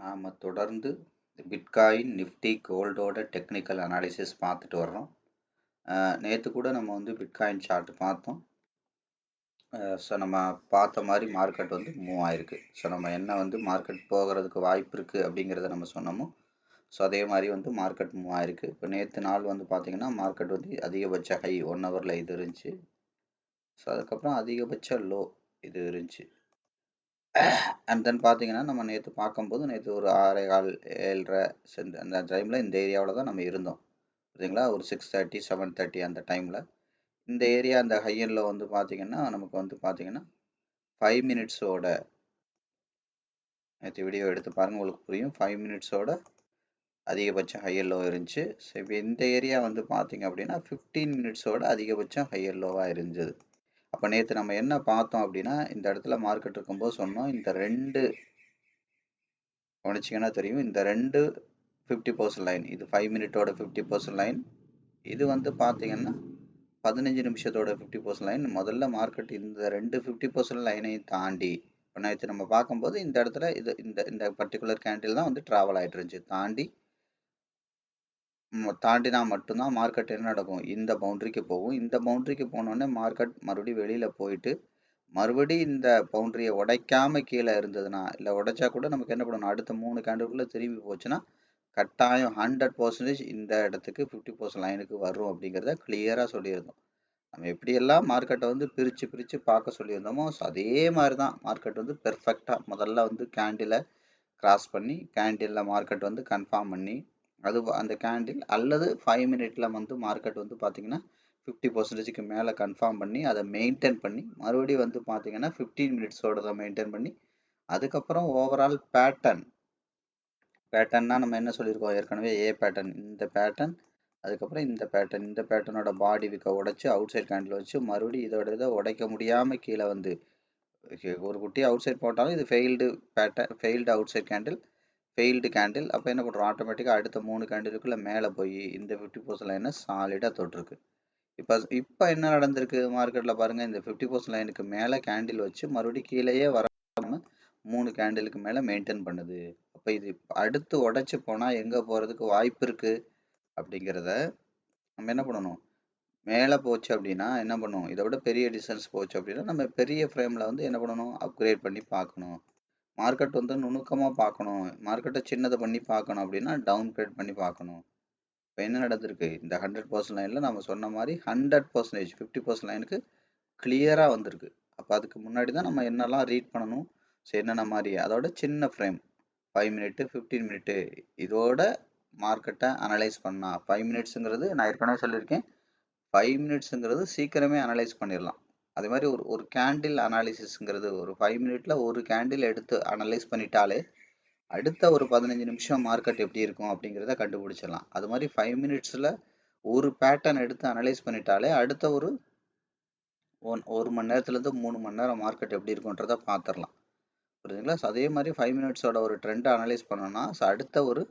நாம் தொடர்ந்து bitcoin Nifty கோல்டோட technical analysis பார்த்துட்டு வர்றோம். நேற்று கூட நம்ம வந்து பிட்காயின் சார்ட் பார்த்தோம். ஸோ நம்ம பார்த்த மாதிரி மார்க்கெட் வந்து மூவ் ஆயிருக்கு. ஸோ நம்ம என்ன வந்து மார்க்கெட் போகிறதுக்கு வாய்ப்பு இருக்குது அப்படிங்கிறத நம்ம சொன்னோமோ, ஸோ அதே மாதிரி வந்து மார்க்கெட் மூவ் ஆயிருக்கு. இப்போ நேற்று நாள் வந்து பார்த்திங்கன்னா மார்க்கெட் வந்து அதிகபட்ச ஹை 1 ஹவரில் இது இருந்துச்சு. ஸோ அதுக்கப்புறம் அதிகபட்ச லோ இது இருந்துச்சு. அண்ட் தென் பார்த்தீங்கன்னா நம்ம நேற்று பார்க்கும்போது நேற்று ஒரு 6:15 7:30 அந்த டைமில் இந்த ஏரியாவில் தான் நம்ம இருந்தோம். புரியுதுங்களா? ஒரு 6:30 7:30 அந்த டைமில் இந்த ஏரியா அந்த ஹையனில் வந்து பார்த்திங்கன்னா நமக்கு வந்து பார்த்திங்கன்னா 5 மினிட்ஸோட நேற்று வீடியோ எடுத்து பாருங்கள், உங்களுக்கு புரியும். 5 மினிட்ஸோட அதிகபட்சம் ஹையர் லோ இருந்துச்சு. ஸோ இப்போ இந்த ஏரியா வந்து பார்த்திங்க அப்படின்னா 15 மினிட்ஸோட அதிகபட்சம் ஹையர் லோவாக இருந்தது. அப்போ நேற்று நம்ம என்ன பார்த்தோம் அப்படின்னா, இந்த இடத்துல மார்க்கெட் இருக்கும்போது சொன்னோம், இந்த ரெண்டு கவனிச்சிங்கன்னா தெரியும், இந்த ரெண்டு 50% லைன், இது 5 மினிட்டோட 50% லைன், இது வந்து பார்த்தீங்கன்னா 15 நிமிஷத்தோட 50% லைன். முதல்ல மார்க்கெட் இந்த ரெண்டு 50% லைனையும் தாண்டி இப்போ நேற்று நம்ம பார்க்கும்போது இந்த இடத்துல இது இந்த இந்த பர்டிகுலர் கேண்டில் தான் வந்து ட்ராவல் ஆகிட்டு இருந்துச்சு. தாண்டினா மட்டும்தான் மார்க்கெட் என்ன நடக்கும், இந்த பவுண்டரிக்கு போகும். இந்த பவுண்டரிக்கு போனோடனே மார்க்கெட் மறுபடியும் வெளியில் போயிட்டு மறுபடியும் இந்த பவுண்டரியை உடைக்காம கீழே இருந்ததுன்னா, இல்லை உடைச்சா கூட நமக்கு என்ன பண்ணணும், அடுத்த 3 கேண்டிலுக்குள்ளே திரும்பி போச்சுன்னா கட்டாயம் 100% இந்த இடத்துக்கு 50% லைனுக்கு வரும் அப்படிங்கிறத கிளியராக சொல்லியிருந்தோம். நம்ம எப்படியெல்லாம் மார்க்கெட்டை வந்து பிரித்து பார்க்க சொல்லியிருந்தோமோ, அதே மாதிரி தான் மார்க்கெட் வந்து பெர்ஃபெக்டாக முதல்ல வந்து கேண்டிலை கிராஸ் பண்ணி கேண்டிலில் மார்க்கெட் வந்து கன்ஃபார்ம் பண்ணி அது அந்த கேண்டில் அல்லது 5 மினிட்டில் வந்து மார்க்கெட் வந்து பார்த்திங்கன்னா 50%க்கு மேலே கன்ஃபார்ம் பண்ணி அதை மெயின்டைன் பண்ணி மறுபடியும் வந்து பார்த்திங்கன்னா 15 மினிட்ஸோட தான் மெயின்டைன் பண்ணி அதுக்கப்புறம் ஓவரால் பேட்டர்ன்னா நம்ம என்ன சொல்லியிருக்கோம் ஏற்கனவே, ஏ பேட்டர்ன், இந்த பேட்டர்ன், அதுக்கப்புறம் இந்த பேட்டர்னோட பாடி விற்க உடைச்சி அவுட் சைட் கேண்டில் வச்சு மறுபடியும் இதோட இதை உடைக்க முடியாமல் கீழே வந்து ஒரு குட்டி அவுட் சைட் போட்டாலும் இது ஃபெயில்டு அவுட் சைட் கேண்டில். அப்போ என்ன பண்ணுறோம், ஆட்டோமேட்டிக்காக அடுத்த 3 கேண்டிலுக்குள்ளே மேலே போய் இந்த 50% லைனை சாலிடாக தொட்டிருக்கு. இப்போ என்ன நடந்திருக்கு மார்க்கெட்டில் பாருங்கள், இந்த 50% லைனுக்கு மேலே கேண்டில் வச்சு மறுபடியும் கீழேயே வராமல் 3 கேண்டிலுக்கு மேலே மெயின்டைன் பண்ணுது. அப்போ இது அடுத்து உடச்சி போனால் எங்கே போகிறதுக்கு வாய்ப்பு இருக்குது அப்படிங்கிறத நம்ம என்ன பண்ணணும், மேலே போச்சு அப்படின்னா என்ன பண்ணுவோம், இதை விட பெரிய டிஸ்டன்ஸ் போச்சு அப்படின்னா நம்ம பெரிய ஃப்ரேமில் வந்து என்ன பண்ணணும், அப்கிரேட் பண்ணி பார்க்கணும். மார்க்கெட் வந்து நுணுக்கமாக பார்க்கணும், மார்க்கெட்டை சின்னதை பண்ணி பார்க்கணும் அப்படின்னா டவுன் கிரேட் பண்ணி பார்க்கணும். இப்போ என்ன நடந்திருக்கு, இந்த 100% லைனில் நம்ம சொன்ன மாதிரி 100% 50% லைனுக்கு கிளியராக வந்திருக்கு. அப்போ அதுக்கு முன்னாடி தான் நம்ம என்னெல்லாம் ரீட் பண்ணணும், ஸோ என்னென்ன மாதிரி அதோட சின்ன ஃப்ரேம் 5 மினிட்டு 15 மினிட்டு இதோட மார்க்கெட்டை அனலைஸ் பண்ணால் 5 மினிட்ஸுங்கிறது நான் ஏற்கனவே சொல்லியிருக்கேன், 5 மினிட்ஸுங்கிறது சீக்கிரமே அனலைஸ் பண்ணிடலாம். அதே மாதிரி ஒரு கேண்டில் அனாலிசிஸ்ங்கிறது ஒரு 5 மினிட்ல ஒரு கேண்டில் எடுத்து அனலைஸ் பண்ணிட்டாலே அடுத்த ஒரு 15 நிமிஷம் மார்க்கெட் எப்படி இருக்கும் அப்படிங்கிறத கண்டுபிடிச்சிடலாம். அது மாதிரி 5 மினிட்ஸில் ஒரு பேட்டர்ன் எடுத்து அனலைஸ் பண்ணிட்டாலே அடுத்த ஒரு மணி நேரத்துலேருந்து 3 மணி நேரம் மார்க்கெட் எப்படி இருக்குன்றதை பார்த்துடலாம். புரியுதுங்களா? ஸோ அதே மாதிரி 5 மினிட்ஸோட ஒரு ட்ரெண்டை அனலைஸ் பண்ணோன்னா ஸோ அடுத்த ஒரு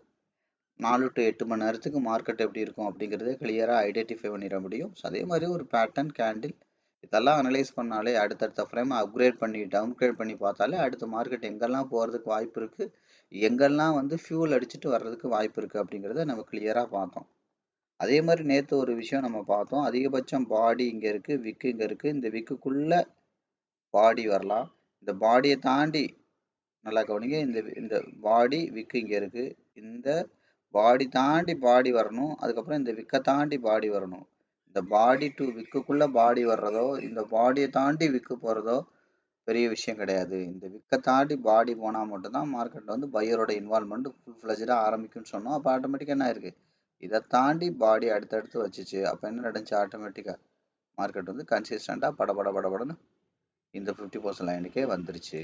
4 to 8 மணி நேரத்துக்கு மார்க்கெட் எப்படி இருக்கும் அப்படிங்கிறத கிளியராக ஐடென்டிஃபை பண்ணிட முடியும். ஸோ அதே மாதிரி ஒரு பேட்டர்ன், கேண்டில் இதெல்லாம் அனலைஸ் பண்ணாலே அடுத்தடுத்த ஃப்ரேமை அப்கிரேட் பண்ணி டவுன் கிரேட் பண்ணி பார்த்தாலே அடுத்த மார்க்கெட் எங்கெல்லாம் போகிறதுக்கு வாய்ப்பு இருக்குது, எங்கெல்லாம் வந்து ஃபியூல் அடிச்சுட்டு வர்றதுக்கு வாய்ப்பு இருக்குது அப்படிங்கிறத நம்ம கிளியராக பார்த்தோம். அதே மாதிரி நேற்று ஒரு விஷயம் நம்ம பார்த்தோம், அதிகபட்சம் பாடி இங்கே இருக்குது, விக்கு இங்கே இருக்குது, இந்த விக்குக்குள்ளே பாடி வரலாம், இந்த பாடியை தாண்டி நல்லா கவனிங்க, இந்த பாடி விக்கு இங்கே இருக்குது, இந்த பாடி தாண்டி பாடி வரணும், அதுக்கப்புறம் இந்த விக்கை தாண்டி பாடி வரணும். இந்த பாடி டு விக்குக்குள்ளே பாடி வர்றதோ இந்த பாடியை தாண்டி விக்கு போகிறதோ பெரிய விஷயம் கிடையாது. இந்த விக்கை தாண்டி பாடி போனால் மட்டும்தான் மார்க்கெட்டில் வந்து பையரோட இன்வால்மெண்ட் ஃபுல் ஃப்ளெஜ்டாக ஆரம்பிக்கும்னு சொன்னோம். அப்போ ஆட்டோமேட்டிக்காக என்ன இருக்குது, இதை தாண்டி பாடி அடுத்தடுத்து வச்சுச்சு. அப்போ என்ன நடந்துச்சு, ஆட்டோமேட்டிக்காக மார்க்கெட் வந்து கன்சிஸ்டண்ட்டாக படபடன்னு இந்த 50% லைனுக்கே வந்துருச்சு.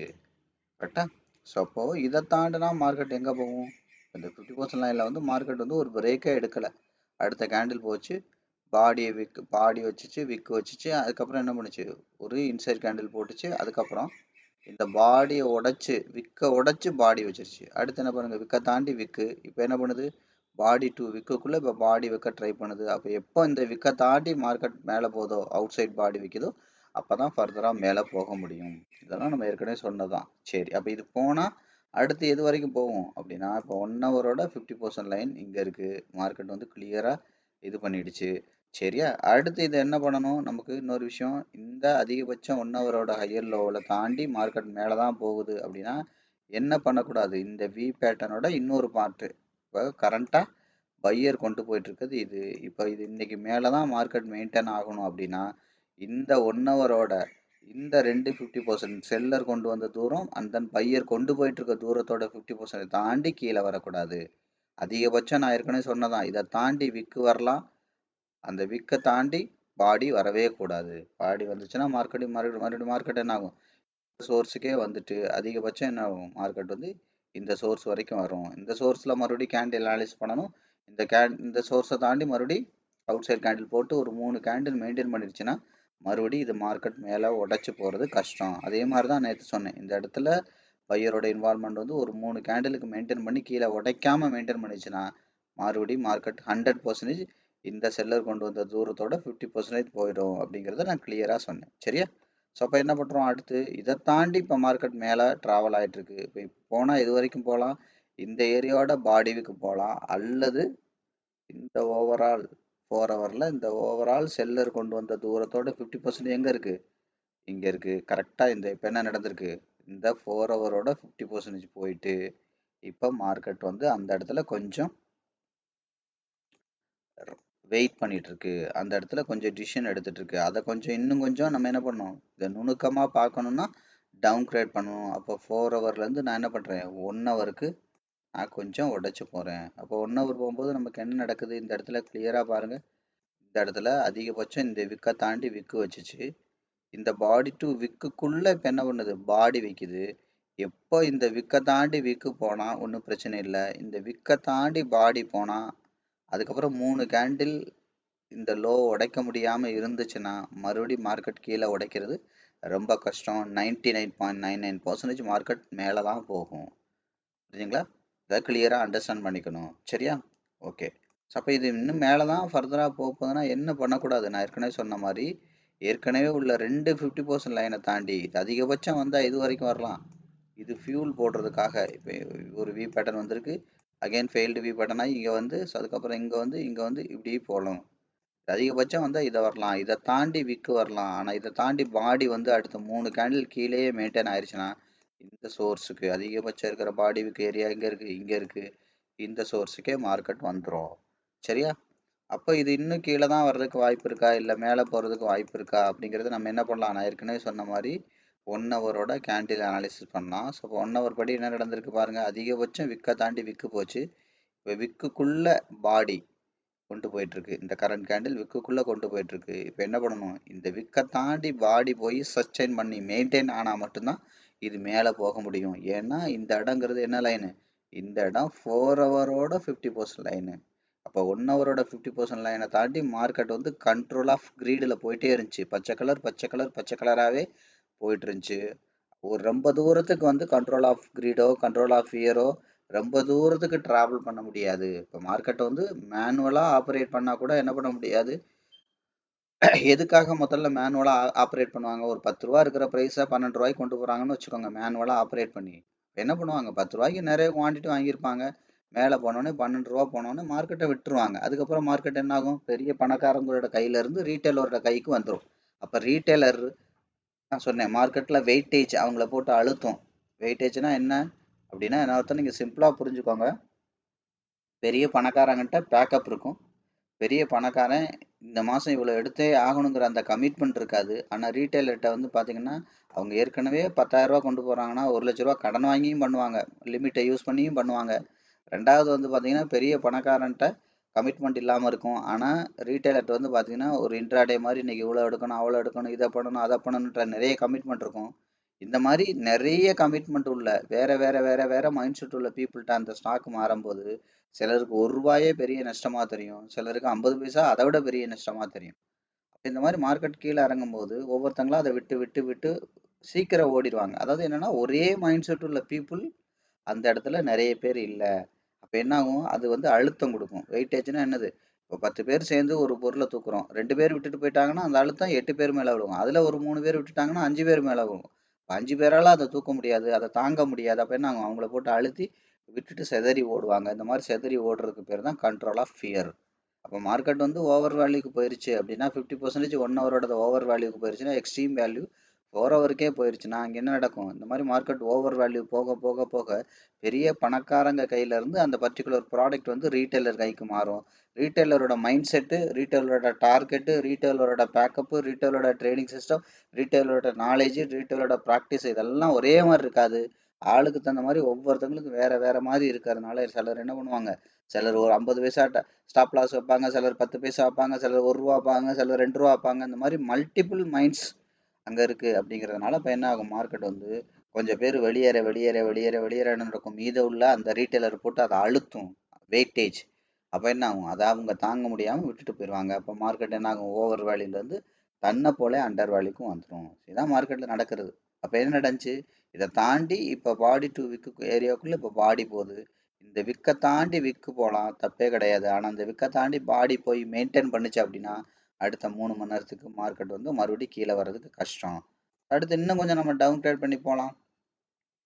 கரெக்டாக? ஸோ அப்போது இதை தாண்டினா மார்க்கெட் எங்கே போகும், இந்த 50% லைனில் வந்து மார்க்கெட் வந்து ஒரு பிரேக்கே எடுக்கலை. அடுத்த கேண்டில் போச்சு, பாடி வச்சுச்சு, விக்கு வச்சுச்சு, அதுக்கப்புறம் என்ன பண்ணுச்சு, ஒரு இன்சைட் கேண்டில் போட்டுச்சு, அதுக்கப்புறம் இந்த பாடியை விக்கை உடைச்சி பாடி வச்சிருச்சு. அடுத்து என்ன பண்ணுங்க, விக்கை தாண்டி விக்கு இப்போ என்ன பண்ணுது, பாடி டு விக்குக்குள்ளே இப்போ பாடி வைக்க ட்ரை பண்ணுது. அப்போ எப்போ இந்த விக்கை தாண்டி மார்க்கெட் மேலே போதோ, அவுட் சைட் பாடி விற்கிதோ அப்போ தான் ஃபர்தராக மேலே போக முடியும். இதெல்லாம் நம்ம ஏற்கனவே சொன்னதான். சரி, அப்போ இது போனால் அடுத்து எது வரைக்கும் போகும் அப்படின்னா, இப்போ 1 ஹவரோட 50% லைன் இங்கே இருக்குது. மார்க்கெட் வந்து கிளியராக இது பண்ணிடுச்சு. சரியா? அடுத்து இது என்ன பண்ணணும்? நமக்கு இன்னொரு விஷயம், இந்த அதிகபட்சம் 1 ஹவரோட ஹையர் லோவில் தாண்டி மார்க்கெட் மேலே தான் போகுது அப்படின்னா என்ன பண்ணக்கூடாது? இந்த வி பேட்டர்னோட இன்னொரு பார்ட்டு. இப்போ கரண்ட்டாக பையர் கொண்டு போயிட்டு இருக்குது இது. இப்போ இது இன்னைக்கு மேலே தான் மார்க்கெட் மெயின்டைன் ஆகணும் அப்படின்னா இந்த 1 ஹவரோட இந்த 50% செல்லர் கொண்டு வந்த தூரம் அண்ட் தென் பையர் கொண்டு போயிட்டு இருக்க தூரத்தோட 50% தாண்டி கீழே வரக்கூடாது. அதிகபட்சம் நான் ஏற்கனவே சொன்னதான், இதை தாண்டி விக்கு வரலாம். அந்த விக்கை தாண்டி பாடி வரவே கூடாது. பாடி வந்துச்சுன்னா மறுபடியும் மார்க்கெட் என்ன ஆகும்? சோர்ஸுக்கே வந்துட்டு அதிகபட்சம் என்ன ஆகும்? மார்க்கெட் வந்து இந்த சோர்ஸ் வரைக்கும் வரும். இந்த சோர்ஸில் மறுபடியும் கேண்டில் அனலைஸ் பண்ணணும். இந்த சோர்ஸை தாண்டி மறுபடியும் அவுட் சைட் கேண்டில் போட்டு ஒரு 3 கேண்டில் மெயின்டைன் பண்ணிடுச்சுன்னா மறுபடியும் இது மார்க்கெட் மேலே உடச்சி போகிறது கஷ்டம். அதே மாதிரி தான் நேற்று சொன்னேன், இந்த இடத்துல பையரோட இன்வால்மெண்ட் வந்து ஒரு 3 கேண்டிலுக்கு மெயின்டைன் பண்ணி கீழே உடைக்காமல் மெயின்டைன் பண்ணிச்சுன்னா மறுபடியும் மார்க்கெட் 100% இந்த செல்லர் கொண்டு வந்த தூரத்தோட 50% போயிடும் அப்படிங்கிறத நான் கிளியராக சொன்னேன். சரியா? ஸோ அப்போ என்ன பண்ணுறோம்? அடுத்து இதை தாண்டி இப்போ மார்க்கெட் மேலே ட்ராவல் ஆகிட்டுருக்கு. இப்போ போனால் இது வரைக்கும் போகலாம், இந்த ஏரியாவோட பாடிவுக்கு போகலாம், அல்லது இந்த ஓவரால் 4 ஹவரில் இந்த ஓவரால் செல்லர் கொண்டு வந்த தூரத்தோட 50% எங்கே இருக்குது? இங்கே இருக்குது. கரெக்டாக இந்த இப்போ என்ன நடந்திருக்கு? இந்த 4 ஹவரோட 50% போயிட்டு இப்போ மார்க்கெட் வந்து அந்த இடத்துல கொஞ்சம் வெயிட் பண்ணிட்டு இருக்கு. அந்த இடத்துல கொஞ்சம் டிசிஷன் எடுத்துட்டு இருக்கு. அதை கொஞ்சம் இன்னும் கொஞ்சம் நம்ம என்ன பண்ணணும்? இதை நுணுக்கமாக பார்க்கணும்னா டவுன் கிரேட் பண்ணணும். அப்போ 4 ஹவர்லேருந்து நான் என்ன பண்ணுறேன்? 1 ஹவருக்கு நான் கொஞ்சம் உடைச்சு போகிறேன். அப்போ 1 ஹவர் போகும்போது நமக்கு என்ன நடக்குது? இந்த இடத்துல கிளியராக பாருங்கள். இந்த இடத்துல அதிகபட்சம் இந்த விக்கை தாண்டி விக்கு வச்சுச்சு. இந்த பாடி டு விக்குக்குள்ளே இப்போ என்ன பண்ணுது? பாடி வைக்குது. எப்போ இந்த விக்கை தாண்டி விக்கு போனால் ஒன்றும் பிரச்சனை இல்லை. இந்த விக்கை தாண்டி பாடி போனால் அதுக்கப்புறம் 3 கேண்டில் இந்த லோ உடைக்க முடியாமல் இருந்துச்சுன்னா மறுபடியும் மார்க்கெட் கீழே உடைக்கிறது ரொம்ப கஷ்டம். 99.99% மார்க்கெட் மேலே தான் போகும். புரியுதுங்களா? இதை கிளியராக அண்டர்ஸ்டாண்ட் பண்ணிக்கணும். சரியா? ஓகே. அப்போ இது இன்னும் மேலே தான் ஃபர்தராக போகுதுன்னா என்ன பண்ணக்கூடாது? நான் ஏற்கனவே சொன்ன மாதிரி ஏற்கனவே உள்ள 2 50% லைனை தாண்டி இது அதிகபட்சம் வந்தால் இது வரைக்கும் வரலாம். இது ஃபியூல் போடுறதுக்காக இப்போ ஒரு வி பேட்டர்ன் வந்திருக்கு, அகைன் ஃபெயில்டு வி பேட்டர்ன் ஆகி இங்கே வந்து அதுக்கப்புறம் இங்கே வந்து இப்படி போகலாம். அதிகபட்சம் வந்து இதை வரலாம், இதை தாண்டி விக்கு வரலாம். ஆனால் இதை தாண்டி பாடி வந்து அடுத்த 3 கேண்டில் கீழேயே மெயின்டைன் ஆயிடுச்சுன்னா இந்த சோர்ஸுக்கு அதிகபட்சம் இருக்கிற பாடி விக்கு ஏரியா எங்கே இருக்குது? இங்கே இருக்குது. இந்த சோர்ஸுக்கே மார்க்கெட் வந்துடும். சரியா? அப்போ இது இன்னும் கீழே தான் வர்றதுக்கு வாய்ப்பு இருக்கா, இல்லை மேலே போகிறதுக்கு வாய்ப்பு இருக்கா அப்படிங்கிறது நம்ம என்ன பண்ணலாம்? நான் ஏற்கனவே சொன்ன மாதிரி 1 ஹவரோட கேண்டில் அனாலிசிஸ் பண்ணலாம். ஸோ 1 ஹவர் படி என்ன நடந்திருக்கு பாருங்கள். அதிகபட்சம் விக்கை தாண்டி விக்கு போச்சு. இப்போ விக்குக்குள்ளே பாடி கொண்டு போயிட்டுருக்கு. இந்த கரண்ட் கேண்டில் விக்குக்குள்ளே கொண்டு போயிட்டுருக்கு. இப்போ என்ன பண்ணணும்? இந்த விக்கை தாண்டி பாடி போய் சஸ்டெயின் பண்ணி மெயின்டைன் ஆனால் மட்டும்தான் இது மேலே போக முடியும். ஏன்னா இந்த இடங்கிறது என்ன லைனு? இந்த இடம் 4 ஹவரோட 50% லைனு. அப்போ 1 ஹவரோட 50% லைனை தாண்டி மார்க்கெட் வந்து கண்ட்ரோல் ஆஃப் கிரீடில் போயிட்டே இருந்துச்சு. பச்சை கலராகவே போயிட்டு இருந்துச்சு. ஒரு ரொம்ப தூரத்துக்கு வந்து கண்ட்ரோல் ஆஃப் கிரீடோ கண்ட்ரோல் ஆஃப் ஃபியரோ ரொம்ப தூரத்துக்கு ட்ராவல் பண்ண முடியாது. இப்போ மார்க்கெட்டை வந்து மேனுவலாக ஆப்ரேட் பண்ணால் கூட என்ன பண்ண முடியாது? எதுக்காக முதல்ல மேனுவலாக ஆப்ரேட் பண்ணுவாங்க? ஒரு 10 ரூபா இருக்கிற ப்ரைஸை 12 ரூபாய்க்கு கொண்டு போகிறாங்கன்னு வச்சுக்கோங்க, மேனுவலாக ஆப்ரேட் பண்ணி. என்ன பண்ணுவாங்க? 10 ரூபாய்க்கு நிறைய குவான்டிட்டி வாங்கியிருப்பாங்க. மேலே போனோடனே 12 ரூபா போனோடனே மார்க்கெட்டை விட்டுருவாங்க. அதுக்கப்புறம் மார்க்கெட் என்ன ஆகும்? பெரிய பணக்காரங்களோட கையிலேருந்து ரீட்டைலரோட கைக்கு வந்துடும். அப்போ ரீட்டைலர், நான் சொன்னேன் மார்க்கெட்டில் வெயிட்டேஜ் அவங்கள போட்டு அழுத்தம். வெயிட்டேஜ்னா என்ன அப்படின்னா என்ன அர்த்தம்? நீங்கள் சிம்பிளாக புரிஞ்சுக்கோங்க. பெரிய பணக்காரங்கிட்ட பேக்கப் இருக்கும். பெரிய பணக்காரன் இந்த மாதம் இவ்வளோ எடுத்தே ஆகணுங்கிற அந்த கமிட்மெண்ட் இருக்காது. ஆனால் ரீட்டைலர்கிட்ட வந்து பார்த்தீங்கன்னா அவங்க ஏற்கனவே 10,000 ரூபா கொண்டு போகிறாங்கன்னா 1,00,000 ரூபா கடன் வாங்கியும் பண்ணுவாங்க, லிமிட்டை யூஸ் பண்ணியும் பண்ணுவாங்க. ரெண்டாவது வந்து பார்த்தீங்கன்னா பெரிய பணக்காரன்ட்ட கமிட்மெண்ட் இல்லாமல் இருக்கும். ஆனால் ரீட்டைலர்கிட்ட வந்து பார்த்தீங்கன்னா ஒரு இன்ட்ராடே மாதிரி இன்றைக்கி இவ்வளோ எடுக்கணும், அவ்வளோ எடுக்கணும், இதை பண்ணணும், அதை பண்ணணுன்ற நிறைய கமிட்மெண்ட் இருக்கும். இந்த மாதிரி நிறைய கமிட்மெண்ட் உள்ள வேற மைண்ட் செட் உள்ள பீப்புள்கிட்ட அந்த ஸ்டாக் மாறும்போது சிலருக்கு 1 ரூபாயே பெரிய நஷ்டமாக தெரியும், சிலருக்கு 50 பைசா அதை விட பெரிய நஷ்டமாக தெரியும். இந்த மாதிரி மார்க்கெட் கீழே இறங்கும் போது ஒவ்வொருத்தங்களும் அதை விட்டு விட்டு விட்டு சீக்கிரம் ஓடிடுவாங்க. அதாவது என்னன்னா ஒரே மைண்ட் செட் உள்ள பீப்புள் அந்த இடத்துல நிறைய பேர் இல்லை. அப்போ என்ன ஆகும்? அது வந்து அழுத்தம் கொடுக்கும். வெயிட்டேஜ்னா என்னது? இப்போ 10 பேர் சேர்ந்து ஒரு பொருளை தூக்குறோம், 2 பேர் விட்டுட்டு போயிட்டாங்கன்னா அந்த அழுத்தம் 8 பேர் மேலே விழுகும். அதில் ஒரு 3 பேர் விட்டுட்டாங்கன்னா 5 பேர் மேலே விழுகும். 5 பேரால அதை தூக்க முடியாது, அதை தாங்க முடியாது. அப்ப என்ன ஆகும்? அவங்கள போட்டு அழுத்தி விட்டுட்டு சிதறி ஓடுவாங்க. இந்த மாதிரி சிதறி ஓடுறதுக்கு பேர் தான் கண்ட்ரோல் ஆஃப் ஃபியர். அப்போ மார்க்கெட் வந்து ஓவர் வேல்யூக்கு போயிருச்சு அப்படின்னா 50% 1 ஹவரோட ஓவர் வேல்யூக்கு போயிருச்சுன்னா எக்ஸ்ட்ரீம் வேல்யூ 4 ஹவருக்கே போயிருச்சுன்னா அங்கே என்ன நடக்கும்? இந்த மாதிரி மார்க்கெட் ஓவர் வேல்யூ போக போக போக பெரிய பணக்காரங்க கையில இருந்து அந்த பர்டிகுலர் ப்ராடக்ட் வந்து ரீட்டைலர் கைக்கு மாறும். ரீட்டைலரோட மைண்ட் செட்டு, ரீட்டைலரோட டார்கெட்டு, ரீட்டைலரோட பேக்கப்பு, ரீட்டைலரோட ட்ரேடிங் சிஸ்டம், ரீட்டைலரோட நாலேஜ், ரீட்டைலரோட ப்ராக்டிஸ் இதெல்லாம் ஒரே மாதிரி இருக்காது. ஆளுக்கு தகுந்த மாதிரி ஒவ்வொருத்தவங்களுக்கு வேற வேற மாதிரி இருக்கிறதுனால சிலர் என்ன பண்ணுவாங்க, சிலர் ஒரு 50 பைசா ஸ்டாப் லாஸ் வைப்பாங்க, சிலர் 10 பைசா வைப்பாங்க, சிலர் 1 ரூபா வைப்பாங்க, சிலர் 2 ரூபா வைப்பாங்க. இந்த மாதிரி மல்டிபிள் மைண்ட்ஸ் அங்கே இருக்குது. அப்படிங்கிறதுனால இப்போ என்ன ஆகும்? மார்க்கெட் வந்து கொஞ்சம் பேர் வெளியேற வெளியேற வெளியேற வெளியேற நடக்கும். மீத உள்ள அந்த ரீட்டைலர் போட்டு அதை அழுத்தும், வெயிட்டேஜ். அப்போ என்ன ஆகும்? அதை அவங்க தாங்க முடியாமல் விட்டுட்டு போயிடுவாங்க. அப்போ மார்க்கெட் என்ன ஆகும்? ஓவர் வேல்யூலேருந்து தன்னை போல அண்டர் வேல்யூக்கும் வந்துடும். இதுதான் மார்க்கெட்டில் நடக்கிறது. அப்போ என்ன நடந்துச்சு? இதை தாண்டி இப்போ பாடி டு விக்கு ஏரியாவுக்குள்ளே இப்போ பாடி போகுது. இந்த விக்கை தாண்டி விக்கு போகலாம், தப்பே கிடையாது. ஆனால் அந்த விக்கை தாண்டி பாடி போய் மெயின்டைன் பண்ணுச்சு அப்படின்னா அடுத்த 3 மணி நேரத்துக்கு மார்க்கெட் வந்து மறுபடியும் கீழே வர்றதுக்கு கஷ்டம். அடுத்து இன்னும் கொஞ்சம் நம்ம டவுன் ட்ரேட் பண்ணி போகலாம்.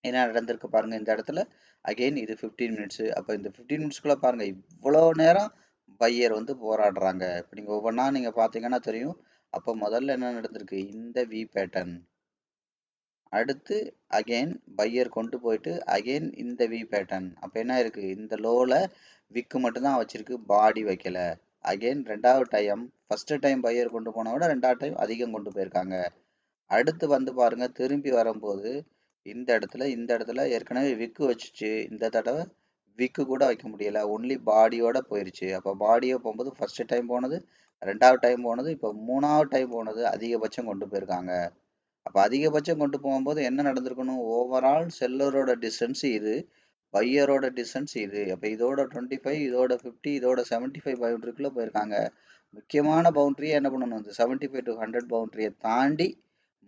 என்ன நடந்திருக்கு பாருங்க இந்த இடத்துல. அகெயின் இது 15 மினிட்ஸு. அப்போ இந்த 15 மினிட்ஸ்குள்ளே பாருங்க இவ்வளோ நேரம் பையர் வந்து போராடுறாங்க. இப்போ நீங்கள் ஒவ்வொன்றா நீங்கள் பார்த்தீங்கன்னா தெரியும். அப்போ முதல்ல என்ன நடந்திருக்கு? இந்த வி பேட்டர்ன், அடுத்து அகெயின் பையர் கொண்டு போயிட்டு அகெயின் இந்த வி பேட்டர்ன். அப்போ என்ன இருக்கு? இந்த லோவில் விக்கு மட்டும்தான் வச்சிருக்கு, பாடி வைக்கல. அகெயின் ரெண்டாவது டைம், ஃபர்ஸ்ட் டைம் பையர் கொண்டு போன விட ரெண்டாவது டைம் அதிகம் கொண்டு போயிருக்காங்க. அடுத்து வந்து பாருங்க திரும்பி வரும்போது இந்த இடத்துல ஏற்கனவே விக்கு வச்சுச்சு. இந்த தடவை விக்கு கூட வைக்க முடியல, ஒன்லி பாடியோட போயிருச்சு. அப்போ பாடியோ போகும்போது ஃபர்ஸ்ட் டைம் போனது, ரெண்டாவது டைம் போனது, இப்போ மூணாவது டைம் போனது அதிகபட்சம் கொண்டு போயிருக்காங்க. அப்போ அதிகபட்சம் கொண்டு போகும்போது என்ன நடந்திருக்கணும்? ஓவரால் செல்லரோட டிஸ்டன்ஸ் இது, பையரோட டிஸ்டன்ஸ் இது. அப்போ இதோட 25, இதோட 50, இதோட 75 பவுண்டரிக்குள்ளே போயிருக்காங்க. முக்கியமான பவுண்டரியை என்ன பண்ணணும்? இந்த 75 to 100 பவுண்டரியை தாண்டி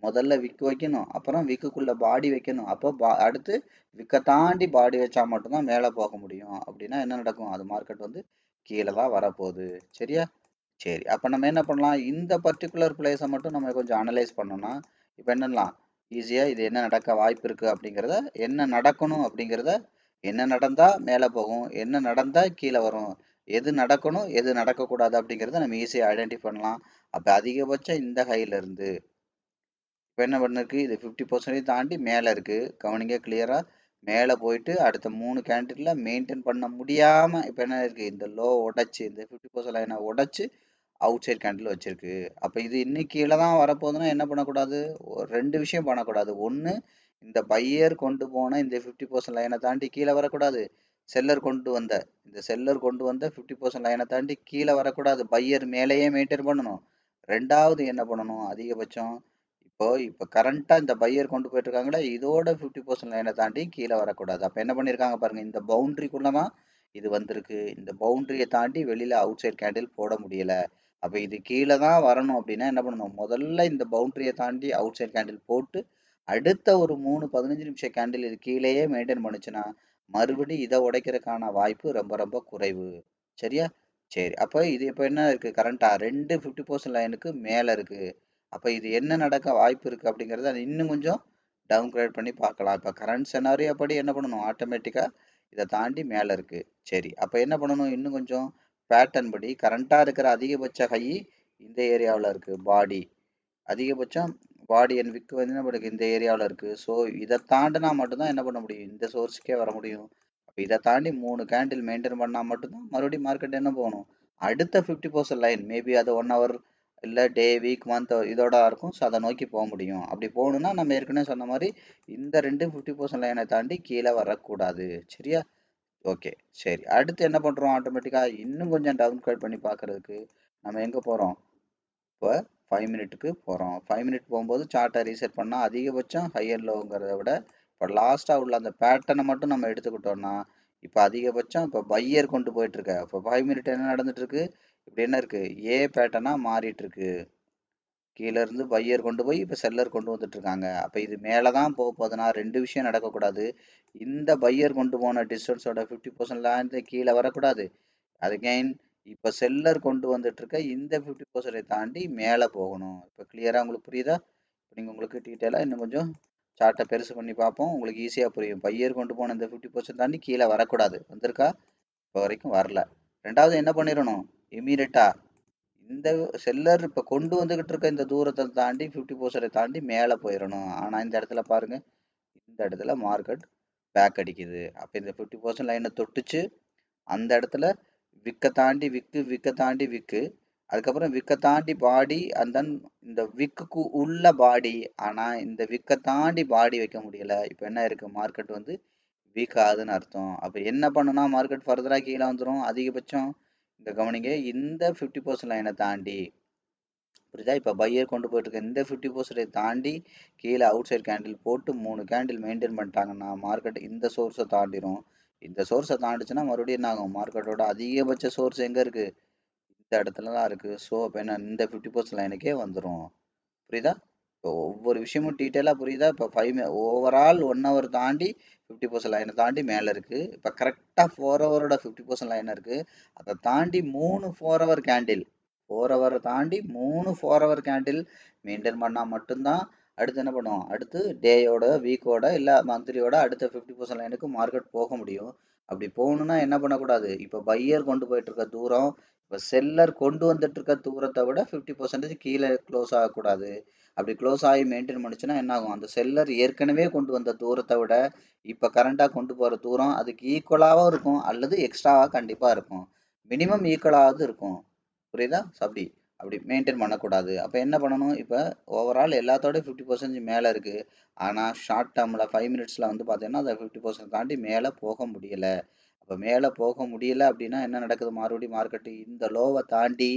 முதல்ல விக்கு வைக்கணும், அப்புறம் விக்குக்குள்ள பாடி வைக்கணும். அப்போ அடுத்து விக்கை தாண்டி பாடி வச்சா மட்டும்தான் மேலே போக முடியும். அப்படின்னா என்ன நடக்கும்? அது மார்க்கெட் வந்து கீழே தான் வரப்போகுது. சரியா? சரி, அப்போ நம்ம என்ன பண்ணலாம்? இந்த பர்டிகுலர் பிளேஸை மட்டும் நம்ம கொஞ்சம் அனலைஸ் பண்ணோம்னா இப்போ என்னலாம் ஈஸியாக இது என்ன நடக்க வாய்ப்பு இருக்குது அப்படிங்கிறத, என்ன நடக்கணும் அப்படிங்கிறத, என்ன நடந்தால் மேலே போகும், என்ன நடந்தால் கீழே வரும், எது நடக்கணும் எது நடக்கக்கூடாது அப்படிங்கிறத நம்ம ஈஸியாக ஐடென்டிஃபை பண்ணலாம். அப்போ அதிகபட்சம் இந்த ஹையிலேருந்து இப்போ என்ன பண்ணிருக்கு? இது 50% தாண்டி மேலே இருக்குது. கவனிங்க கிளியராக. மேலே போயிட்டு அடுத்த 3 கேண்டில் மெயின்டைன் பண்ண முடியாமல் இப்போ என்ன இருக்குது? இந்த லோ உடச்சி, இந்த 50% லைனை உடச்சி அவுட் சைட் கேண்டில் வச்சிருக்கு. அப்போ இது இன்னும் கீழே தான் வரப்போகுதுன்னா என்ன பண்ணக்கூடாது? ஒரு 2 விஷயம் பண்ணக்கூடாது. ஒன்று, இந்த பையர் கொண்டு போன இந்த 50% லைனை தாண்டி கீழே வரக்கூடாது. செல்லர் கொண்டு வந்த 50% லைனை தாண்டி கீழே வரக்கூடாது. பையர் மேலேயே மெயின்டைன் பண்ணணும். ரெண்டாவது என்ன பண்ணணும்? அதிகபட்சம் இப்போ கரண்ட்டாக இந்த பையர் கொண்டு போயிட்டு இருக்காங்களே, இதோட 50% லைனை தாண்டி கீழே வரக்கூடாது. அப்போ என்ன பண்ணியிருக்காங்க பாருங்க, இந்த பவுண்டரிக்குள்ள தான் இது வந்திருக்கு. இந்த பவுண்டரியை தாண்டி வெளியில அவுட் சைட் கேண்டில் போட முடியல. அப்போ இது கீழே தான் வரணும் அப்படின்னா என்ன பண்ணணும்? முதல்ல இந்த பவுண்டரியை தாண்டி அவுட் சைட் கேண்டில் போட்டு அடுத்த ஒரு 15 நிமிஷம் கேண்டில் இது கீழேயே மெயின்டைன் பண்ணுச்சுன்னா மறுபடியும் இதை உடைக்கிறதுக்கான வாய்ப்பு ரொம்ப ரொம்ப குறைவு. சரியா? சரி, அப்போ இது இப்போ என்ன இருக்கு? கரண்டா 50% லைனுக்கு மேலே இருக்கு. அப்போ இது என்ன நடக்க வாய்ப்பு இருக்குது அப்படிங்கிறத இன்னும் கொஞ்சம் டவுன் கிரேட் பண்ணி பார்க்கலாம். இப்போ கரண்ட் செனாரியோ படி என்ன பண்ணணும்? ஆட்டோமேட்டிக்காக இதை தாண்டி மேலே இருக்குது. சரி, அப்போ என்ன பண்ணணும்? இன்னும் கொஞ்சம் பேட்டர்ன் படி கரண்ட்டாக இருக்கிற அதிகபட்ச ஹை இந்த ஏரியாவில் இருக்குது. அதிகபட்சம் பாடி அண்ட் விக்கு வந்து என்ன பண்ணுறது? இந்த ஏரியாவில் இருக்குது. ஸோ இதை தாண்டினா மட்டும்தான் என்ன பண்ண முடியும்? இந்த சோர்ஸுக்கே வர முடியும். அப்போ இதை தாண்டி 3 கேண்டில் மெயின்டைன் பண்ணால் மட்டும்தான் மறுபடியும் மார்க்கெட் என்ன போகணும்? அடுத்த 50% லைன், மேபி அது 1 ஹவர் இல்லை டே, வீக், மந்த் இதோட இருக்கும். ஸோ அதை நோக்கி போக முடியும். அப்படி போகணுன்னா நம்ம ஏற்கனவே சொன்ன மாதிரி இந்த 50% லைனை தாண்டி கீழே வரக்கூடாது. சரியா? ஓகே, சரி. அடுத்து என்ன பண்ணுறோம்? ஆட்டோமேட்டிக்காக இன்னும் கொஞ்சம் டவுன் கிரேட் பண்ணி பார்க்குறதுக்கு நம்ம எங்கே போகிறோம்? இப்போ 5 மினிட்டுக்கு போகிறோம். 5 மினிட் போகும்போது சார்ட்டை ரீசெட் பண்ணால் அதிகபட்சம் ஹை அண்ட் லோங்கிறத விட இப்போ லாஸ்ட்டாக உள்ள அந்த பேட்டர்னை மட்டும் நம்ம எடுத்துக்கிட்டோம்னா இப்போ அதிகபட்சம் இப்போ பையர் கொண்டு போயிட்டுருக்க. இப்போ 5 மினிட் என்ன நடந்துட்டுருக்கு? இப்படி என்ன இருக்குது? ஏ பேட்டர்னாக மாறிட்டுருக்கு. கீழேருந்து பையர் கொண்டு போய் இப்போ செல்லர் கொண்டு வந்துட்டுருக்காங்க. அப்போ இது மேலே தான் போக போகுதுன்னா 2 விஷயம் நடக்கக்கூடாது. இந்த பையர் கொண்டு போன டிஸ்டன்ஸோட 50% கீழே வரக்கூடாது. அகைன் இப்போ செல்லர் கொண்டு வந்துட்டு இருக்க இந்த 50% தாண்டி மேலே போகணும். இப்போ கிளியராக உங்களுக்கு புரியுதா? இப்போ நீங்கள் உங்களுக்கு டீட்டெயிலாக இன்னும் கொஞ்சம் சார்ட்டை பெருசு பண்ணி பார்ப்போம், உங்களுக்கு ஈஸியாக புரியும். பையர் கொண்டு போன இந்த 50% தாண்டி கீழே வரக்கூடாது. வந்திருக்கா? இப்போ வரைக்கும் வரல. ரெண்டாவது என்ன பண்ணிடணும், இமீடியட்டா இந்த செல்லர் இப்போ கொண்டு வந்துகிட்டு இருக்க இந்த தூரத்தை தாண்டி 50% தாண்டி மேலே போயிடணும். ஆனால் இந்த இடத்துல பாருங்க, இந்த இடத்துல மார்க்கெட் பேக் அடிக்குது. அப்போ இந்த 50% லைனை தொட்டுச்சு, அந்த இடத்துல விற்க தாண்டி விக்கு, விற்க தாண்டி விக்கு, அதுக்கப்புறம் விற்க தாண்டி பாடி, அண்ட் தென் இந்த விக்குக்கு உள்ள பாடி. ஆனால் இந்த விற்க தாண்டி பாடி வைக்க முடியல. இப்போ என்ன இருக்கு, மார்க்கெட் வந்து வீக் ஆகுதுன்னு அர்த்தம். அப்போ என்ன பண்ணுனா மார்க்கெட் ஃபர்தராக கீழே வந்துடும். அதிகபட்சம் இந்த கவனிங்க, இந்த 50% லைனை தாண்டி, புரியுதா? இப்போ பையர் கொண்டு போயிட்டு இருக்க இந்த 50% தாண்டி கீழே அவுட் சைட் கேண்டில் போட்டு 3 கேண்டில் மெயின்டைன் பண்ணிட்டாங்கன்னா மார்க்கெட் இந்த சோர்ஸை தாண்டிடும். இந்த சோர்ஸை தாண்டிச்சுன்னா மறுபடியும் என்ன ஆகும், மார்க்கெட்டோட அதிகபட்ச சோர்ஸ் எங்கே இருக்குது, இந்த இடத்துல தான் இருக்குது. ஸோ அப்போ என்ன, இந்த 50% லைனுக்கே வந்துடும். புரியுதா? இப்போ ஒவ்வொரு விஷயமும் டீட்டெயிலாக புரியுதா? இப்போ 5 ஓவரால் 1 ஹவர் தாண்டி 50% லைனை தாண்டி மேலே இருக்குது. இப்போ கரெக்டாக 4 ஹவரோட 50% லைன் இருக்குது. அதை தாண்டி 3 4 ஹவர் கேண்டில், 4 ஹவரை தாண்டி 3 4 ஹவர் கேண்டில் மெயின்டைன் பண்ணால் மட்டும்தான் அடுத்து என்ன பண்ணுவோம், அடுத்து டேயோட, வீக்கோட, இல்லை மந்த்லியோட அடுத்த 50% லைனுக்கு மார்க்கெட் போக முடியும். அப்படி போகணுன்னா என்ன பண்ணக்கூடாது, இப்போ பையர் கொண்டு போயிட்டு இருக்க தூரம், இப்போ செல்லர் கொண்டு வந்துட்டு இருக்க தூரத்தை விட 50% கீழே க்ளோஸ் ஆகக்கூடாது. அப்படி க்ளோஸ் ஆகி மெயின்டைன் பண்ணுச்சுன்னா என்ன ஆகும், அந்த செல்லர் ஏற்கனவே கொண்டு வந்த தூரத்தை விட இப்போ கரண்டாக கொண்டு போகிற தூரம் அதுக்கு ஈக்குவலாகவும் இருக்கும், அல்லது எக்ஸ்ட்ராவாக கண்டிப்பாக இருக்கும். மினிமம் ஈக்குவலாவது இருக்கும். புரியுதா? அப்படி அப்படி மெயின்டைன் பண்ணக்கூடாது. அப்போ என்ன பண்ணணும், இப்போ ஓவரால் எல்லாத்தோட 50% மேலே இருக்குது. ஆனால் ஷார்ட் டேர்மில் 5 மினிட்ஸில் வந்து பார்த்தீங்கன்னா அந்த 50% தாண்டி மேலே போக முடியலை. அப்போ மேலே போக முடியல அப்படின்னா என்ன நடக்குது, மறுபடியும் மார்க்கெட்டு இந்த லோவை தாண்டி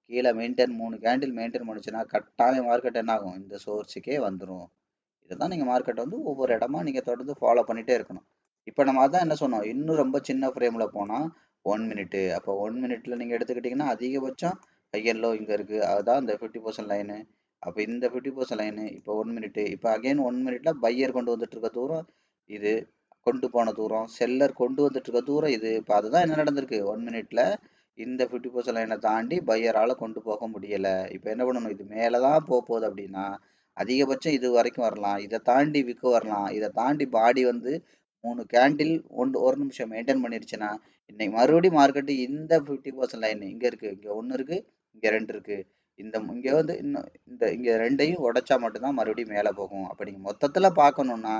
கீழே மெயின்டைன் 3 கேண்டில் மெயின்டைன் பண்ணுச்சுன்னா கட்டாயம் மார்க்கெட் என்ன ஆகும், இந்த சோர்ஸுக்கே வந்துடும். இதுதான் நீங்கள் மார்க்கெட் வந்து ஒவ்வொரு இடமா நீங்கள் தொடர்ந்து ஃபாலோ பண்ணிகிட்டே இருக்கணும். இப்போ நம்ம அதான் என்ன சொன்னோம், இன்னும் ரொம்ப சின்ன ஃப்ரேமில் போனால் 1 மினிட்டு. அப்போ 1 மினிட்ல நீங்கள் எடுத்துக்கிட்டிங்கன்னா அதிகபட்சம் ஹை அண்ட் லோ இங்கே இருக்குது, அதுதான் இந்த 50% லைனு. அப்போ இந்த 50% லைனு இப்போ 1 மினிட்டு. இப்போ அகைன் 1 மினிட்ல பையர் கொண்டு வந்துட்டு இருக்க தூரம் இது, கொண்டு போன தூரம், செல்லர் கொண்டு வந்துட்டு இருக்க தூரம் இது. இப்போ அதுதான் என்ன நடந்திருக்கு, 1 மினிட்ல இந்த 50% லைனை தாண்டி பையரால் கொண்டு போக முடியலை. இப்போ என்ன பண்ணணும், இது மேலே தான் போக போகுது அப்படின்னா அதிகபட்சம் இது வரைக்கும் வரலாம், இதை தாண்டி விற்க வரலாம், இதை தாண்டி பாடி வந்து 3 கேண்டில் ஒரு நிமிஷம் மெயின்டைன் பண்ணிருச்சுன்னா இன்னைக்கு மறுபடியும் மார்க்கெட்டு இந்த 50% லைன் இங்கே இருக்குது, இங்கே 1 இருக்குது, இங்கே 2 இருக்குது, இந்த இங்கே வந்து இன்னும் இந்த இங்கே ரெண்டையும் உடைச்சா மட்டும்தான் மறுபடியும் மேலே போகும். அப்போ நீங்கள் மொத்தத்தில் பார்க்கணுன்னா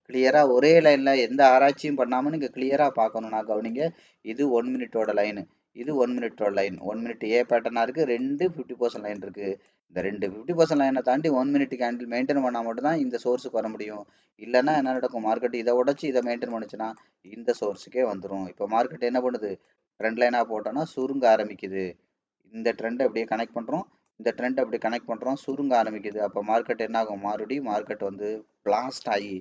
கிளியராக ஒரே லைனில் எந்த ஆராய்ச்சியும் பண்ணாமல் நீங்கள் கிளியராக பார்க்கணுன்னா கவனிங்க, இது 1 மினிட்டோட லைனு, இது 1 மினிட்டோட லைன். 1 மினிட் ஏ பேட்டர்னாக இருக்குது, 2 50% லைன் இருக்குது. இந்த 2 50% லைனை தாண்டி 1 மினிட் கேண்டில் மெயின்டைன் பண்ணால் மட்டும்தான் இந்த சோர்ஸுக்கு வர முடியும். இல்லைன்னா என்ன நடக்கும், மார்க்கெட் இதை உடச்சி இதை மெயின்டைன் பண்ணுச்சுன்னா இந்த சோர்ஸுக்கே வந்துடும். இப்போ மார்க்கெட் என்ன பண்ணுது, ட்ரெண்ட் லைனாக போட்டோன்னா சுருங்க ஆரம்பிக்குது. இந்த ட்ரெண்டை அப்படியே கனெக்ட் பண்ணுறோம், இந்த ட்ரெண்ட் அப்படி கனெக்ட் பண்ணுறோம், சுருங்க ஆரம்பிக்குது. அப்போ மார்க்கெட் என்ன ஆகும், மறுபடியும் மார்க்கெட் வந்து பிளாஸ்ட் ஆகி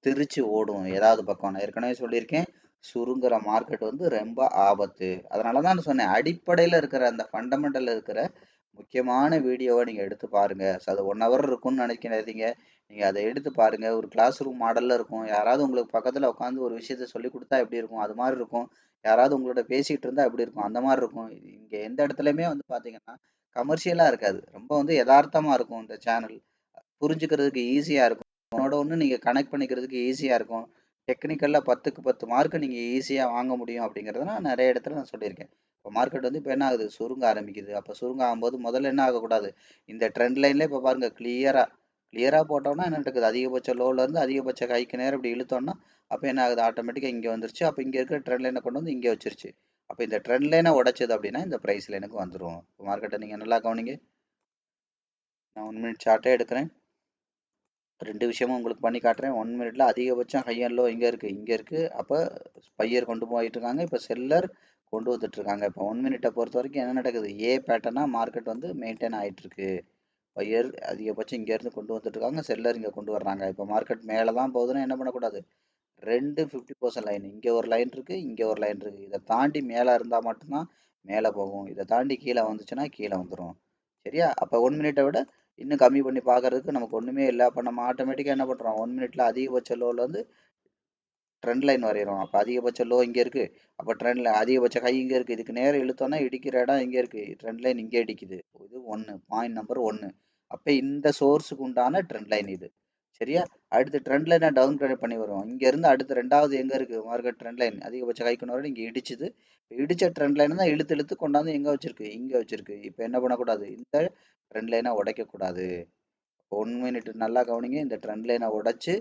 திருச்சி ஓடும் ஏதாவது பக்கம். நான் ஏற்கனவே சொல்லியிருக்கேன், சுருங்குற மார்க்கெட் வந்து ரொம்ப ஆபத்து. அதனால தான் நான் சொன்னேன், அடிப்படையில் இருக்கிற அந்த ஃபண்டமெண்டல் இருக்கிற முக்கியமான வீடியோவை நீங்கள் எடுத்து பாருங்கள். ஸோ அது 1 ஹவர் இருக்கும்னு நினைக்காதீங்க, நீங்கள் அதை எடுத்து பாருங்கள். ஒரு கிளாஸ் ரூம் மாடலில் இருக்கும், யாராவது உங்களுக்கு பக்கத்தில் உட்காந்து ஒரு விஷயத்த சொல்லி கொடுத்தா எப்படி இருக்கும் அது மாதிரி இருக்கும், யாராவது உங்களோட பேசிகிட்டு இருந்தால் எப்படி இருக்கும் அந்த மாதிரி இருக்கும். இங்கே எந்த இடத்துலையுமே வந்து பார்த்தீங்கன்னா கமர்ஷியலாக இருக்காது, ரொம்ப வந்து யதார்த்தமாக இருக்கும். இந்த சேனல் புரிஞ்சுக்கிறதுக்கு ஈஸியாக இருக்கும், ஒன்னோட ஒன்று நீங்கள் கனெக்ட் பண்ணிக்கிறதுக்கு ஈஸியாக இருக்கும். டெக்னிக்கலில் 10க்கு 10 மார்க்கு நீங்கள் ஈஸியாக வாங்க முடியும் அப்படிங்கிறத நான் நிறைய இடத்துல நான் சொல்லியிருக்கேன். இப்போ மார்க்கெட் வந்து இப்போ என்ன ஆகுது, சுருங்க ஆரம்பிக்குது. அப்போ சுருங்க ஆகும்போது முதல்ல என்ன ஆகக்கூடாது, இந்த ட்ரெண்ட் லைன்லேயே இப்போ பாருங்கள் கிளியராக போட்டோம்னா என்ன நடக்குது, அதிகபட்ச லோலேருந்து அதிகபட்ச ஹைக்கு நேரம் இப்படி இழுத்தோம்னா அப்போ என்ன ஆகுது, ஆட்டோமேட்டிக்காக இங்கே வந்துருச்சு. அப்போ இங்கே இருக்கிற ட்ரெண்ட் லைனை கொண்டு வந்து இங்கே வச்சிருச்சு. அப்போ இந்த ட்ரெண்ட் லைனை உடைச்சது அப்படின்னா இந்த ப்ரைஸ் லைனுக்கு வந்துடும். இப்போ மார்க்கெட்டை நீங்கள் நல்லா கவனிங்க. நான் 1 மினிட் சார்ட்டே எடுக்கிறேன், 2 விஷயமும் உங்களுக்கு பண்ணி காட்டுறேன். 1 மினிட்ல அதிகபட்சம் ஹை அண்ட் லோ இங்கே இருக்குது, இங்கே இருக்குது. அப்போ பையர் கொண்டு போயிட்டு இருக்காங்க, இப்போ செல்லர் கொண்டு வந்துட்டு இருக்காங்க. இப்போ 1 மினிட்டை பொறுத்த வரைக்கும் என்ன நடக்குது, ஏ பேட்டர்னாக மார்க்கெட் வந்து மெயின்டைன் ஆகிட்டு இருக்கு. பையர் அதிகபட்சம் இங்கேருந்து கொண்டு வந்துட்டு இருக்காங்க, செல்லர் இங்கே கொண்டு வர்றாங்க. இப்போ மார்க்கெட் மேலே தான் போகுதுன்னா என்ன பண்ணக்கூடாது, 2 50% லைன், இங்கே ஒரு லைன் இருக்குது, இங்கே ஒரு லைன் இருக்குது, இதை தாண்டி மேலே இருந்தால் மட்டும்தான் மேலே போகும், இதை தாண்டி கீழே வந்துச்சுன்னா கீழே வந்துடும். சரியா? அப்போ 1 மினிட்டை விட இன்னும் கம்மி பண்ணி பார்க்கறதுக்கு நமக்கு ஒன்றுமே இல்லை. அப்போ நம்ம ஆட்டோமேட்டிக்காக என்ன பண்ணுறோம், 1 மினிட்ல அதிகபட்ச லோவில் வந்து ட்ரெண்ட் லைன் வரைகிறோம். அப்போ அதிகபட்ச லோ இங்கே இருக்குது, அப்போ ட்ரெண்டில் அதிகபட்ச ஹை இங்கே இருக்குது, இதுக்கு நேரம் இழுத்தோன்னா இடிக்கிற இடம் இங்கே இருக்குது, ட்ரெண்ட் லைன் இங்கே இடிக்குது. இது 1 பாயிண்ட் நம்பர் 1. அப்போ இந்த சோர்ஸுக்கு உண்டான ட்ரெண்ட் லைன் இது. சரியா? அடுத்து ட்ரெண்ட் லைனை டவுன் கிரேட் பண்ணி வரும். இங்க இருந்து அடுத்து ரெண்டாவது எங்க இருக்கு மார்க்கெட் ட்ரெண்ட் லைன் அதிகபட்ச கைக்கு வர இங்க இடிச்சுது. இடிச்ச ட்ரெண்ட் லைன் தான் இழுத்து இழுத்து கொண்டாந்து எங்க வச்சிருக்கு, இங்க வச்சிருக்கு. இப்போ என்ன பண்ணக்கூடாது, இந்த ட்ரெண்ட் லைனை உடைக்க கூடாது. 1 மினிட் நல்லா கவனிங்க. இந்த ட்ரெண்ட் லைனை உடைச்சு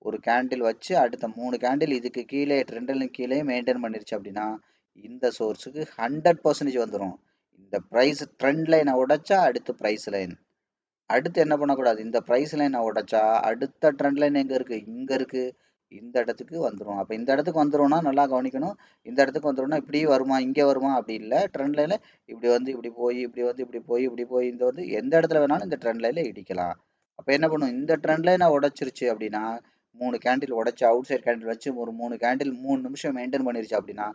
ஒரு கேண்டில் வச்சு அடுத்த 3 கேண்டில் இதுக்கு கீழே ட்ரெண்ட் லைன் கீழே மெயின்டைன் பண்ணிருச்சு அப்படின்னா இந்த சோர்ஸுக்கு 100% வந்துடும். இந்த ப்ரைஸ் ட்ரெண்ட் லைனை உடைச்சா அடுத்து ப்ரைஸ் லைன். அடுத்து என்ன பண்ணக்கூடாது, இந்த ப்ரைஸ் லைனை உடைச்சா அடுத்த ட்ரெண்ட் லைன் எங்க இருக்கு, இங்க இருக்கு. இந்த இடத்துக்கு வந்துடும். அப்போ இந்த இடத்துக்கு வந்துடும்னா நல்லா கவனிக்கணும். இந்த இடத்துக்கு வந்துடும்னா இப்படி வருமா, இங்கே வருமா அப்படி இல்லை. ட்ரெண்ட் லைன்ல இப்படி வந்து இப்படி போய் இப்படி வந்து இப்படி போய் இப்படி போய் இந்த வந்து எந்த இடத்துல வேணாலும் இந்த ட்ரெண்ட் லைன்ல இடிக்கலாம். அப்போ என்ன பண்ணும், இந்த ட்ரெண்ட் லைனை உடைச்சிருச்சு அப்படின்னா 3 கேண்டில் உடைச்சு அவுட் சைட் கேண்டில் வச்சு ஒரு 3 கேண்டில் 3 நிமிஷம் மெயின்டைன் பண்ணிருச்சு அப்படின்னா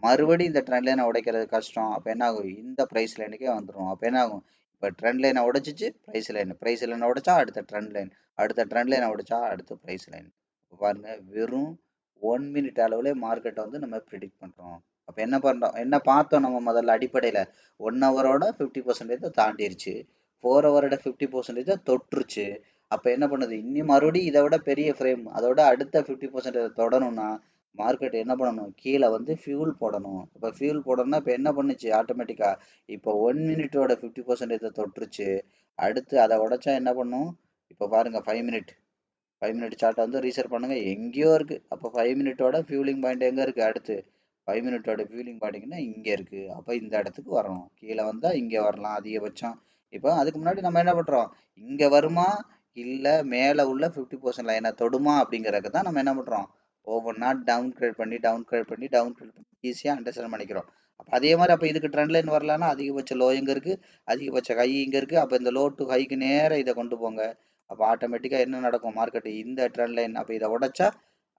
மறுபடியும் இந்த ட்ரெண்ட் லைனை உடைக்கிறது கஷ்டம். அப்போ என்ன ஆகும், இந்த ப்ரைஸ் லைனுக்கே வந்துடும். அப்போ என்ன ஆகும், இப்போ ட்ரெண்ட் லைனை உடைச்சிச்சு ப்ரைஸ் லைனை உடைச்சா அடுத்த ட்ரெண்ட் லைன், அடுத்த ட்ரெண்ட் லைனை உடைச்சா அடுத்த ப்ரைஸ் லைன். இப்போ பாருங்க வெறும் 1 மினிட் அளவுல மார்க்கெட்டை வந்து நம்ம ப்ரிடிக்ட் பண்ணுறோம். அப்போ என்ன பண்ணுறோம், என்ன பார்த்தோம் நம்ம முதல்ல அடிப்படையில் 1 ஹவரோட 50% தாண்டிருச்சு, 4 ஹவரோட 50% தொற்றுச்சு. அப்போ என்ன பண்ணுது, இன்னும் மறுபடியும் இதை விட பெரிய ஃப்ரேம் அதோட அடுத்த 50% தொடணும்னா மார்க்கெட் என்ன பண்ணணும், கீழே வந்து ஃபியூல் போடணும். இப்போ ஃபியூல் போடணும்னா இப்போ என்ன பண்ணுச்சு ஆட்டோமேட்டிக்காக, இப்போ 1 மினிட்டோட 50% தொற்றுச்சு. அடுத்து அதை உடைச்சா என்ன பண்ணும், இப்போ பாருங்க 5 மினிட் 5 மினிட் சார்ட்டை வந்து ரீசெட் பண்ணுங்க, எங்கேயோ இருக்கு. அப்போ 5 மினிட்டோட ஃபியூலிங் பாயிண்ட் எங்க இருக்கு, அடுத்து 5 மினிட்டோட ஃபியூலிங் பாயிண்ட்னா இங்க இருக்கு. அப்போ இந்த இடத்துக்கு வரணும், கீழே வந்தா இங்க வரலாம் அதிகபட்சம். இப்போ அதுக்கு முன்னாடி நம்ம என்ன பண்றோம், இங்க வருமா இல்ல மேல உள்ள 50% லைனை தொடுமா அப்படிங்கறதுக்கு தான் நம்ம என்ன பண்றோம், ஒவ்வொன்றா டவுன் கிரேட் பண்ணி ஈஸியா அண்டர்ஸ்டாண்ட் பண்ணிக்கிறோம். அப்போ அதே மாதிரி அப்போ இதுக்கு ட்ரெண்ட் லைன் வரலன்னா அதிகபட்ச லோ எங்க இருக்கு, அதிகபட்ச ஹை இங்க இருக்கு. அப்போ இந்த லோ டு ஹைக்கு நேரம் இதை கொண்டு போங்க. அப்போ ஆட்டோமேட்டிக்காக என்ன நடக்கும், மார்க்கெட் இந்த ட்ரெண்ட் லைன் அப்போ இதை உடைச்சா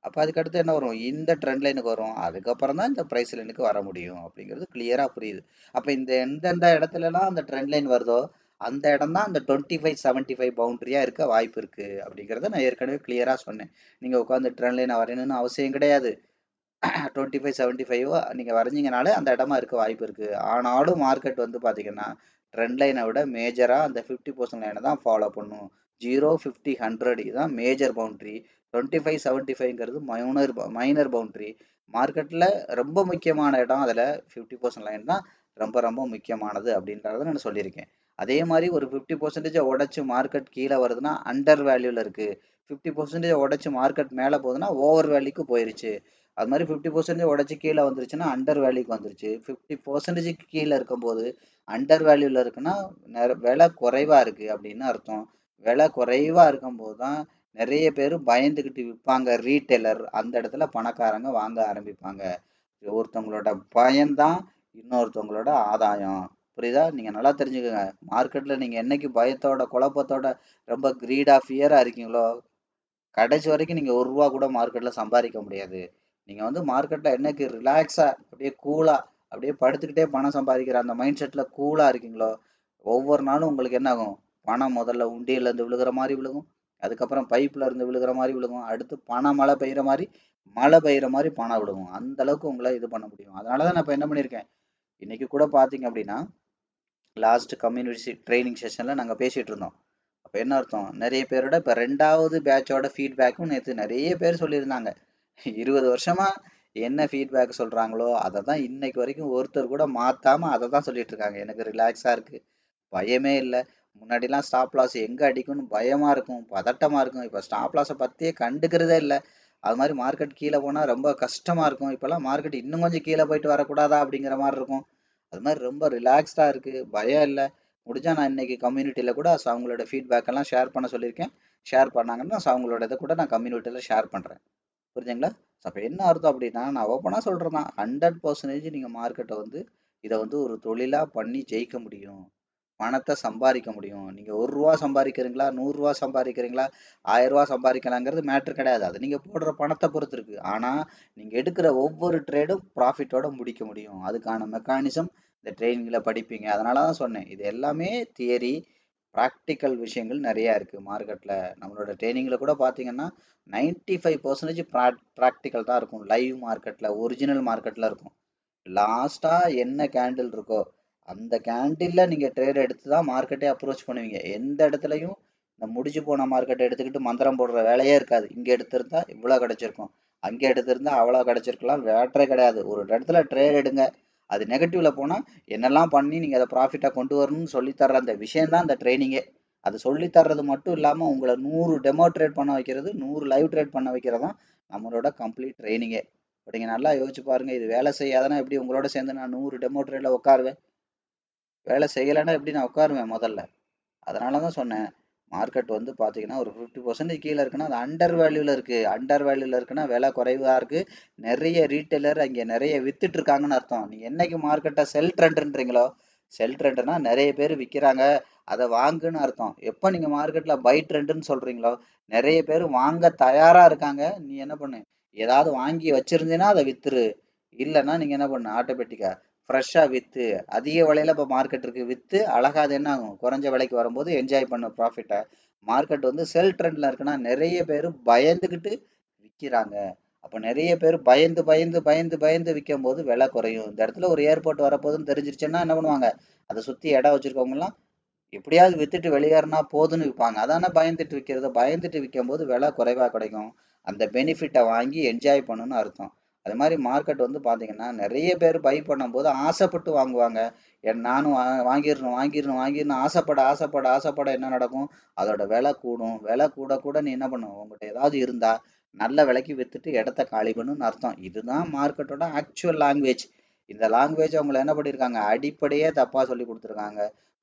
அப்போ அதுக்கு அடுத்து என்ன வரும், இந்த ட்ரெண்ட் லைனுக்கு வரும். அதுக்கப்புறம் தான் இந்த ப்ரைஸ் லைனுக்கு வர முடியும் அப்படிங்கிறது கிளியராக புரியுது. அப்போ இந்த எந்தெந்த இடத்துலலாம் அந்த ட்ரெண்ட் லைன் வருதோ அந்த இடம் தான் அந்த 25-75 பவுண்டரியா இருக்க வாய்ப்பு இருக்கு அப்படிங்கிறத நான் ஏற்கனவே கிளியராக சொன்னேன். நீங்கள் உட்காந்து ட்ரெண்ட் லைனை வரையணும்னு அவசியம் கிடையாது. 25-75 நீங்கள் வரைஞ்சிங்கனாலே அந்த இடமா இருக்க வாய்ப்பு இருக்கு. ஆனாலும் மார்க்கெட் வந்து பார்த்தீங்கன்னா ட்ரெண்ட் லைனை விட மேஜராக அந்த 50% லைனை தான் ஃபாலோ பண்ணும். 0, 50, 100 இதுதான் மேஜர் பவுண்டரி. 25-75ங்கிறது மைனர் பவுண்டரி. மார்க்கெட்டில் ரொம்ப முக்கியமான இடம் அதில் 50% லைன் தான் ரொம்ப ரொம்ப முக்கியமானது அப்படின்றத நான் சொல்லியிருக்கேன். அதே மாதிரி ஒரு 50% உடைச்சு மார்க்கெட் கீழே வருதுன்னா அண்டர் வேல்யூவில் இருக்குது. 50% உடைச்சு மார்க்கெட் மேலே போகுதுன்னா ஓவர் வேல்யூக்கு போயிருச்சு. அது மாதிரி 50% உடைச்சு கீழே வந்துருச்சுன்னா அண்டர் வேல்யூக்கு வந்துருச்சு. 50% கீழே இருக்கும்போது அண்டர் வேல்யூவில் இருக்குன்னா விலை குறைவாக இருக்குது அப்படின்னு அர்த்தம். விலை குறைவாக இருக்கும்போது தான் நிறைய பேர் பயந்துக்கிட்டு விற்பாங்க. ரீட்டைலர் அந்த இடத்துல பணக்காரங்க வாங்க ஆரம்பிப்பாங்க. ஒருத்தவங்களோட பயம்தான் இன்னொருத்தவங்களோட ஆதாயம். புரியுதா, நீங்கள் நல்லா தெரிஞ்சுக்கோங்க. மார்க்கெட்டில் நீங்கள் என்னைக்கு பயத்தோட குழப்பத்தோட ரொம்ப கிரீடாக ஃபியராக இருக்கீங்களோ கடைசி வரைக்கும் நீங்கள் ₹1 கூட மார்க்கெட்டில் சம்பாதிக்க முடியாது. நீங்கள் வந்து மார்க்கெட்டில் என்னைக்கு ரிலாக்ஸாக அப்படியே கூலாக அப்படியே படுத்துக்கிட்டே பணம் சம்பாதிக்கிற அந்த மைண்ட் செட்டில் கூலாக இருக்கீங்களோ ஒவ்வொரு நாளும் உங்களுக்கு என்ன ஆகும், பணம் முதல்ல உண்டியல்லேருந்து விழுகிற மாதிரி விழுகும், அதுக்கப்புறம் பைப்பில் இருந்து விழுகிற மாதிரி விழுகும், அடுத்து பணம் மழை பெய்கிற மாதிரி பணம் விழுகும். அந்த அளவுக்கு உங்களை இது பண்ண முடியும். அதனால தான் நான் இப்போ என்ன பண்ணியிருக்கேன், இன்னைக்கு கூட பார்த்தீங்க அப்படின்னா லாஸ்ட் கம்யூனிட்டி ட்ரைனிங் செஷனில் நாங்கள் பேசிகிட்டு இருந்தோம். அப்போ என்ன அர்த்தம், நிறைய பேரோட இப்போ 2வது பேட்சோட ஃபீட்பேக்கும் நேற்று நிறைய பேர் சொல்லியிருந்தாங்க. 20 வருஷமா என்ன ஃபீட்பேக் சொல்கிறாங்களோ அதை தான் இன்னைக்கு வரைக்கும் ஒருத்தர் கூட மாற்றாமல் அதை தான் சொல்லிட்டு இருக்காங்க. எனக்கு ரிலாக்ஸாக இருக்குது, பயமே இல்லை. முன்னாடிலாம் ஸ்டாப் லாஸ் எங்கே அடிக்கும்னு பயமாக இருக்கும், பதட்டமாக இருக்கும். இப்போ ஸ்டாப் லாஸை பற்றியே கண்டுக்கிறதே இல்லை. அது மாதிரி மார்க்கெட் கீழே போனால் ரொம்ப கஷ்டமாக இருக்கும். இப்போல்லாம் மார்க்கெட் இன்னும் கொஞ்சம் கீழே போயிட்டு வரக்கூடாதா அப்படிங்கிற மாதிரி இருக்கும். அது மாதிரி ரொம்ப ரிலாக்ஸ்டாக இருக்குது, பயம் இல்லை. முடிஞ்சா நான் இன்னைக்கு கம்யூனிட்டியில் கூட அவங்களோட ஃபீட்பேக் எல்லாம் ஷேர் பண்ண சொல்லியிருக்கேன். ஷேர் பண்ணாங்கன்னா அவங்களோட இதை கூட நான் கம்யூனிட்டியில் ஷேர் பண்ணுறேன். புரிஞ்சுங்களா? அப்போ என்ன அர்த்தம் அப்படின்னா நான் ஓப்பனாக சொல்கிறேன் தான், 100% நீங்கள் மார்க்கெட்டை வந்து இதை வந்து ஒரு தொழிலாக பண்ணி ஜெயிக்க முடியும், பணத்தை சம்பாதிக்க முடியும். நீங்கள் ₹1 சம்பாதிக்கிறீங்களா, ₹100 சம்பாதிக்கிறீங்களா, ₹1000 சம்பாதிக்கலாங்கிறது மேட்ரு கிடையாது. அது நீங்கள் போடுற பணத்தை பொறுத்து இருக்கு. ஆனால் நீங்கள் எடுக்கிற ஒவ்வொரு ட்ரேடும் ப்ராஃபிட்டோட முடிக்க முடியும். அதுக்கான மெக்கானிசம் இந்த ட்ரைனிங்கில் படிப்பீங்க. அதனால தான் சொன்னேன், இது எல்லாமே தியரி, ப்ராக்டிக்கல் விஷயங்கள் நிறையா இருக்குது மார்க்கெட்டில். நம்மளோட ட்ரைனிங்கில் கூட பார்த்தீங்கன்னா 95% ப்ராக்டிக்கல் தான் இருக்கும். லைவ் மார்க்கெட்டில் ஒரிஜினல் மார்க்கெட்டில் இருக்கும். லாஸ்ட்டாக என்ன கேண்டில் இருக்கோ அந்த கேண்டில்ல நீங்கள் ட்ரேட் எடுத்து தான் மார்க்கெட்டே அப்ரோச் பண்ணுவீங்க. எந்த இடத்துலையும் இந்த முடிச்சு போன மார்க்கெட்டை எடுத்துக்கிட்டு மந்திரம் போடுற வேலையே இருக்காது. இங்கே எடுத்திருந்தா இவ்வளோ கிடைச்சிருக்கும், அங்கே எடுத்திருந்தா அவ்வளோ கிடைச்சிருக்கலாம், வேட்டரே கிடையாது. ஒரு இடத்துல ட்ரேட் எடுங்க, அது நெகட்டிவ்ல போனால் என்னெல்லாம் பண்ணி நீங்கள் அதை ப்ராஃபிட்டாக கொண்டு வரணும்னு சொல்லித்தர்ற அந்த விஷயம் தான் இந்த ட்ரைனிங்கே. அது சொல்லி தர்றது மட்டும் இல்லாமல் உங்களை 100 டெமோ ட்ரேட் பண்ண வைக்கிறது, 100 லைவ் ட்ரேட் பண்ண வைக்கிறது தான் நம்மளோட கம்ப்ளீட் ட்ரைனிங்கே. இப்போ நீங்கள் நல்லா யோசிச்சு பாருங்க, இது வேலை செய்யாதனா எப்படி உங்களோட சேர்ந்து நான் 100 டெமோ ட்ரேட்ல உட்காருவேன்? வேலை செய்யலைன்னா எப்படி நான் உட்காருவேன் முதல்ல? அதனால தான் சொன்னேன், மார்க்கெட் வந்து பார்த்தீங்கன்னா ஒரு 50% கீழே இருக்குன்னா அது அண்டர் வேல்யூவில் இருக்குது. அண்டர் வேல்யூவில் இருக்குன்னா விலை குறைவாக இருக்குது, நிறைய ரீட்டைலர் அங்கே நிறைய வித்துட்டு இருக்காங்கன்னு அர்த்தம். நீங்கள் என்னைக்கு மார்க்கெட்டை செல் ட்ரெண்டுன்றீங்களோ, செல் ட்ரெண்டுனா நிறைய பேர் விற்கிறாங்க அதை வாங்குன்னு அர்த்தம். எப்போ நீங்கள் மார்க்கெட்டில் பை ட்ரெண்டுன்னு சொல்கிறீங்களோ, நிறைய பேர் வாங்க தயாராக இருக்காங்க. நீ என்ன பண்ணு, ஏதாவது வாங்கி வச்சிருந்தீங்கன்னா அதை வித்துரு, இல்லைன்னா நீங்கள் என்ன பண்ணு, ஆட்டோமேட்டிக்காக ஃப்ரெஷ்ஷாக விற்று அதிக விலையில இப்போ மார்க்கெட் இருக்குது, விற்று அழகா அது என்ன ஆகும், குறைஞ்ச விலைக்கு வரும்போது என்ஜாய் பண்ண ப்ராஃபிட்டை. மார்க்கெட் வந்து செல் ட்ரெண்டில் இருக்குன்னா நிறைய பேர் பயந்துக்கிட்டு விற்கிறாங்க. அப்போ நிறைய பேர் பயந்து பயந்து பயந்து பயந்து விற்கும் போது விலை குறையும். இந்த இடத்துல ஒரு ஏர்போர்ட் வரப்போகுதுன்னு தெரிஞ்சிருச்சுன்னா என்ன பண்ணுவாங்க, அதை சுற்றி இடம் வச்சுருக்கவங்கலாம் எப்படியாவது வித்துட்டு வெளியேறினா போதுன்னு விற்பாங்க. அதானே பயந்துட்டு விற்கிறது. பயந்துட்டு விற்கும் போது விலை குறைவாக கிடைக்கும், அந்த பெனிஃபிட்டை வாங்கி என்ஜாய் பண்ணணும்னு அர்த்தம். அது மாதிரி மார்க்கெட் வந்து பார்த்தீங்கன்னா நிறைய பேர் பை பண்ணும்போது ஆசைப்பட்டு வாங்குவாங்க. நானும் வாங்கிடணும் வாங்கிடணும் வாங்கிடணும் ஆசைப்பட ஆசைப்பட ஆசைப்பட என்ன நடக்கும், அதோட விலை கூடும். விலை கூட கூட நீ என்ன பண்ணும், உங்கள்கிட்ட ஏதாவது இருந்தா நல்ல விலைக்கு வித்துட்டு இடத்த காலி பண்ணுன்னு அர்த்தம். இதுதான் மார்க்கெட்டோட ஆக்சுவல் லாங்குவேஜ். இந்த லாங்குவேஜ் அவங்களை என்ன பண்ணியிருக்காங்க, அடிப்படையே தப்பாக சொல்லி கொடுத்துருக்காங்க.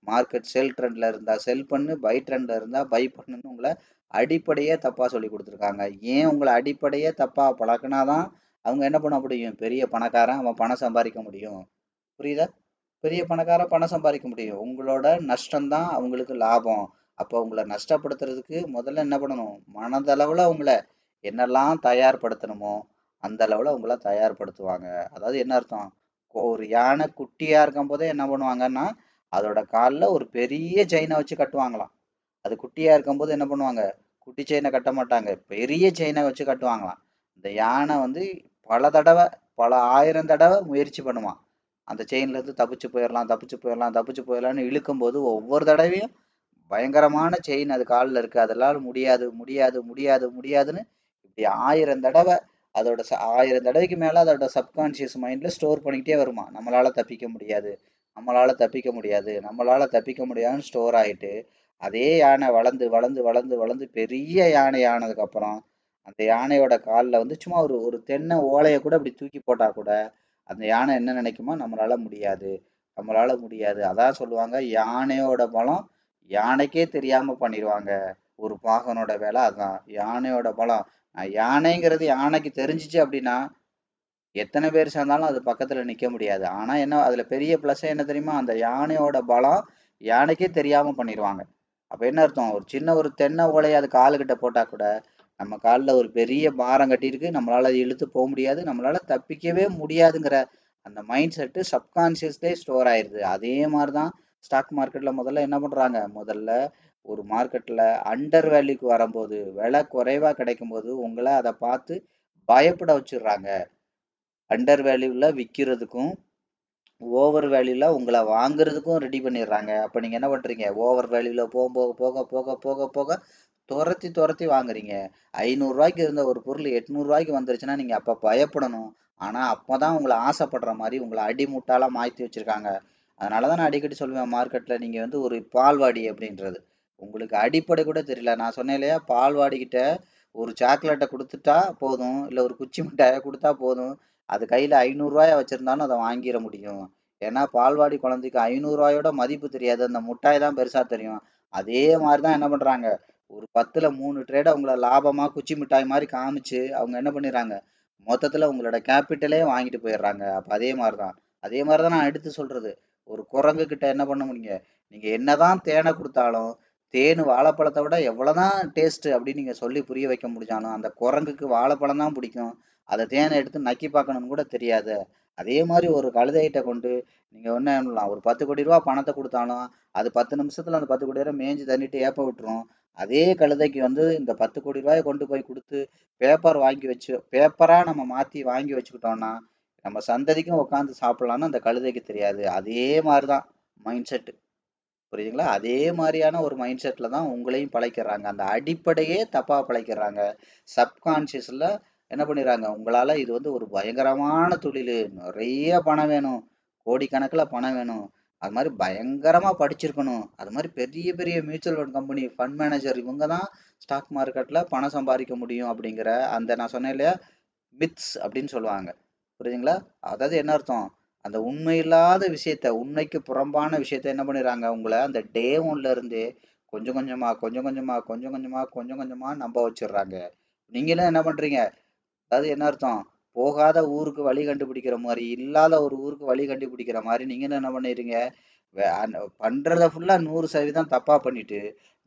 மார்க்கெட் செல் ட்ரெண்ட்ல இருந்தா செல் பண்ணு, பை ட்ரெண்ட்ல இருந்தா பை பண்ணுன்னு உங்களை அடிப்படையே தப்பா சொல்லி கொடுத்துருக்காங்க. ஏன் உங்களை அடிப்படையே தப்பா பழக்கினாதான் அவங்க என்ன பண்ண முடியும், பெரிய பணக்காரன் அவன் பணம் சம்பாதிக்க முடியும். புரியுதா? பெரிய பணக்காரன் பணம் சம்பாதிக்க முடியும். உங்களோட நஷ்டம்தான் அவங்களுக்கு லாபம். அப்போ உங்களை நஷ்டப்படுத்துறதுக்கு முதல்ல என்ன பண்ணணும், மனதளவுல உங்களை என்னெல்லாம் தயார்படுத்தணுமோ அந்த அளவுல உங்களை தயார்படுத்துவாங்க. அதாவது என்ன அர்த்தம், ஒரு யானை குட்டியா இருக்கும் போதே என்ன பண்ணுவாங்கன்னா அதோட காலில் ஒரு பெரிய செயினை வச்சு கட்டுவாங்களாம். அது குட்டியா இருக்கும்போது என்ன பண்ணுவாங்க, குட்டி செயினை கட்ட மாட்டாங்க, பெரிய செயினை வச்சு கட்டுவாங்களாம். இந்த யானை வந்து பல தடவை, பல 1000 தடவை முயற்சி பண்ணுவான் அந்த செயின்ல இருந்து தப்பிச்சு போயிடலாம் தப்பிச்சு போயிடலாம் தப்பிச்சு போயிடலாம்னு இழுக்கும்போது ஒவ்வொரு தடவையும் பயங்கரமான செயின் அது காலில் இருக்கு, அதெல்லாம் முடியாது முடியாது முடியாது முடியாதுன்னு இப்படி 1000 தடவை, அதோட 1000 தடவைக்கு மேல அதோட சப்கான்சியஸ் மைண்ட்ல ஸ்டோர் பண்ணிக்கிட்டே வருமா, நம்மளால தப்பிக்க முடியாது நம்மளால தப்பிக்க முடியாது நம்மளால தப்பிக்க முடியாதுன்னு ஸ்டோர் ஆயிட்டு அதே யானை வளர்ந்து வளர்ந்து வளர்ந்து வளர்ந்து பெரிய யானை ஆனதுக்கு அப்புறம் அந்த யானையோட காலில் வந்து சும்மா ஒரு ஒரு தென்னை ஓலையை கூட இப்படி தூக்கி போட்டா கூட அந்த யானை என்ன நினைக்குமா, நம்மளால முடியாது நம்மளால முடியாது. அதான் சொல்லுவாங்க, யானையோட பலம் யானைக்கே தெரியாம பண்ணிடுவாங்க. ஒரு பாகனோட வேலை அதான், யானையோட பலம். யானைங்கிறது யானைக்கு தெரிஞ்சிச்சு அப்படின்னா எத்தனை பேர் சேர்ந்தாலும் அது பக்கத்துல நிக்க முடியாது. ஆனா என்ன அதுல பெரிய பிளஸ் என்ன தெரியுமா, அந்த யானையோட பலம் யானைக்கே தெரியாம பண்ணிடுவாங்க. அப்ப என்ன அர்த்தம், ஒரு சின்ன ஒரு தென்னை ஓலையை அது காலுக்கிட்ட போட்டா கூட நம்ம காலில் ஒரு பெரிய பாரம் கட்டியிருக்கு, நம்மளால இழுத்து போக முடியாது, நம்மளால தப்பிக்கவே முடியாதுங்கிற அந்த மைண்ட் செட்டு சப்கான்சியஸ்லேயே ஸ்டோர் ஆயிடுது. அதே மாதிரிதான் ஸ்டாக் மார்க்கெட்ல முதல்ல என்ன பண்றாங்க, முதல்ல ஒரு மார்க்கெட்ல அண்டர் வேல்யூக்கு வரும்போது விலை குறைவா கிடைக்கும் போது உங்களை அதை பார்த்து பயப்பட வச்சிடுறாங்க. அண்டர் வேல்யூல விற்கிறதுக்கும் ஓவர் வேல்யூல உங்களை வாங்குறதுக்கும் ரெடி பண்ணிடுறாங்க. அப்போ நீங்க என்ன பண்றீங்க, ஓவர் வேல்யூல போக போக போக போக போக போக துரத்தி துரத்தி வாங்குறீங்க. 500 ரூபாய்க்கு இருந்த ஒரு பொருள் 800 ரூபாய்க்கு வந்துருச்சுன்னா நீங்க அப்ப பயப்படணும். ஆனா அப்பதான் உங்களை ஆசைப்படுற மாதிரி உங்களை அடிமுட்டாளா மாத்தி வச்சிருக்காங்க. அதனாலதான் நான் அடிக்கடி சொல்லுவேன், மார்க்கெட்ல நீங்க வந்து ஒரு பால்வாடி அப்படின்றது உங்களுக்கு அடிப்படை கூட தெரியல. நான் சொன்னேன் இல்லையா, பால்வாடி கிட்ட ஒரு சாக்லேட்டை கொடுத்துட்டா போதும், இல்ல ஒரு குச்சி மிட்டாயை கொடுத்தா போதும், அது கையில 500 ரூபாய வச்சிருந்தாலும் அதை வாங்கிட முடியும். ஏன்னா பால்வாடி குழந்தைக்கு 500 ரூபாயோட மதிப்பு தெரியாது, அந்த முட்டாய் தான் பெருசா தெரியும். அதே மாதிரிதான் என்ன பண்றாங்க, ஒரு 10ல 3 ட்ரேட் அவங்கள லாபமா குச்சி மிட்டாய் மாதிரி காமிச்சு அவங்க என்ன பண்ணிடுறாங்க, மொத்தத்துல உங்களோட கேபிட்டலே வாங்கிட்டு போயிடுறாங்க. அப்ப அதே மாதிரிதான் நான் எடுத்து சொல்றது, ஒரு குரங்கு கிட்ட என்ன பண்ண முடியுங்க, நீங்க என்னதான் தேனை கொடுத்தாலும் தேன் வாழைப்பழத்தை விட எவ்வளவுதான் டேஸ்ட் அப்படின்னு நீங்க சொல்லி புரிய வைக்க முடிஞ்சாலும் அந்த குரங்குக்கு வாழைப்பழம் தான் பிடிக்கும், அதை தேனை எடுத்து நக்கி பார்க்கணும்னு கூட தெரியாது. அதே மாதிரி ஒரு கழுதைகிட்ட கொண்டு நீங்க என்ன பண்ணலாம், ஒரு 10 கோடி ரூபா பணத்தை கொடுத்தாலும் அது 10 நிமிஷத்துல அந்த 10 கோடி ரூபாய் மேய்ஞ்சு தண்ணிட்டு ஏப்ப விட்டுரும். அதே கழுதைக்கு வந்து இந்த 10 கோடி ரூபாயை கொண்டு போய் கொடுத்து பேப்பர் வாங்கி வச்சு பேப்பரா நம்ம மாத்தி வாங்கி வச்சுக்கிட்டோம்னா நம்ம சந்ததிக்கும் உட்காந்து சாப்பிடலாம்னு அந்த கழுதைக்கு தெரியாது. அதே மாதிரிதான் மைண்ட் செட். புரியுதுங்களா? அதே மாதிரியான ஒரு மைண்ட் செட்ல தான் உங்களையும் பழக்கிறாங்க. அந்த அடிப்படையே தப்பா பழக்கிறாங்க. சப்கான்ஷியஸ்ல என்ன பண்ணிடுறாங்க, உங்களால இது வந்து ஒரு பயங்கரமான தொழிலு, நிறைய பணம் வேணும், கோடிக்கணக்குல பணம் வேணும், அது மாதிரி பயங்கரமா படிச்சிருக்கணும், அது மாதிரி பெரிய பெரிய mutual fund company fund manager இவங்க தான் ஸ்டாக் மார்க்கெட்ல பணம் சம்பாதிக்க முடியும் அப்படிங்கிற அந்த நான் சொன்னேன் இல்லையா, மித்ஸ் அப்படின்னு சொல்லுவாங்க. புரியுதுங்களா? அதாவது என்ன அர்த்தம்? அந்த உண்மை இல்லாத விஷயத்த, உண்மைக்கு புறம்பான விஷயத்த என்ன பண்ணிடுறாங்க, உங்களை அந்த டே ஒன்ல இருந்தே கொஞ்சம் கொஞ்சமா கொஞ்சம் கொஞ்சமா கொஞ்சம் கொஞ்சமா கொஞ்சம் கொஞ்சமா நம்ப வச்சிடுறாங்க. நீங்களும் என்ன பண்றீங்க, அதாவது என்ன அர்த்தம், போகாத ஊருக்கு வழி கண்டுபிடிக்கிற மாதிரி, இல்லாத ஒரு ஊருக்கு வழி கண்டுபிடிக்கிற மாதிரி நீங்களும் என்ன பண்ணிடுறீங்க, பண்றத ஃபுல்லா 100% தப்பா பண்ணிட்டு,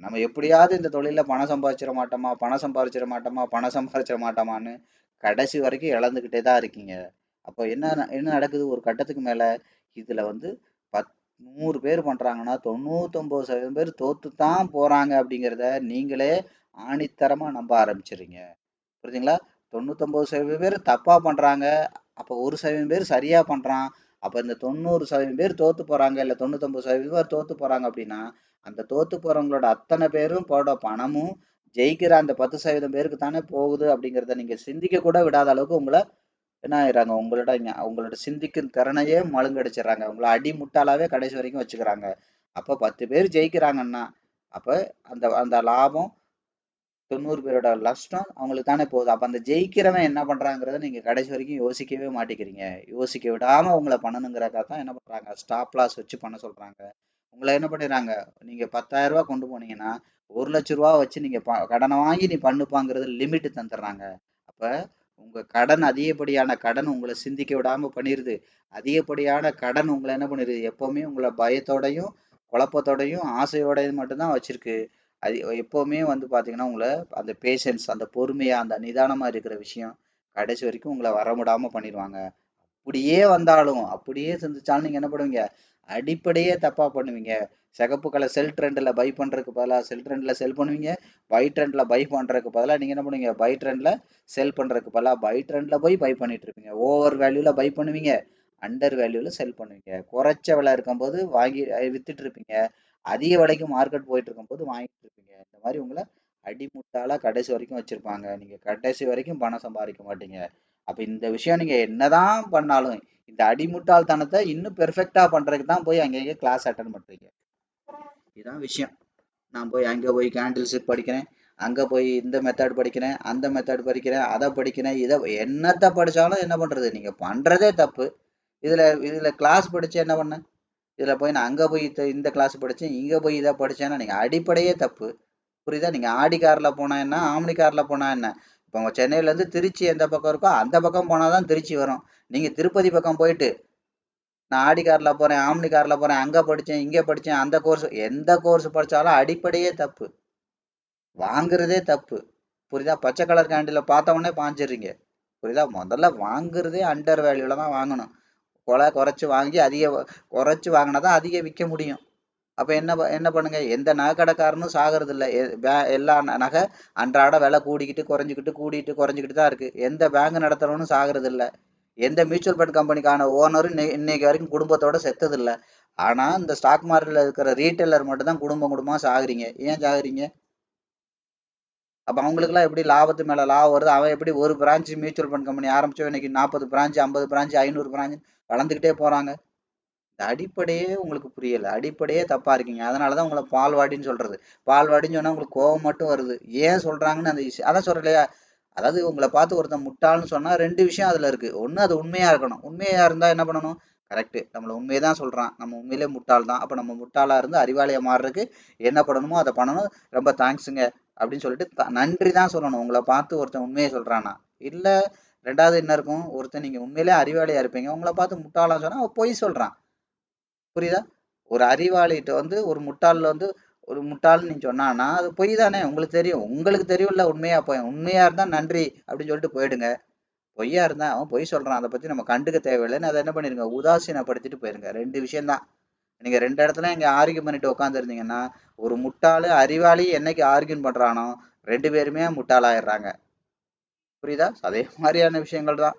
நம்ம எப்படியாவது இந்த தொழில பணம் சம்பாதிச்சிட மாட்டோமா, பணம் சம்பாதிச்சிட மாட்டோமா, பணம் சம்பாதிச்சிட மாட்டோமான்னு கடைசி வரைக்கும் இழந்துகிட்டே தான் இருக்கீங்க. அப்போ என்ன நடக்குது ஒரு கட்டத்துக்கு மேல, இதுல வந்து 100 பேர் பண்றாங்கன்னா 99% பேர் தோத்து தான் போறாங்க அப்படிங்கிறத நீங்களே ஆணித்தரமா நம்ப ஆரம்பிச்சிடுறீங்க. புரியுதுங்களா? 99% பேர் தப்பா பண்றாங்க. அப்ப 1% பேர் சரியா பண்றான். அப்ப இந்த 90% பேர் தோத்து போறாங்க. இல்ல 99% பேர் தோத்து போறாங்க அப்படின்னா, அந்த தோத்து போறவங்களோட அத்தனை பேரும் போட பணமும் ஜெயிக்கிற அந்த 10% பேருக்கு தானே போகுது அப்படிங்கிறத நீங்க சிந்திக்க கூட விடாத அளவுக்கு உங்கள என்ன ஆயிடுறாங்க, உங்களோட சிந்திக்கும் திறனையே மழுங்கடிச்சிடுறாங்க. உங்களை அடி முட்டாளாவே கடைசி வரைக்கும் வச்சுக்கிறாங்க. அப்ப 10 பேர் ஜெயிக்கிறாங்கன்னா, அப்ப அந்த அந்த லாபம் 90 பேரோட நஷ்டம் அவங்களுக்கு தானே போகுது. அப்ப அந்த ஜெயிக்கிறவன் என்ன பண்றாங்கிறத நீங்க கடைசி வரைக்கும் யோசிக்கவே மாட்டேங்கிறீங்க. யோசிக்க விடாம உங்களை பண்ணணுங்கிறக்காக தான் என்ன பண்றாங்க, ஸ்டாப் லாஸ் வச்சு பண்ண சொல்றாங்க. உங்களை என்ன பண்ணிடுறாங்க, நீங்க 10,000 கொண்டு போனீங்கன்னா 1,00,000 வச்சு நீங்க கடனை வாங்கி நீ பண்ணுப்பாங்கிறது லிமிட் தந்துடுறாங்க. அப்ப உங்க கடன், அதிகப்படியான கடன் உங்களை சிந்திக்க விடாம பண்ணிருது. அதிகப்படியான கடன் உங்களை என்ன பண்ணிருது, எப்பவுமே உங்களை பயத்தோடையும் குழப்பத்தோடையும் ஆசையோடையும் மட்டும்தான் வச்சிருக்கு. அது எப்பவுமே வந்து பாத்தீங்கன்னா உங்களை அந்த பேஷன்ஸ், அந்த பொறுமையா அந்த நிதானமா இருக்கிற விஷயம் கடைசி வரைக்கும் உங்களை வர விடாம பண்ணிடுவாங்க. அப்படியே வந்தாலும் அப்படியே சிந்திச்சாலும் நீங்க என்ன பண்ணுவீங்க, அடிப்படையே தப்பா பண்ணுவீங்க. சிகப்பு கலர் செல் ட்ரெண்ட்ல பை பண்றதுக்கு பதிலா செல் ட்ரெண்ட்ல செல் பண்ணுவீங்க. பை ட்ரெண்ட்ல பை பண்றதுக்கு பதிலா நீங்க என்ன பண்ணுவீங்க, பை ட்ரெண்ட்ல செல் பண்றதுக்கு பதிலா பை ட்ரெண்ட்ல போய் பை பண்ணிட்டு இருப்பீங்க. ஓவர் வேல்யூல பை பண்ணுவீங்க, அண்டர் வேல்யூல செல் பண்ணுவீங்க. குறைச்ச விலை இருக்கும்போது வாங்கி வித்துட்டு இருப்பீங்க, அதிக விலைக்கு மார்க்கெட் போயிட்டு இருக்கும்போது வாங்கிட்டு இருப்பீங்க. இந்த மாதிரி உங்களை அடிமுட்டாளா கடைசி வரைக்கும் வச்சிருப்பாங்க. நீங்க கடைசி வரைக்கும் பணம் சம்பாதிக்க மாட்டீங்க. அப்ப இந்த விஷயம் நீங்க என்னதான் பண்ணாலும், இந்த அடிமுட்டாள்தனத்தை இன்னும் பெர்ஃபெக்ட்டா பண்றதுக்கு தான் போய் அங்கங்க கிளாஸ் அட்டன் பண்றீங்க. இதுதான் விஷயம். நான் போய் அங்க போய் கேண்டில் ஷிப் படிக்கிறேன், அங்க போய் இந்த மெத்தட் படிக்கிறேன், அந்த மெத்தட் படிக்கிறேன், அதை படிக்கிறேன், இதை என்னத்த படிச்சாலும் என்ன பண்றது, நீங்க பண்றதே தப்பு. இதுல இதுல கிளாஸ் படிச்சு என்ன பண்ண, இதுல போய் நான் அங்க போய் இந்த கிளாஸ் படிச்சேன், இங்க போய் இதை படிச்சேன்னா நீங்க அடிப்படையே தப்பு. புரியுதா? நீங்க ஆடி கார்ல போனா என்ன, ஆம்னி கார்ல போனா என்ன? இப்போ உங்க சென்னையில இருந்து திருச்சி எந்த பக்கம் இருக்கோ அந்த பக்கம் போனாதான் திருச்சி வரும். நீங்க திருப்பதி பக்கம் போயிட்டு நான் ஆடி கார்ல போறேன், ஆம்னி கார்ல போறேன், அங்க படிச்சேன், இங்க படிச்சேன், அந்த கோர்ஸ், எந்த கோர்ஸ் படிச்சாலும் அடிப்படையே தப்பு. வாங்குறதே தப்பு. புரியுதா? பச்சை கலர் கேண்டில பார்த்த உடனே பாஞ்சிடுறீங்க. புரியுதா? முதல்ல வாங்குறதே அண்டர் வேல்யூல தான் வாங்கணும். குறைச்சு வாங்கி குறைச்சு வாங்கினா தான் அதிக விற்க முடியும். அப்ப என்ன பண்ணுங்க, எந்த நகை கடைக்காரனும் சாகிறது இல்லை. எல்லா நகை அன்றாட விலை கூடிக்கிட்டு குறைஞ்சிக்கிட்டு கூடிட்டு குறைஞ்சிக்கிட்டு தான் இருக்கு. எந்த பேங்க் நடத்துறவனும் சாகிறது இல்லை. எந்த மியூச்சுவல் ஃபண்ட் கம்பெனிக்கான ஓனரும் இன்னைக்கு வரைக்கும் குடும்பத்தோட செத்தது இல்லை. ஆனா இந்த ஸ்டாக் மார்க்கெட்ல இருக்கிற ரீட்டைலர் மட்டும் தான் குடும்பம் குடும்பமா சாகுறீங்க. ஏன் சாகுறீங்க? அப்ப அவங்களுக்குலாம் எப்படி லாபத்து மேல லாபம் வருது? அவன் எப்படி ஒரு பிரான்ச் மியூச்சுவல் ஃபண்ட் கம்பெனி ஆரம்பிச்சவன் இன்னைக்கு 40 பிரான்ச், 50 பிரான்ச், 500 பிரான்ச் வளர்ந்துகிட்டே போறாங்க. இந்த அடிப்படையே உங்களுக்கு புரியல. அடிப்படையே தப்பா இருக்கீங்க. அதனாலதான் உங்களை பால்வாடின்னு சொல்றது. பால்வாடின்னு சொன்னா உங்களுக்கு கோவம் மட்டும் வருது. ஏன் சொல்றாங்கன்னு அந்த விஷயம் அதான் சொல்றேன் இல்லையா? அதாவது உங்களை பார்த்து ஒருத்தன் முட்டாள்னு சொன்னா 2 விஷயம் அதுல இருக்கு. ஒண்ணு, அது உண்மையா இருக்கணும். உண்மையா இருந்தா என்ன பண்ணணும்? கரெக்ட், நம்மள உண்மையதான் சொல்றான், நம்ம உண்மையிலே முட்டாள் தான், அப்ப நம்ம முட்டாளா இருந்து அறிவாளியா மாறுறதுக்கு என்ன பண்ணணுமோ அதை பண்ணணும். ரொம்ப தேங்க்ஸுங்க அப்படின்னு சொல்லிட்டு நன்றி தான் சொல்லணும். உங்களை பார்த்து ஒருத்தன் உண்மையை சொல்றானா. இல்ல, ரெண்டாவது என்ன இருக்கும், ஒருத்தன் நீங்க உண்மையிலே அறிவாளியா இருப்பீங்க, உங்களை பார்த்து முட்டாளா சொன்னா அவன் பொய் சொல்றான். புரியுதா? ஒரு அறிவாளிகிட்ட வந்து ஒரு முட்டாள்ல வந்து ஒரு முட்டாள்னு நீ சொன்னான்னா அது பொய் தானே. உங்களுக்கு தெரியும், உங்களுக்கு தெரியும்ல உண்மையா. உண்மையா இருந்தா நன்றி அப்படின்னு சொல்லிட்டு போயிடுங்க. பொய்யா இருந்தா அவன் பொய் சொல்றான், அதை பத்தி நம்ம கண்டுக்க தேவையில்லைன்னு அதை என்ன பண்ணிருங்க, உதாசீனப்படுத்திட்டு போயிருங்க. 2 விஷயம் தான். நீங்க 2 இடத்துல இங்க ஆர்கியூ பண்ணிட்டு உட்காந்துருந்தீங்கன்னா, ஒரு முட்டாளு அறிவாளி என்னைக்கு ஆர்கியூ பண்றானோ 2 பேருமே முட்டாளாயிடுறாங்க. புரியுதா? அதே மாதிரியான விஷயங்கள் தான்.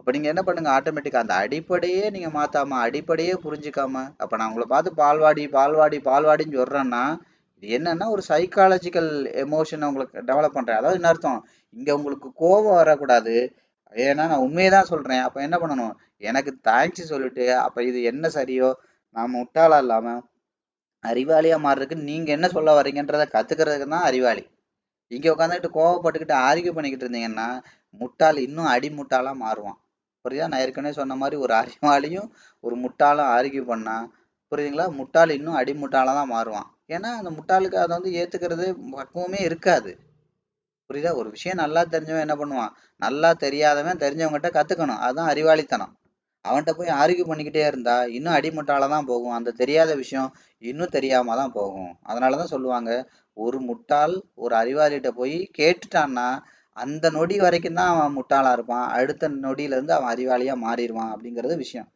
அப்ப நீங்க என்ன பண்ணுங்க, ஆட்டோமேட்டிக்கா அந்த அடிப்படையே நீங்க மாத்தாம, அடிப்படையே புரிஞ்சுக்காம, அப்ப நான் உங்களை பார்த்து பால்வாடி பால்வாடி பால்வாடின்னு சொல்றேன்னா, இது என்னன்னா ஒரு சைக்காலஜிக்கல் எமோஷன் உங்களுக்கு டெவலப் பண்றேன். அதாவது என்ன அர்த்தம், இங்க உங்களுக்கு கோபம் வரக்கூடாது. ஏன்னா நான் உண்மையை தான் சொல்றேன். அப்ப என்ன பண்ணணும், எனக்கு தேங்க்ஸ் சொல்லிட்டு, அப்ப இது என்ன சரியோ, நான் முட்டாளா இல்லாம அறிவாளியா மாறுறதுக்கு நீங்க என்ன சொல்ல வர்றீங்கன்றத கத்துக்கிறதுக்கு தான் அறிவாளி. இங்க உட்காந்துக்கிட்டு கோவப்பட்டுக்கிட்டு ஆர்கியூ பண்ணிக்கிட்டு இருந்தீங்கன்னா முட்டாள் இன்னும் அடி முட்டாளா மாறுவான். புரியுதா? நான் ஏற்கனவே சொன்ன மாதிரி ஒரு அறிவாளியும் ஒரு முட்டாளும் ஆர்கியூ பண்ணா, புரியுதுங்களா, முட்டாள் இன்னும் அடி முட்டாளா தான் மாறுவான். ஏன்னா அந்த முட்டாளுக்கு அதை வந்து ஏத்துக்கிறது பக்குவமே இருக்காது. புரியுதா? ஒரு விஷயம் நல்லா தெரிஞ்சவன் என்ன பண்ணுவான், நல்லா தெரியாதவன் தெரிஞ்சவங்ககிட்ட கத்துக்கணும். அதுதான் அறிவாளித்தனம். அவன்கிட்ட போய் ஆர்கியூ பண்ணிக்கிட்டே இருந்தா இன்னும் அடிமுட்டால தான் போகும். அந்த தெரியாத விஷயம் இன்னும் தெரியாம தான் போகும். அதனாலதான் சொல்லுவாங்க, ஒரு முட்டாள் ஒரு அறிவாளிகிட்ட போய் கேட்டுட்டான்னா அந்த நொடி வரைக்கும் தான் அவன் முட்டாளா இருப்பான். அடுத்த நொடியில இருந்து அவன் அறிவாளியா மாறிடுவான் அப்படிங்கிறது விஷயம்.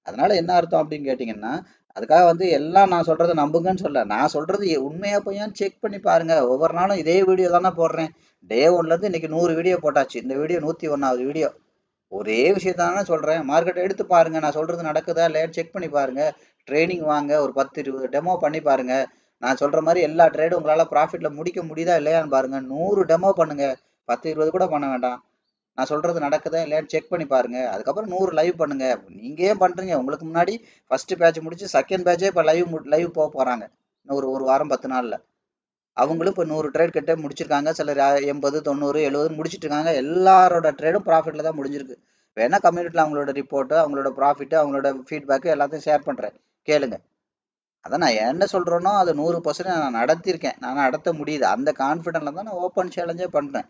அதனால என்ன அர்த்தம் அப்படின்னு கேட்டீங்கன்னா, அதுக்காக வந்து எல்லாம் நான் சொல்றதை நம்புங்கன்னு சொல்ல, நான் சொல்றது உண்மையா பொய்யான்னு செக் பண்ணி பாருங்க. ஒவ்வொரு நாளும் இதே வீடியோ தானே போடுறேன். டே 1ல இருந்து இன்னைக்கு 100 வீடியோ போட்டாச்சு. இந்த வீடியோ 101வது வீடியோ. ஒரே விஷயத்தானே சொல்றேன். மார்க்கெட் எடுத்து பாருங்க. நான் சொல்றது நடக்குதா இல்லையா செக் பண்ணி பாருங்க. ட்ரைனிங் வாங்க, ஒரு 10 20 டெமோ பண்ணி பாருங்க. நான் சொல்ற மாதிரி எல்லா ட்ரேடும் உங்களால ப்ராஃபிட்ல முடிக்க முடியுதா இல்லையான்னு பாருங்க. 100 டெமோ பண்ணுங்க. 10 20 கூட பண்ண வேண்டாம். நான் சொல்றது நடக்குதா இல்லையான்னு செக் பண்ணி பாருங்க. அதுக்கப்புறம் 100 லைவ் பண்ணுங்க. நீங்க ஏன் பண்றீங்க, உங்களுக்கு முன்னாடி ஃபர்ஸ்ட் பேட்ச் முடிச்சு செகண்ட் பேட்சே இப்போ லைவ் போக போறாங்க. இன்னும் ஒரு வாரம் 10 நாள்ல அவங்களும் இப்போ 100 ட்ரேட் கிட்ட முடிச்சிருக்காங்க. சிலர் 80 90 70 முடிச்சிட்டு இருக்காங்க. எல்லாரோட ட்ரேடும் ப்ராஃபிட்ல தான் முடிஞ்சிருக்கு. வேணா கம்யூனிட்டியில் அவங்களோட ரிப்போர்ட்டு, அவங்களோட ப்ராஃபிட், அவங்களோட ஃபீட்பேக் எல்லாத்தையும் ஷேர் பண்றேன், கேளுங்க. அதான் நான் என்ன சொல்றேனோ அது 100% நான் நடத்தியிருக்கேன். நான் நடத்த முடியுது. அந்த கான்ஃபிடென்ட்ல தான் நான் ஓப்பன் சேலஞ்சே பண்றேன்.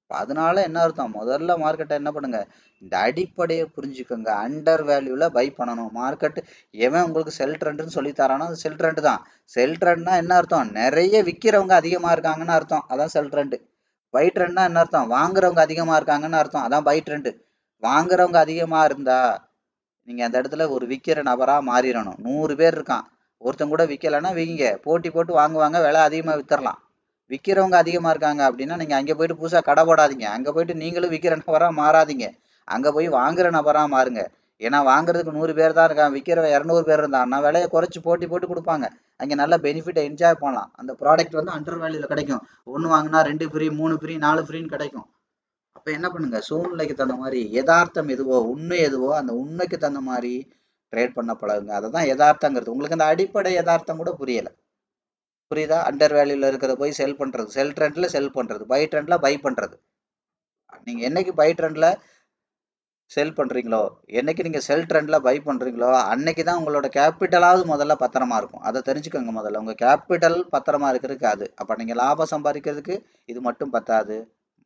அதனால என்ன அர்த்தம், முதல்ல மார்க்கெட்டை என்ன பண்ணுங்க, இந்த அடிப்படையை புரிஞ்சுக்கோங்க. அண்டர் வேல்யூல பை பண்ணணும். மார்க்கெட் எவன் உங்களுக்கு செல் ட்ரெண்ட்னு சொல்லி தரானோ அது செல் ட்ரெண்ட் தான். செல் ட்ரெண்ட்னா என்ன அர்த்தம், நிறைய விற்கிறவங்க அதிகமா இருக்காங்கன்னு அர்த்தம். அதான் செல் ட்ரெண்ட். பை ட்ரெண்ட்னா என்ன அர்த்தம், வாங்குறவங்க அதிகமா இருக்காங்கன்னு அர்த்தம். அதான் பை ட்ரெண்ட். வாங்குறவங்க அதிகமா இருந்தா நீங்க அந்த இடத்துல ஒரு விற்கிற நபரா மாறிடணும். 100 பேர் இருக்கான், ஒருத்தன் கூட விற்கலைன்னா விற்கிங்க, போட்டி போட்டு வாங்குவாங்க, விலை அதிகமா வித்தரலாம். விற்கிறவங்க அதிகமா இருக்காங்க அப்படின்னா நீங்க அங்க போயிட்டு புதுசா கடை போடாதீங்க. அங்க போயிட்டு நீங்களும் விற்கிற நபரா மாறாதீங்க. அங்க போய் வாங்குற நபரா மாறுங்க. ஏன்னா வாங்குறதுக்கு 100 பேர் தான் இருக்கான், விற்கிற 200 பேர் இருந்தான்னா விலையை குறைச்சு போட்டி போட்டு கொடுப்பாங்க. அங்க நல்ல பெனிஃபிட்டை என்ஜாய் பண்ணலாம். அந்த ப்ராடக்ட் வந்து அண்டர் வேல்யூல கிடைக்கும். ஒன்று வாங்கினா 2 ஃப்ரீ 3 ஃப்ரீ 4 ஃப்ரீன்னு கிடைக்கும். அப்ப என்ன பண்ணுங்க, சூழ்நிலைக்கு தகுந்த மாதிரி யதார்த்தம் எதுவோ உண்மை எதுவோ அந்த உண்மைக்கு தகுந்த மாதிரி ட்ரேட் பண்ண பழகுங்க. அதுதான் யதார்த்தங்கிறது. உங்களுக்கு அந்த அடிப்படை யதார்த்தம் கூட புரியல. புரியுதா? அண்டர் வேல்யூல இருக்கிறத போய் செல் பண்றது, செல் ட்ரெண்ட்ல செல் பண்றது, பை ட்ரெண்ட்ல பை பண்றது. நீங்க என்னைக்கு பை ட்ரெண்ட்ல செல் பண்றீங்களோ, என்னைக்கு நீங்க செல் ட்ரெண்ட்ல பை பண்றீங்களோ, அன்னைக்கு தான் உங்களோட கேபிட்டலாவது முதல்ல பத்திரமா இருக்கும். அதை தெரிஞ்சுக்கோங்க. முதல்ல உங்க கேபிட்டல் பத்திரமா இருக்கிறதுக்கு அது. அப்ப நீங்க லாபம் சம்பாதிக்கிறதுக்கு இது மட்டும் பத்தாது.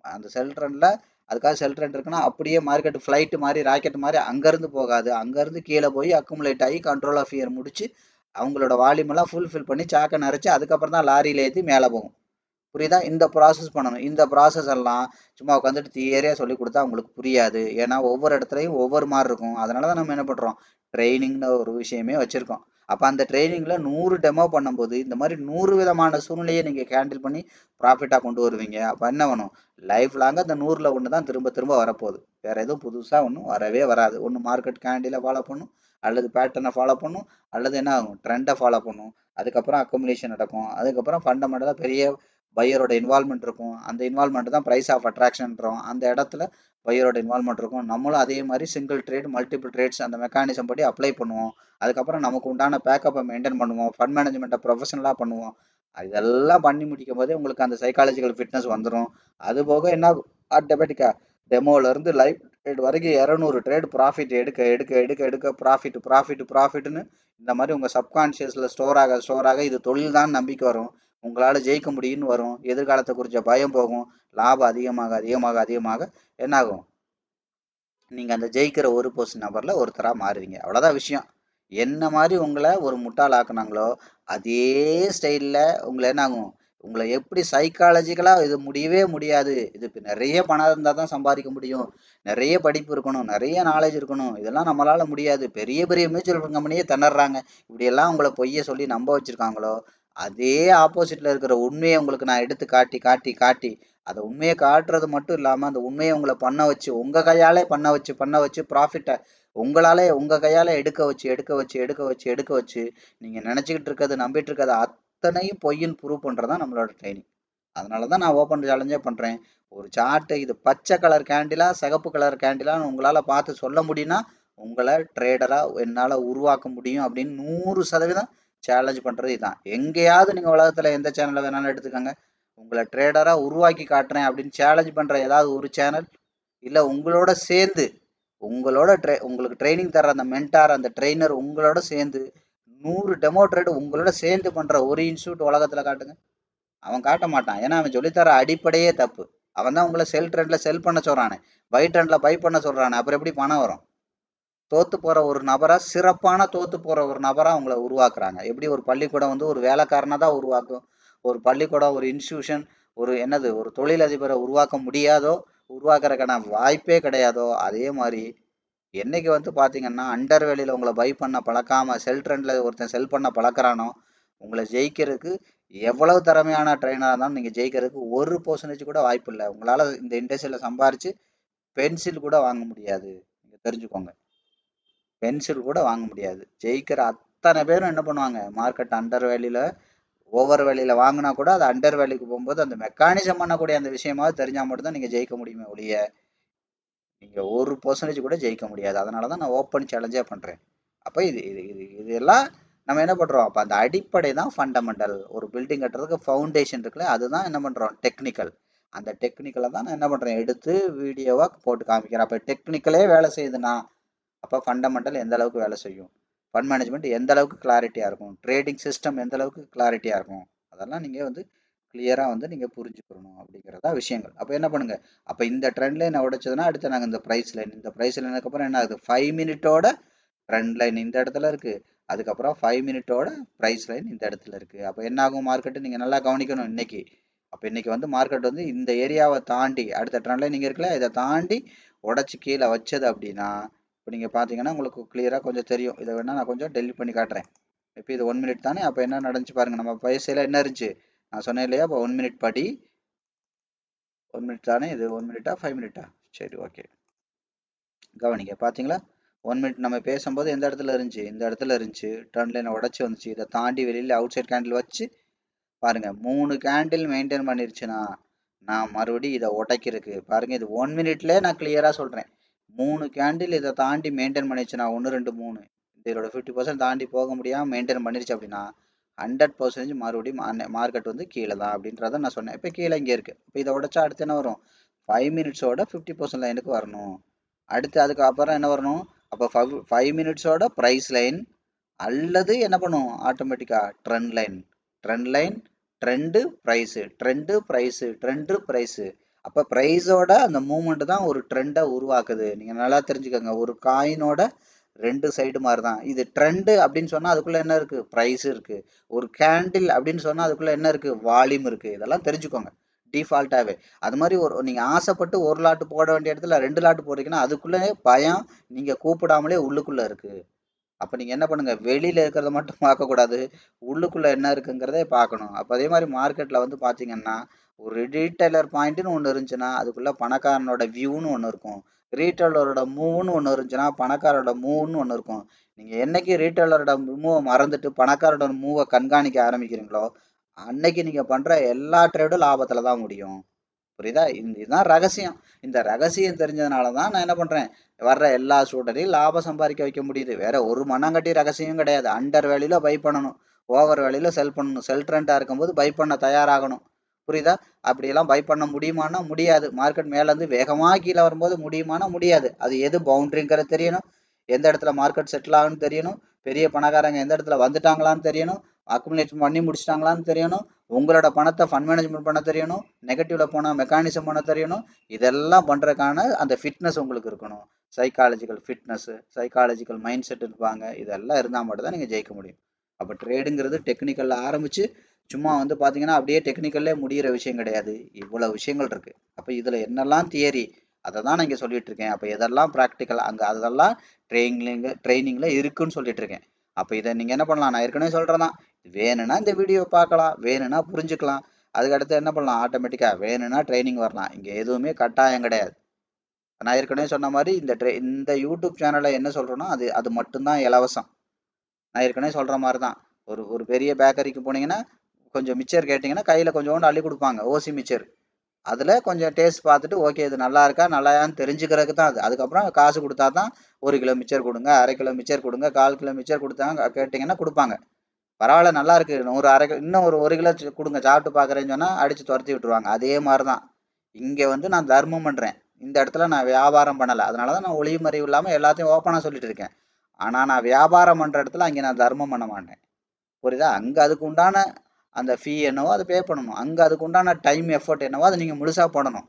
அந்த செல் ட்ரெண்ட்ல, அதுக்காக செல் ட்ரெண்ட் இருக்குன்னா அப்படியே மார்க்கெட் ஃபிளைட் மாதிரி ராக்கெட் மாதிரி அங்கேருந்து போகாது. அங்கேருந்து கீழே போய் அக்குமுலேட் ஆகி கண்ட்ரோல் ஆஃப் இயர் முடிச்சு அவங்களோட வால்யூம் எல்லாம் ஃபுல்ஃபில் பண்ணி சாக்கை நிறைச்சு அதுக்கப்புறம் தான் லாரியில ஏற்றி மேலே போகும். புரியுதா? இந்த ப்ராசஸ் பண்ணணும். இந்த ப்ராசஸ் எல்லாம் சும்மா உட்காந்துட்டு தியரியா சொல்லி கொடுத்தா உங்களுக்கு புரியாது. ஏன்னா ஒவ்வொரு இடத்துலையும் ஒவ்வொரு மாதிரி இருக்கும். அதனால தான் நம்ம என்ன பண்ணுறோம், ட்ரைனிங்னு ஒரு விஷயமே வச்சுருக்கோம். அப்போ அந்த ட்ரைனிங்கில் 100 டெமோ பண்ணும்போது இந்த மாதிரி 100 விதமான சூழ்நிலையை நீங்கள் ஹேண்டில் பண்ணி ப்ராஃபிட்டாக கொண்டு வருவீங்க. அப்போ என்ன வேணும், லைஃப் லாங்காக அந்த 100ல் ஒன்று தான் திரும்ப திரும்ப வரப்போகுது. வேறு எதுவும் புதுசாக ஒன்றும் வரவே வராது. ஒன்று மார்க்கெட் கேண்டிலை ஃபாலோ பண்ணும், அல்லது பேட்டர்னை ஃபாலோ பண்ணும், அல்லது என்ன ஆகும், ட்ரெண்டை ஃபாலோ பண்ணும். அதுக்கப்புறம் அக்குமுலேஷன் நடக்கும். அதுக்கப்புறம் ஃபண்டமெண்டலாக பெரிய பையரோட இன்வால்மெண்ட் இருக்கும். அந்த இன்வால்மெண்ட் தான் ப்ரைஸ் ஆஃப் அட்ராக்ஷன்றோம். அந்த இடத்துல பையரோட இன்வால்மெண்ட் இருக்கும். நம்மளும் அதே மாதிரி சிங்கிள் ட்ரேட் மல்டிபிள் ட்ரேட்ஸ் அந்த மெக்கானிசம் படி அப்ளை பண்ணுவோம். அதுக்கப்புறம் நமக்கு உண்டான பேக்கப்பை மெயின்டைன் பண்ணுவோம். ஃபண்ட் மேனேஜ்மெண்ட்டை ப்ரொஃபஷனலாக பண்ணுவோம். இதெல்லாம் பண்ணி முடிக்கும் போதே உங்களுக்கு அந்த சைக்காலஜிக்கல் ஃபிட்னஸ் வந்துடும். அது போக என்ன ஆட்டோமேட்டிக்கா டெமோலேருந்து லைவ் ட்ரேட் வரைக்கும் 200 ட்ரேட் ப்ராஃபிட் எடுக்க எடுக்க எடுக்க எடுக்க ப்ராஃபிட் ப்ராஃபிட் ப்ராஃபிட்னு இந்த மாதிரி உங்கள் சப்கான்ஷியஸில் ஸ்டோர் ஆக இது தொழில் தான் நம்பிக்கை வரும். உங்களால் ஜெயிக்க முடியும்னு வரும். எதிர்காலத்தை குறித்த பயம் போகும். லாபம் அதிகமாக அதிகமாக அதிகமாக என்னாகும், நீங்கள் அந்த ஜெயிக்கிற ஒரு போஸ்ட் நபரில் ஒருத்தராக மாறுவீங்க. அவ்வளோதான் விஷயம். என்ன மாதிரி உங்களை ஒரு முட்டாள் ஆக்குனாங்களோ அதே ஸ்டைலில் உங்களை என்ன ஆகும், உங்களை எப்படி சைக்காலஜிக்கலாக இது முடியவே முடியாது, இதுக்கு நிறைய பணம் இருந்தால் தான் சம்பாதிக்க முடியும், நிறைய படிப்பு இருக்கணும், நிறைய நாலேஜ் இருக்கணும், இதெல்லாம் நம்மளால் முடியாது, பெரிய பெரிய மியூச்சுவல் ஃபண்ட் கம்பெனியே திணறாங்க, இப்படியெல்லாம் உங்களை பொய்யை சொல்லி நம்ப வச்சுருக்காங்களோ அதே ஆப்போசிட்ல இருக்கிற உண்மையை உங்களுக்கு நான் எடுத்து காட்டி காட்டி காட்டி அதை உண்மையை காட்டுறது மட்டும் இல்லாமல் அந்த உண்மையை உங்களை பண்ண வச்சு உங்கள் கையாலே பண்ண வச்சு ப்ராஃபிட்டை உங்களாலே உங்கள் கையால் எடுக்க வச்சு எடுக்க வச்சு எடுக்க வச்சு எடுக்க வச்சு நீங்கள் நினச்சிக்கிட்டு இருக்கிறது நம்பிட்டு இருக்கிறது அத்தனையும் பொய்ன்னு ப்ரூவ் பண்ணுறது தான் நம்மளோட ட்ரைனிங். அதனால தான் நான் ஓப்பன் சேலஞ்சே பண்ணுறேன். ஒரு சார்ட்டு இது பச்சை கலர் கேண்டிலா சிகப்பு கலர் கேண்டிலான்னு உங்களால் பார்த்து சொல்ல முடியும்னா உங்களை ட்ரேடராக என்னால் உருவாக்க முடியும் அப்படின்னு 100% சேலஞ்ச் பண்ணுறது இதுதான். எங்கேயாவது நீங்கள் உலகத்தில் எந்த சேனலை வேணாலும் எடுத்துக்கோங்க, உங்களை ட்ரேடராக உருவாக்கி காட்டுறேன் அப்படின்னு சேலஞ்ச் பண்ணுற ஏதாவது ஒரு சேனல் இல்லை உங்களோட சேர்ந்து உங்களுக்கு ட்ரைனிங் தர்ற அந்த மென்டார் அந்த ட்ரெயினர் உங்களோட சேர்ந்து 100 டெமோ ட்ரேடு உங்களோட சேர்ந்து பண்ணுற ஒரு இன்ஸ்டியூட் உலகத்தில் காட்டுங்க. அவன் காட்ட மாட்டான். ஏன்னா அவன் சொல்லித்தர அடிப்படையே தப்பு. அவன் தான் உங்களை செல் ட்ரெண்ட்ல செல் பண்ண சொல்றானே, பை ட்ரெண்ட்ல பை பண்ண சொல்றானே, அப்புறம் எப்படி பணம் வரும்? தோத்து போற ஒரு நபரா சிறப்பான தோத்து போற ஒரு நபரா உங்களை உருவாக்குறாங்க. எப்படி ஒரு பள்ளிக்கூடம் வந்து ஒரு வேலைக்காரனை தான் உருவாக்கும், ஒரு பள்ளிக்கூடம் ஒரு இன்ஸ்டியூஷன் ஒரு தொழிலதிபரை உருவாக்க முடியாதோ உருவாக்குறதுக்கான வாய்ப்பே கிடையாதோ அதே மாதிரி என்னைக்கு வந்து பார்த்தீங்கன்னா அண்டர் வேலையில் உங்களை பை பண்ண பழக்காம செல் ட்ரெண்டில் ஒருத்தன் செல் பண்ண பழக்கிறானோ உங்களை ஜெயிக்கிறதுக்கு எவ்வளவு திறமையான ட்ரெயினராக இருந்தாலும் நீங்கள் ஜெயிக்கிறதுக்கு 1% கூட வாய்ப்பு இல்லை. உங்களால் இந்த இண்டஸ்ட்ரியில் சம்பாரிச்சு பென்சில் கூட வாங்க முடியாது. நீங்கள் தெரிஞ்சுக்கோங்க, பென்சில் கூட வாங்க முடியாது. ஜெயிக்கிற அத்தனை பேரும் என்ன பண்ணுவாங்க, மார்க்கெட் அண்டர் வேலையில் ஓவர் வேலையில் வாங்கினா கூட அது அண்டர் வேலைக்கு போகும்போது அந்த மெக்கானிசம் பண்ணக்கூடிய அந்த விஷயமாவது தெரிஞ்சால் மட்டும்தான் நீங்கள் ஜெயிக்க முடியுமே ஒழிய நீங்கள் 1% கூட ஜெயிக்க முடியாது. அதனால தான் நான் ஓப்பன் சேலஞ்சே பண்ணுறேன். அப்போ இது இது இது இதெல்லாம் நம்ம என்ன பண்ணுறோம், அப்போ அந்த அடிப்படை தான் ஃபண்டமெண்டல். ஒரு பில்டிங் கட்டுறதுக்கு ஃபவுண்டேஷன் இருக்குல்ல, அதுதான் என்ன பண்ணுறோம் டெக்னிக்கல். அந்த டெக்னிக்கலை தான் நான் என்ன பண்ணுறேன் எடுத்து வீடியோவாக போட்டு காமிக்கிறேன். அப்போ டெக்னிக்கலே வேலை செய்யுதுன்னா அப்போ ஃபண்டமெண்டல் எந்த அளவுக்கு வேலை செய்யும், ஃபண்ட் மேனேஜ்மெண்ட் எந்த அளவுக்கு கிளாரிட்டியாக இருக்கும், ட்ரேடிங் சிஸ்டம் எந்த அளவுக்கு கிளாரிட்டியாக இருக்கும், அதெல்லாம் நீங்கள் வந்து கிளியராக வந்து நீங்கள் புரிஞ்சுக்கணும் அப்படிங்கிறதா விஷயங்கள். அப்போ என்ன பண்ணுங்கள், அப்போ இந்த ட்ரெண்ட் லைனை உடைச்சதுன்னா அடுத்து நாங்கள் இந்த ப்ரைஸ் லைனுக்கு அப்புறம் என்ன ஆகுது, 5 மினிட்டோட ட்ரெண்ட் லைன் இந்த இடத்துல இருக்குது, அதுக்கப்புறம் 5 மினிட்டோட ப்ரைஸ் லைன் இந்த இடத்துல இருக்குது. அப்போ என்ன ஆகும் மார்க்கெட்டு நீங்கள் நல்லா கவனிக்கணும் இன்னைக்கு. அப்போ இன்னைக்கு வந்து மார்க்கெட் வந்து இந்த ஏரியாவை தாண்டி அடுத்த ட்ரெண்ட் லைன் நீங்கள் இருக்குல்ல இதை தாண்டி உடச்சி கீழே வச்சது அப்படின்னா இப்போ நீங்கள் பார்த்தீங்கன்னா உங்களுக்கு கிளியராக கொஞ்சம் தெரியும். இதை வேணால் நான் கொஞ்சம் டெலிட் பண்ணி காட்டுறேன். இப்போ இது 1 மினிட் தானே, அப்போ என்ன நடந்துச்சு பாருங்கள், நம்ம பைசையில் என்ன இருந்துச்சு நான் சொன்னேன் இல்லையா. இப்போ 1 மினிட் படி 1 மினிட் தானே, இது 1 மினிட்டா 5 மினிட்டா, சரி ஓகே கவனிங்க. பார்த்தீங்களா 1 மினிட் நம்ம பேசும்போது எந்த இடத்துல இருந்துச்சு, இந்த இடத்துல இருந்துச்சு, ட்ரெண்ட் லைனை உடச்சி வந்துச்சு, இதை தாண்டி வெளியில் அவுட் சைட் கேண்டில் வச்சு பாருங்கள் 3 கேண்டில் மெயின்டைன் பண்ணிருச்சுன்னா நான் மறுபடியும் இதை உடைக்கிறதுக்கு பாருங்கள், இது 1 மினிட்லேயே நான் கிளியராக சொல்கிறேன். 3 கேண்டில் இதை தாண்டி மெயின்டைன் பண்ணிடுச்சுன்னா 1 2 3 இதோட 50% தாண்டி போக முடியாமல் மெயின்டைன் பண்ணிருச்சு அப்படின்னா 100% மறுபடியும் மார்க்கெட் வந்து கீழே தான் அப்படின்றத நான் சொன்னேன். இப்போ கீழே இங்கே இருக்குது. இப்போ இதை உடைச்சா அடுத்து என்ன வரும், 5 மினிட்ஸோட 50% லைனுக்கு வரணும். அடுத்து அதுக்கப்புறம் என்ன வரணும், அப்போ 5 மினிட்ஸோட ப்ரைஸ் லைன் அல்லது என்ன பண்ணும் ஆட்டோமேட்டிக்காக ட்ரெண்ட் லைன் ட்ரெண்டு ப்ரைஸு. அப்போ ப்ரைஸோட அந்த மூமெண்ட் தான் ஒரு ட்ரெண்டை உருவாக்குது. நீங்கள் நல்லா தெரிஞ்சுக்கோங்க, ஒரு காயினோட 2 சைடு மாதிரி தான். இது ட்ரெண்டு அப்படின்னு சொன்னால் அதுக்குள்ளே என்ன இருக்குது, ப்ரைஸ் இருக்குது. ஒரு கேண்டில் அப்படின்னு சொன்னால் அதுக்குள்ளே என்ன இருக்குது, வால்யூம் இருக்குது. இதெல்லாம் தெரிஞ்சுக்கோங்க டிஃபால்ட்டாகவே. அது மாதிரி நீங்கள் ஆசைப்பட்டு ஒரு லாட்டு போட வேண்டிய இடத்துல 2 லாட்டு போடுறீங்கன்னா அதுக்குள்ளே பயம் நீங்கள் கூப்பிடாமலே உள்ளுக்குள்ளே இருக்குது. அப்போ நீங்கள் என்ன பண்ணுங்கள், வெளியில் இருக்கிறத மட்டும் பார்க்கக்கூடாது, உள்ளுக்குள்ளே என்ன இருக்குங்கிறதே பார்க்கணும். அப்போ அதே மாதிரி மார்க்கெட்டில் வந்து பார்த்தீங்கன்னா ஒரு ரீட்டைலர் பாயிண்ட்டுன்னு ஒன்று இருந்துச்சுன்னா அதுக்குள்ளே பணக்காரனோட வியூன்னு ஒன்று இருக்கும், ரீட்டைலரோட மூவ்னு ஒன்று இருந்துச்சுன்னா பணக்காரோட மூவ்னு ஒன்று இருக்கும். நீங்கள் என்னைக்கு ரீட்டைலரோட மூவை மறந்துட்டு பணக்காரோட மூவை கண்காணிக்க ஆரம்பிக்கிறீங்களோ அன்னைக்கு நீங்கள் பண்ணுற எல்லா ட்ரேடும் லாபத்தில் தான் முடியும். புரியுதா, இதுதான் ரகசியம். இந்த ரகசியம் தெரிஞ்சதுனால தான் நான் என்ன பண்ணுறேன், வர்ற எல்லா ஸ்டூடெண்ட்டையும் லாபம் சம்பாதிக்க வைக்க முடியுது. வேற ஒரு மண்ணாங்கட்டி ரகசியம் கிடையாது. அண்டர் வேலையில் பை பண்ணணும், ஓவர் வேலையில் செல் பண்ணணும், செல் ட்ரெண்டாக இருக்கும்போது பை பண்ண தயாராகணும். புரியுதா, அப்படியெல்லாம் பை பண்ண முடியுமானா முடியாது. மார்க்கெட் மேலேருந்து வேகமாக கீழே வரும்போது முடியுமானா முடியாது. அது எது பவுண்ட்ரிங்கிறது தெரியணும், எந்த இடத்துல மார்க்கெட் செட்டில் ஆகுன்னு தெரியணும், பெரிய பணக்காரங்க எந்த இடத்துல வந்துட்டாங்களான்னு தெரியணும், அக்குமுலேட் பண்ணி முடிச்சிட்டாங்களான்னு தெரியணும், உங்களோட பணத்தை ஃபண்ட் மேனேஜ்மெண்ட் பண்ண தெரியணும், நெகட்டிவ்ல போனால் மெக்கானிசம் பண்ண தெரியணும். இதெல்லாம் பண்ணுறதுக்கான அந்த ஃபிட்னஸ் உங்களுக்கு இருக்கணும். Psychological fitness, psychological mind set இருப்பாங்க. இதெல்லாம் இருந்தால் மட்டும் தான் நீங்கள் ஜெயிக்க முடியும். அப்போ ட்ரேடுங்கிறது டெக்னிக்கலில் ஆரம்பித்து சும்மா வந்து பார்த்தீங்கன்னா அப்படியே டெக்னிக்கல்லே முடிகிற விஷயம் கிடையாது. இவ்வளோ விஷயங்கள் இருக்குது. அப்போ இதில் என்னெல்லாம் தியரி அதை தான் நான் இங்கே சொல்லிட்டு இருக்கேன். அப்போ எதெல்லாம் ப்ராக்டிக்கல் அங்கே அதெல்லாம் ட்ரைனிங்கில் இருக்குன்னு சொல்லிட்டு இருக்கேன். அப்போ இதை நீங்கள் என்ன பண்ணலாம், நான் ஏற்கனவே சொல்கிறேன் தான், வேணும்னா இந்த வீடியோ பார்க்கலாம், வேணும்னா புரிஞ்சுக்கலாம். அதுக்கடுத்து என்ன பண்ணலாம், ஆட்டோமேட்டிக்காக வேணும்னா ட்ரைனிங் வரலாம். இங்கே எதுவுமே கட்டாயம் கிடையாது. நான் ஏற்கனவே சொன்ன மாதிரி இந்த யூடியூப் சேனலில் என்ன சொல்கிறேன்னா அது அது மட்டும்தான் இலவசம். நான் ஏற்கனவே சொல்கிற மாதிரி தான். ஒரு ஒரு பெரிய பேக்கரிக்கு போனீங்கன்னா கொஞ்சம் மிச்சர் கேட்டிங்கன்னா கையில் கொஞ்சோண்டு அள்ளி கொடுப்பாங்க, ஓசி மிச்சர். அதில் கொஞ்சம் டேஸ்ட் பார்த்துட்டு ஓகே இது நல்லா இருக்கா நல்லாயான்னு தெரிஞ்சுக்கிறதுக்கு தான் அது. அதுக்கப்புறம் காசு கொடுத்தா தான் 1 கிலோ மிச்சர் கொடுங்க, 1/2 கிலோ மிச்சர் கொடுங்க, 1/4 கிலோ மிச்சர் கொடுத்தாங்க கேட்டிங்கன்னா கொடுப்பாங்க. பரவாயில்ல நல்லா இருக்கு, ஒரு 1/2 கிலோ இன்னும் ஒரு 1 கிலோ கொடுங்க சாப்பிட்டு பார்க்குறேன்னு சொன்னால் அடித்து துரத்தி விட்டுருவாங்க. அதே மாதிரி தான் இங்கே வந்து நான் தர்மம் பண்ணுறேன். இந்த இடத்துல நான் வியாபாரம் பண்ணலை, அதனால தான் நான் ஒளிவு மறைவு இல்லாமல் எல்லாத்தையும் ஓப்பனாக சொல்லிட்டு இருக்கேன். ஆனால் நான் வியாபாரம் பண்ணுற இடத்துல அங்கே நான் தர்மம் பண்ண மாட்டேன். புரியுதா? அங்கே அதுக்கு உண்டான அந்த ஃபீ என்னவோ அதை பே பண்ணணும். அங்கே அதுக்கு உண்டான டைம் எஃபர்ட் என்னவோ அதை நீங்கள் முழுசாக போடணும்.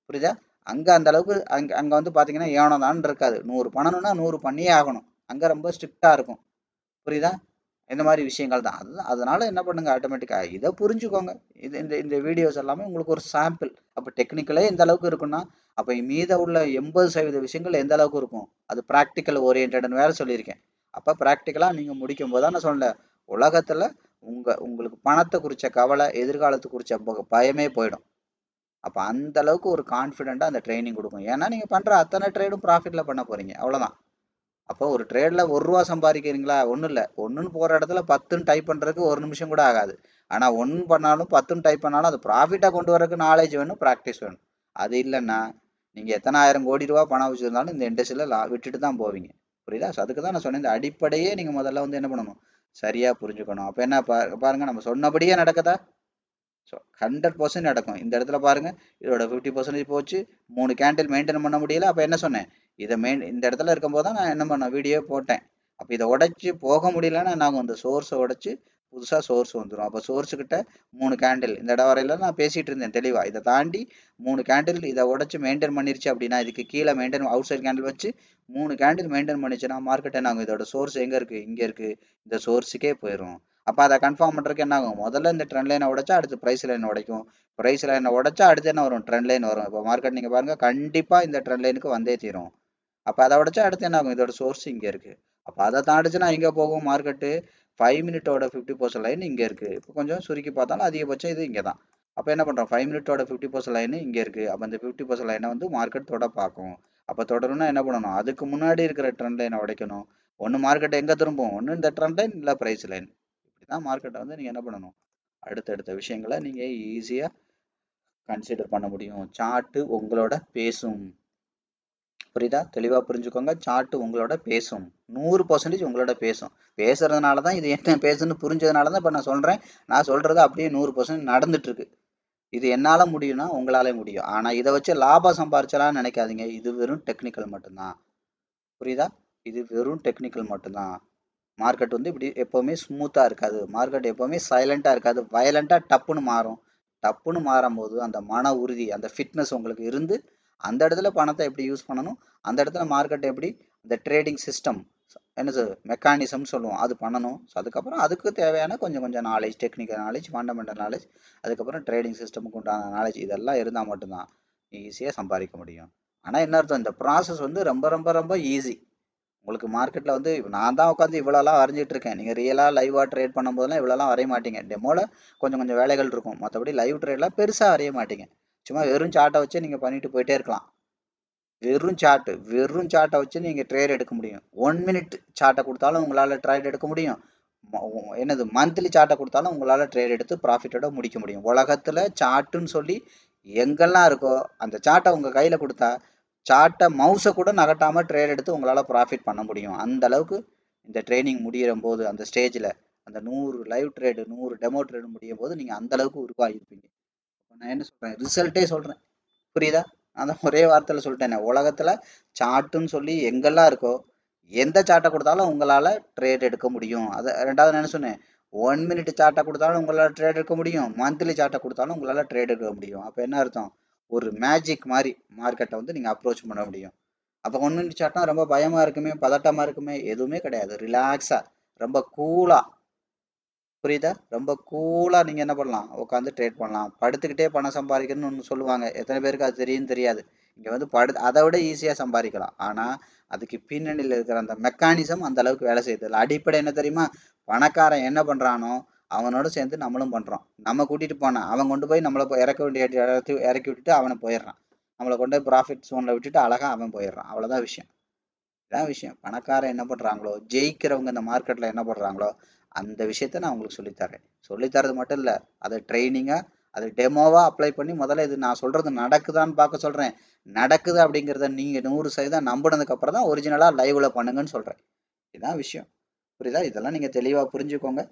புரியுதா? அங்கே அந்த அளவுக்கு அங்கே வந்து பார்த்தீங்கன்னா ஏனோ தான் இருக்காது. 100 பண்ணணும்னா 100 பண்ணியே ஆகணும். அங்கே ரொம்ப ஸ்ட்ரிக்டாக இருக்கும். புரியுதா? இந்த மாதிரி விஷயங்கள் தான். அதுதான் அதனால என்ன பண்ணுங்க, ஆட்டோமேட்டிக்காக இதை புரிஞ்சுக்கோங்க. இது இந்த இந்த வீடியோஸ் எல்லாமே உங்களுக்கு ஒரு சாம்பிள். அப்போ டெக்னிக்கலே எந்த அளவுக்கு இருக்குன்னா அப்போ மீத உள்ள 80% விஷயங்கள் எந்த அளவுக்கு இருக்கும், அது ப்ராக்டிக்கல் ஓரியன்டட்னு வேற சொல்லியிருக்கேன். அப்போ ப்ராக்டிக்கலாக நீங்கள் முடிக்கும் போது தான் நான் சொன்னேன், உலகத்தில் உங்களுக்கு பணத்தை குறித்த கவலை, எதிர்காலத்தை குறித்த பயமே போயிடும். அப்போ அந்த அளவுக்கு ஒரு கான்ஃபிடென்ட்டாக அந்த ட்ரைனிங் கொடுக்கும். ஏன்னா நீங்கள் பண்ணுற அத்தனை ட்ரேடும் ப்ராஃபிட்டில் பண்ண போகிறீங்க, அவ்வளோதான். அப்போ ஒரு ட்ரேடில் ₹1 சம்பாதிக்கிறீங்களா, ஒன்றும் இல்லை. ஒன்றுன்னு போகிற இடத்துல 10ன்னு டைப் பண்ணுறதுக்கு 1 நிமிஷம் கூட ஆகாது. ஆனால் 1 பண்ணாலும் 10ன்னு டைப் பண்ணாலும் அது ப்ராஃபிட்டாக கொண்டு வரதுக்கு நாலேஜ் வேணும், ப்ராக்டிஸ் வேணும். அது இல்லைன்னா நீங்கள் எத்தனை ₹1000 கோடி பணம் வச்சுருந்தாலும் இந்த இண்டஸ்ட்ரியில் விட்டுட்டு தான் போவீங்க. புரியுதா? ஸோ அதுக்கு தான் நான் சொன்னேன், இந்த அடிப்படையே நீங்கள் முதல்ல வந்து என்ன பண்ணணும், சரியாக புரிஞ்சுக்கணும். அப்போ என்ன பாருங்கள், நம்ம சொன்னபடியே நடக்குதா? ஸோ 100% நடக்கும். இந்த இடத்துல பாருங்கள், இதோட 50% போச்சு. 3 கேண்டில் மெயின்டைன் பண்ண முடியல. அப்போ என்ன சொன்னேன், இந்த இடத்துல இருக்கும்போது தான் நான் என்ன பண்ணேன், வீடியோ போட்டேன். அப்போ இதை உடைச்சி போக முடியலன்னா நாங்கள் அந்த சோர்ஸை உடைச்சி புதுசாக சோர்ஸ் வந்துடும். அப்போ சோர்ஸுக்கிட்ட 3 கேண்டில் இந்த இடம் வரையில நான் பேசிகிட்டு இருந்தேன் தெளிவாக. இதை தாண்டி 3 கேண்டில் இதை உடைச்சி மெயின்டைன் பண்ணிருச்சு அப்படின்னா, இதுக்கு கீழே மெயின்டைன் அவுட் சைட் கேண்டில் வச்சு 3 கேண்டில் மெயின்டைன் பண்ணிச்சுன்னா மார்க்கெட்டை நாங்கள் இதோட சோர்ஸ் எங்கே இருக்குது, இங்கே இருக்குது, இந்த சோர்ஸுக்கே போயிடும். அப்போ அதை கன்ஃபார்ம் பண்ணுறதுக்கு என்ன ஆகும், முதல்ல இந்த ட்ரெண்ட் லைனை உடைச்சா அடுத்து ப்ரைஸ் லைன் உடைக்கும், ப்ரைஸ் லைனை உடைச்சா அடுத்து என்ன வரும், ட்ரெண்ட் லைன் வரும். இப்போ மார்க்கெட் நீங்கள் பாருங்கள், கண்டிப்பாக இந்த ட்ரெண்ட் லைனுக்கு வந்தே தீரும். அப்போ அதை உடைச்சா அடுத்து என்ன ஆகும், இதோட சோர்ஸ் இங்கே இருக்குது. அப்போ அதை தாண்டிச்சுன்னா எங்கே போகும் மார்க்கெட்டு, 5 மினிட்டோட 50% லைன் இங்கே இருக்குது. இப்போ கொஞ்சம் சுருக்கி பார்த்தாலும் அதிகபட்சம் இது இங்கே தான். அப்போ என்ன பண்ணுறோம், 5 மினிட்டோட 50% லைன் இங்கே இருக்குது. அப்போ இந்த 50% லைனை வந்து மார்க்கெட் தொட பார்க்கும். அப்போ தொடரும்னா என்ன பண்ணணும், அதுக்கு முன்னாடி இருக்கிற ட்ரெண்ட் லைனை உடைக்கணும். ஒன்று மார்க்கெட் எங்கே திரும்பும், ஒன்று இந்த ட்ரெண்ட் லைன் இல்லை ப்ரைஸ் லைன். இப்படி தான் மார்க்கெட்டை வந்து நீங்கள் என்ன பண்ணணும், அடுத்தடுத்த விஷயங்களை நீங்கள் ஈஸியாக கன்சிடர் பண்ண முடியும். சார்ட்டு உங்களோட பேசும். புரியுதா? தெளிவாக புரிஞ்சுக்கோங்க. சார்ட் உங்களோட பேசும், 100% உங்களோட பேசும். பேசுறதுனால தான் இது என்ன பேசுன்னு புரிஞ்சதுனால தான் இப்போ நான் சொல்கிறேன். நான் சொல்கிறது அப்படியே 100% நடந்துட்டு இருக்கு. இது என்னால் முடியும்னா உங்களாலே முடியும். ஆனால் இதை வச்சு லாபம் சம்பாரிச்சலான்னு நினைக்காதீங்க. இது வெறும் டெக்னிக்கல் மட்டும்தான். புரியுதா? இது வெறும் டெக்னிக்கல் மட்டும்தான். மார்க்கெட் வந்து இப்படி எப்போவுமே ஸ்மூத்தாக இருக்காது. மார்க்கெட் எப்போவுமே சைலண்ட்டாக இருக்காது. வயலண்ட்டாக டப்புன்னு மாறும். டப்புன்னு மாறும்போது அந்த மன உறுதி, அந்த ஃபிட்னஸ் உங்களுக்கு இருந்து அந்த இடத்துல பணத்தை எப்படி யூஸ் பண்ணணும், அந்த இடத்துல மார்க்கெட் எப்படி இந்த ட்ரேடிங் சிஸ்டம் என்னது மெக்கானிசம் சொல்லுவோம் அது பண்ணணும். ஸோ அதுக்கப்புறம் அதுக்கு தேவையான கொஞ்சம் கொஞ்சம் knowledge, technical knowledge, fundamental knowledge, அதுக்கப்புறம் ட்ரேடிங் சிஸ்டமுக்கு உண்டான நாலேஜ், இதெல்லாம் இருந்தால் மட்டும்தான் ஈஸியாக சம்பாதிக்க முடியும். ஆனால் என்ன அர்த்தம், இந்த ப்ராசஸ் வந்து ரொம்ப ரொம்ப ரொம்ப ஈஸி. உங்களுக்கு மார்க்கெட்டில் வந்து நான் தான் உட்காந்து இவ்வளோலாம் வரைஞ்சிட்டு இருக்கேன். நீங்கள் ரியலாக லைவாக ட்ரேட் பண்ணும்போதெல்லாம் இவ்வளோலாம் வரைய மாட்டீங்க. டெமோவில் கொஞ்சம் கொஞ்சம் வேலைகள் இருக்கும். மற்றபடி லைவ் ட்ரேட்லாம் பெருசாக வரைய மாட்டீங்க. சும்மா வெறும் சார்ட்டை வச்சு நீங்கள் பண்ணிட்டு போயிட்டே இருக்கலாம். வெறும் சார்ட்டை வச்சு நீங்கள் ட்ரேட் எடுக்க முடியும். 1 மினிட் சார்ட்டை கொடுத்தாலும் உங்களால் ட்ரேட் எடுக்க முடியும். என்னது மந்த்லி சார்ட்டை கொடுத்தாலும் உங்களால் ட்ரேட் எடுத்து ப்ராஃபிட்டோட முடிக்க முடியும். உலகத்தில் சார்ட்டுன்னு சொல்லி எங்கெல்லாம் இருக்கோ அந்த சார்ட்டை உங்கள் கையில் கொடுத்தா சார்ட்டை மவுஸை கூட நகட்டாமல் ட்ரேட் எடுத்து உங்களால் ப்ராஃபிட் பண்ண முடியும். அந்த அளவுக்கு இந்த ட்ரைனிங் முடிகிற போது அந்த ஸ்டேஜில் அந்த 100 லைவ் ட்ரேடு 100 டெமோ ட்ரேடு முடியும் போது நீங்கள் அந்த அளவுக்கு உருவாகிருப்பீங்க. நான் என்ன சொல்கிறேன், ரிசல்ட்டே சொல்கிறேன். புரியுதா? நான் தான் ஒரே வார்த்தையில் சொல்லிட்டேனே, உலகத்தில் சார்ட்டுன்னு சொல்லி எங்கெல்லாம் இருக்கோ எந்த சார்ட்டை கொடுத்தாலும் உங்களால் ட்ரேட் எடுக்க முடியும். அதை ரெண்டாவது நான் என்ன சொன்னேன், 1 மினிட் சார்ட்டை கொடுத்தாலும் உங்களால் ட்ரேட் எடுக்க முடியும், மந்த்லி சார்ட்டை கொடுத்தாலும் உங்களால் ட்ரேட் எடுக்க முடியும். அப்போ என்ன அர்த்தம், ஒரு மேஜிக் மாதிரி மார்க்கெட்டை வந்து நீங்கள் அப்ரோச் பண்ண முடியும். அப்போ 1 மினிட் சார்ட்னா ரொம்ப பயமாக இருக்குமே, பதட்டமாக இருக்குமே, எதுவுமே கிடையாது. ரிலாக்ஸாக ரொம்ப கூலாக, புரியுதா, ரொம்ப கூலாக நீங்கள் என்ன பண்ணலாம், உட்காந்து ட்ரேட் பண்ணலாம். படுத்துக்கிட்டே பணம் சம்பாதிக்கணும்னு ஒன்று சொல்லுவாங்க, எத்தனை பேருக்கு அது தெரியும் தெரியாது. இங்கே வந்து அதை விட ஈஸியாக சம்பாதிக்கலாம். ஆனால் அதுக்கு பின்னணியில் இருக்கிற அந்த மெக்கானிசம் அந்த அளவுக்கு வேலை செய்யுது. அடிப்படை என்ன தெரியுமா, பணக்காரன் என்ன பண்ணுறானோ அவனோட சேர்ந்து நம்மளும் பண்ணுறோம். நம்ம கூட்டிகிட்டு போனான் அவன் கொண்டு போய் நம்மளை இறக்க வேண்டிய இடத்துக்கு இறக்கி விட்டுட்டு அவனை போயிடுறான். நம்மளை கொண்டு போய் ப்ராஃபிட் ஜோனில் விட்டுட்டு அழகாக அவன் போயிடுறான். அவ்வளோதான் விஷயம். இதான் விஷயம். பணக்காரன் என்ன பண்ணுறாங்களோ, ஜெயிக்கிறவங்க இந்த மார்க்கெட்டில் என்ன பண்ணுறாங்களோ அந்த விஷயத்த நான் உங்களுக்கு சொல்லித்தரேன். சொல்லித்தரது மட்டும் இல்லை, அதை ட்ரைனிங்காக அதை டெமோவாக அப்ளை பண்ணி முதல்ல இது நான் சொல்கிறது நடக்குதான்னு பார்க்க சொல்கிறேன். நடக்குது அப்படிங்கிறத நீங்கள் 100% நம்பினதுக்கப்புறம் தான் ஒரிஜினலாக லைவில் பண்ணுங்கன்னு சொல்கிறேன். இதுதான் விஷயம். புரியுதா? இதெல்லாம் நீங்கள் தெளிவாக புரிஞ்சுக்கோங்க.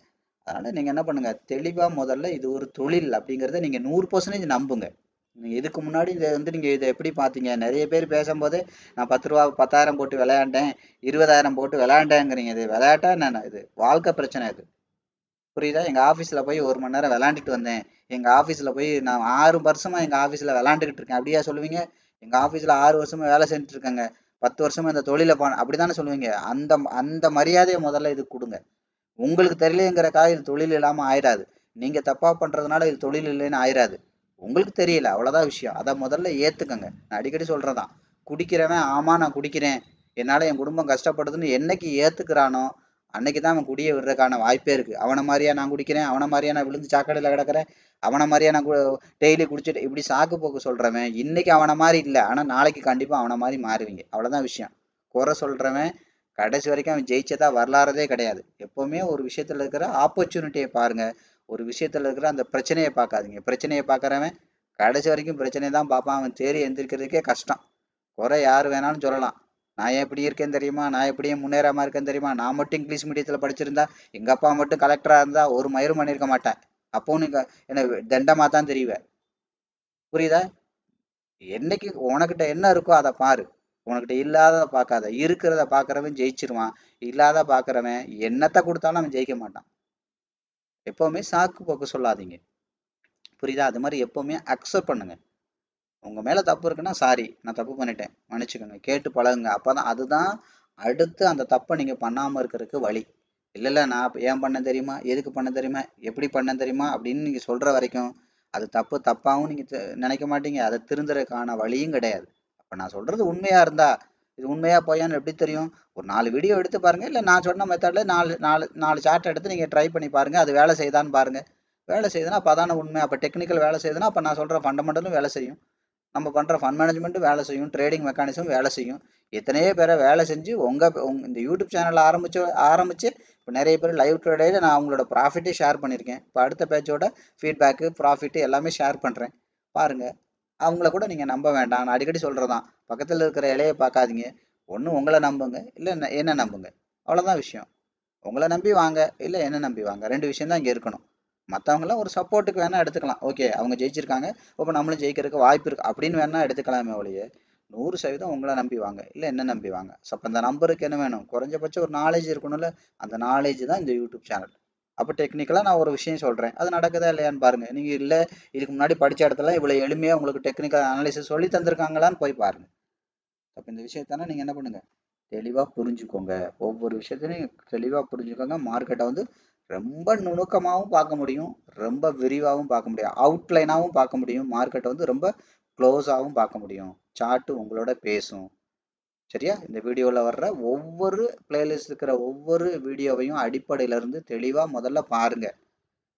அதனால் நீங்கள் என்ன பண்ணுங்கள், தெளிவாக முதல்ல இது ஒரு தொழில் அப்படிங்கிறத நீங்கள் 100% நம்புங்க. நீங்கள் இதுக்கு முன்னாடி இதை நீங்கள் இதை எப்படி பார்த்தீங்க? நிறைய பேர் பேசும்போது நான் 10 ரூபா 10,000 போட்டு விளையாண்டேன், 20,000 போட்டு விளையாண்டேங்கிறீங்க. இது விளையாட்டா என்ன? இது வாழ்க்கை பிரச்சனை. இது புரியுதா? எங்கள் ஆஃபீஸில் போய் 1 மணி நேரம் விளையாண்டுட்டு வந்தேன். எங்கள் ஆஃபீஸில் போய் நான் 6 வருஷமாக எங்கள் ஆஃபீஸில் விளையாண்டுக்கிட்டு இருக்கேன் அப்படியா சொல்லுவீங்க? எங்கள் ஆஃபீஸில் 6 வருஷமாக வேலை செஞ்சுட்டு இருக்கேங்க, 10 வருஷமாக இந்த தொழிலை அப்படி தானே சொல்லுவீங்க? அந்த அந்த மரியாதையை முதல்ல இது கொடுங்க. உங்களுக்கு தெரியலங்கிறக்காக இது தொழில் இல்லாமல் ஆயிடாது. நீங்கள் தப்பாக பண்ணுறதுனால இது தொழில் இல்லைன்னு ஆயிடாது. உங்களுக்கு தெரியல, அவ்வளோதான் விஷயம். அதை முதல்ல ஏற்றுக்கங்க. நான் அடிக்கடி சொல்கிறதான், குடிக்கிறவன் ஆமாம் நான் குடிக்கிறேன், என்னால் என் குடும்பம் கஷ்டப்படுதுன்னு என்னைக்கு ஏற்றுக்கிறானோ அன்னைக்கு தான் அவன் குடியை விடுறதுக்கான வாய்ப்பே இருக்குது. அவனை மாதிரியா நான் குடிக்கிறேன், அவனை மாதிரியா நான் விழுந்து சாக்கடையில் கிடக்கிறேன், அவனை மாதிரியா நான் டெய்லி குடிச்சிட்டு இப்படி சாக்கு போக்கு சொல்கிறவன் இன்னைக்கு அவனை மாதிரி இல்லை, ஆனால் நாளைக்கு கண்டிப்பாக அவனை மாதிரி மாறுவீங்க. அவ்வளோதான் விஷயம். குறை சொல்கிறவன் கடைசி வரைக்கும் அவன் ஜெயிச்சதா வரலாறதே கிடையாது. எப்போவுமே ஒரு விஷயத்தில் இருக்கிற ஆப்பர்ச்சுனிட்டியை பாருங்கள், ஒரு விஷயத்தில் இருக்கிற அந்த பிரச்சனையை பார்க்காதீங்க. பிரச்சனையை பார்க்குறவன் கடைசி வரைக்கும் பிரச்சனையை தான் பார்ப்பான். அவன் தேறி எந்திரிக்கிறதுக்கே கஷ்டம். குறை யார் வேணாலும் சொல்லலாம். நான் எப்படி இருக்கேன்னு தெரியுமா, நான் எப்படியே முன்னேறாமல் இருக்கேன்னு தெரியுமா, நான் மட்டும் இங்கிலீஷ் மீடியத்தில் படிச்சிருந்தா, எங்கள் அப்பா மட்டும் கலெக்டராக இருந்தால் ஒரு மயிரும் பண்ணியிருக்க மாட்டேன், அப்போ நீங்க என்ன தண்டமாக தான் தெரியுவேன். புரியுதா? என்னைக்கு உனக்கிட்ட என்ன இருக்கோ அதை பாரு, உனக்கிட்ட இல்லாததை பார்க்காத. இருக்கிறத பார்க்குறவன் ஜெயிச்சிருவான், இல்லாத பார்க்குறவன் என்னத்தை கொடுத்தாலும் அவன் ஜெயிக்க மாட்டான். எப்போவுமே சாக்கு போக்கு சொல்லாதீங்க. புரியுதா? அது மாதிரி எப்போவுமே அக்செப்ட் பண்ணுங்க. உங்கள் மேலே தப்பு இருக்குன்னா சாரி, நான் தப்பு பண்ணிட்டேன், மன்னிச்சுக்கோங்க, கேட்டு பழகுங்க. அப்போ தான் அதுதான் அடுத்து அந்த தப்பை நீங்கள் பண்ணாமல் இருக்கிறதுக்கு வழி. இல்லை நான் ஏன் பண்ண தெரியுமா, எதுக்கு பண்ண தெரியுமா, எப்படி பண்ண தெரியுமா அப்படின்னு நீங்கள் சொல்கிற வரைக்கும் அது தப்பாகவும் நீங்கள் நினைக்க மாட்டீங்க, அதை திருந்துறதுக்கான வழியும் கிடையாது. அப்போ நான் சொல்கிறது உண்மையாக இருந்தா இது உண்மையாக போயான்னு எப்படி தெரியும்? ஒரு 4 வீடியோ எடுத்து பாருங்கள், இல்லை நான் சொன்ன மெத்தடில் 4 சார்ட் எடுத்து நீங்கள் ட்ரை பண்ணி பாருங்கள், அது வேலை செய்தான்னு பாருங்கள். வேலை செய்யுதுன்னா அப்போ அதான உண்மை. அப்போ டெக்னிக்கல் வேலை செய்யுதுன்னா அப்போ நான் சொல்கிற ஃபண்டமெண்டலும் வேலை செய்யும், நம்ம பண்ணுற ஃபண்ட் மேனேஜ்மெண்ட்டும் வேலை செய்யும், ட்ரேடிங் மெக்கானிசமும் வேலை செய்யும். எத்தனையோ பேரை வேலை செஞ்சு இந்த யூடியூப் சேனல் ஆரம்பித்து இப்போ நிறைய பேர் லைவ் ட்ரேடையில் நான் அவங்களோட ப்ராஃபிட்டே ஷேர் பண்ணியிருக்கேன். இப்போ அடுத்த பேட்சோட ஃபீட்பேக்கு ப்ராஃபிட்டு எல்லாமே ஷேர் பண்ணுறேன், பாருங்கள். அவங்கள கூட நீங்கள் நம்ப வேண்டாம். நான் அடிக்கடி சொல்கிறதான், பக்கத்தில் இருக்கிற இலையை பார்க்காதீங்க. ஒன்று உங்களை நம்புங்க, இல்லை என்ன நம்புங்க. அவ்வளோதான் விஷயம். உங்களை நம்பி வாங்க, இல்லை என்ன நம்பி வாங்க. 2 விஷயம் தான் இங்கே இருக்கணும். மற்றவங்களாம் ஒரு சப்போர்ட்டுக்கு வேணால் எடுத்துக்கலாம், ஓகே அவங்க ஜெயிச்சிருக்காங்க, இப்போ நம்மளும் ஜெயிக்கிறதுக்கு வாய்ப்பு இருக்குது அப்படின்னு வேணால் எடுத்துக்கலாமே ஒழிய 100% உங்களை நம்பி வாங்க, இல்லை என்ன நம்பி வாங்க. ஸோ அப்போ அந்த நம்பருக்கு என்ன வேணும்? குறைஞ்சபட்சம் ஒரு நாலேஜ் இருக்கணும்ல. அந்த நாலேஜ் தான் இந்த யூடியூப் சேனல். அப்போ டெக்னிக்கலாக நான் ஒரு விஷயம் சொல்கிறேன், அது நடக்குதா இல்லையான்னு பாருங்கள். நீங்கள் இல்லை இதுக்கு முன்னாடி படித்த இடத்துல இவ்வளோ எளிமையாக உங்களுக்கு டெக்னிக்கல் அனாலிசிஸ் சொல்லி தந்திருக்காங்களான்னு போய் பாருங்கள். அப்போ இந்த விஷயத்தானே நீங்கள் என்ன பண்ணுங்கள், தெளிவாக புரிஞ்சுக்கோங்க. ஒவ்வொரு விஷயத்தையும் தெளிவாக புரிஞ்சுக்கோங்க. மார்க்கெட்டை ரொம்ப நுணுக்கமாகவும் பார்க்க முடியும், ரொம்ப விரிவாகவும் பார்க்க முடியும், அவுட்லைனாகவும் பார்க்க முடியும். மார்க்கெட்டை ரொம்ப க்ளோஸாகவும் பார்க்க முடியும். சார்ட்டு உங்களோட பேசும். சரியா? இந்த வீடியோவில் வர்ற ஒவ்வொரு பிளேலிஸ்ட் இருக்கிற ஒவ்வொரு வீடியோவையும் அடிப்படையிலேருந்து தெளிவாக முதல்ல பாருங்கள்.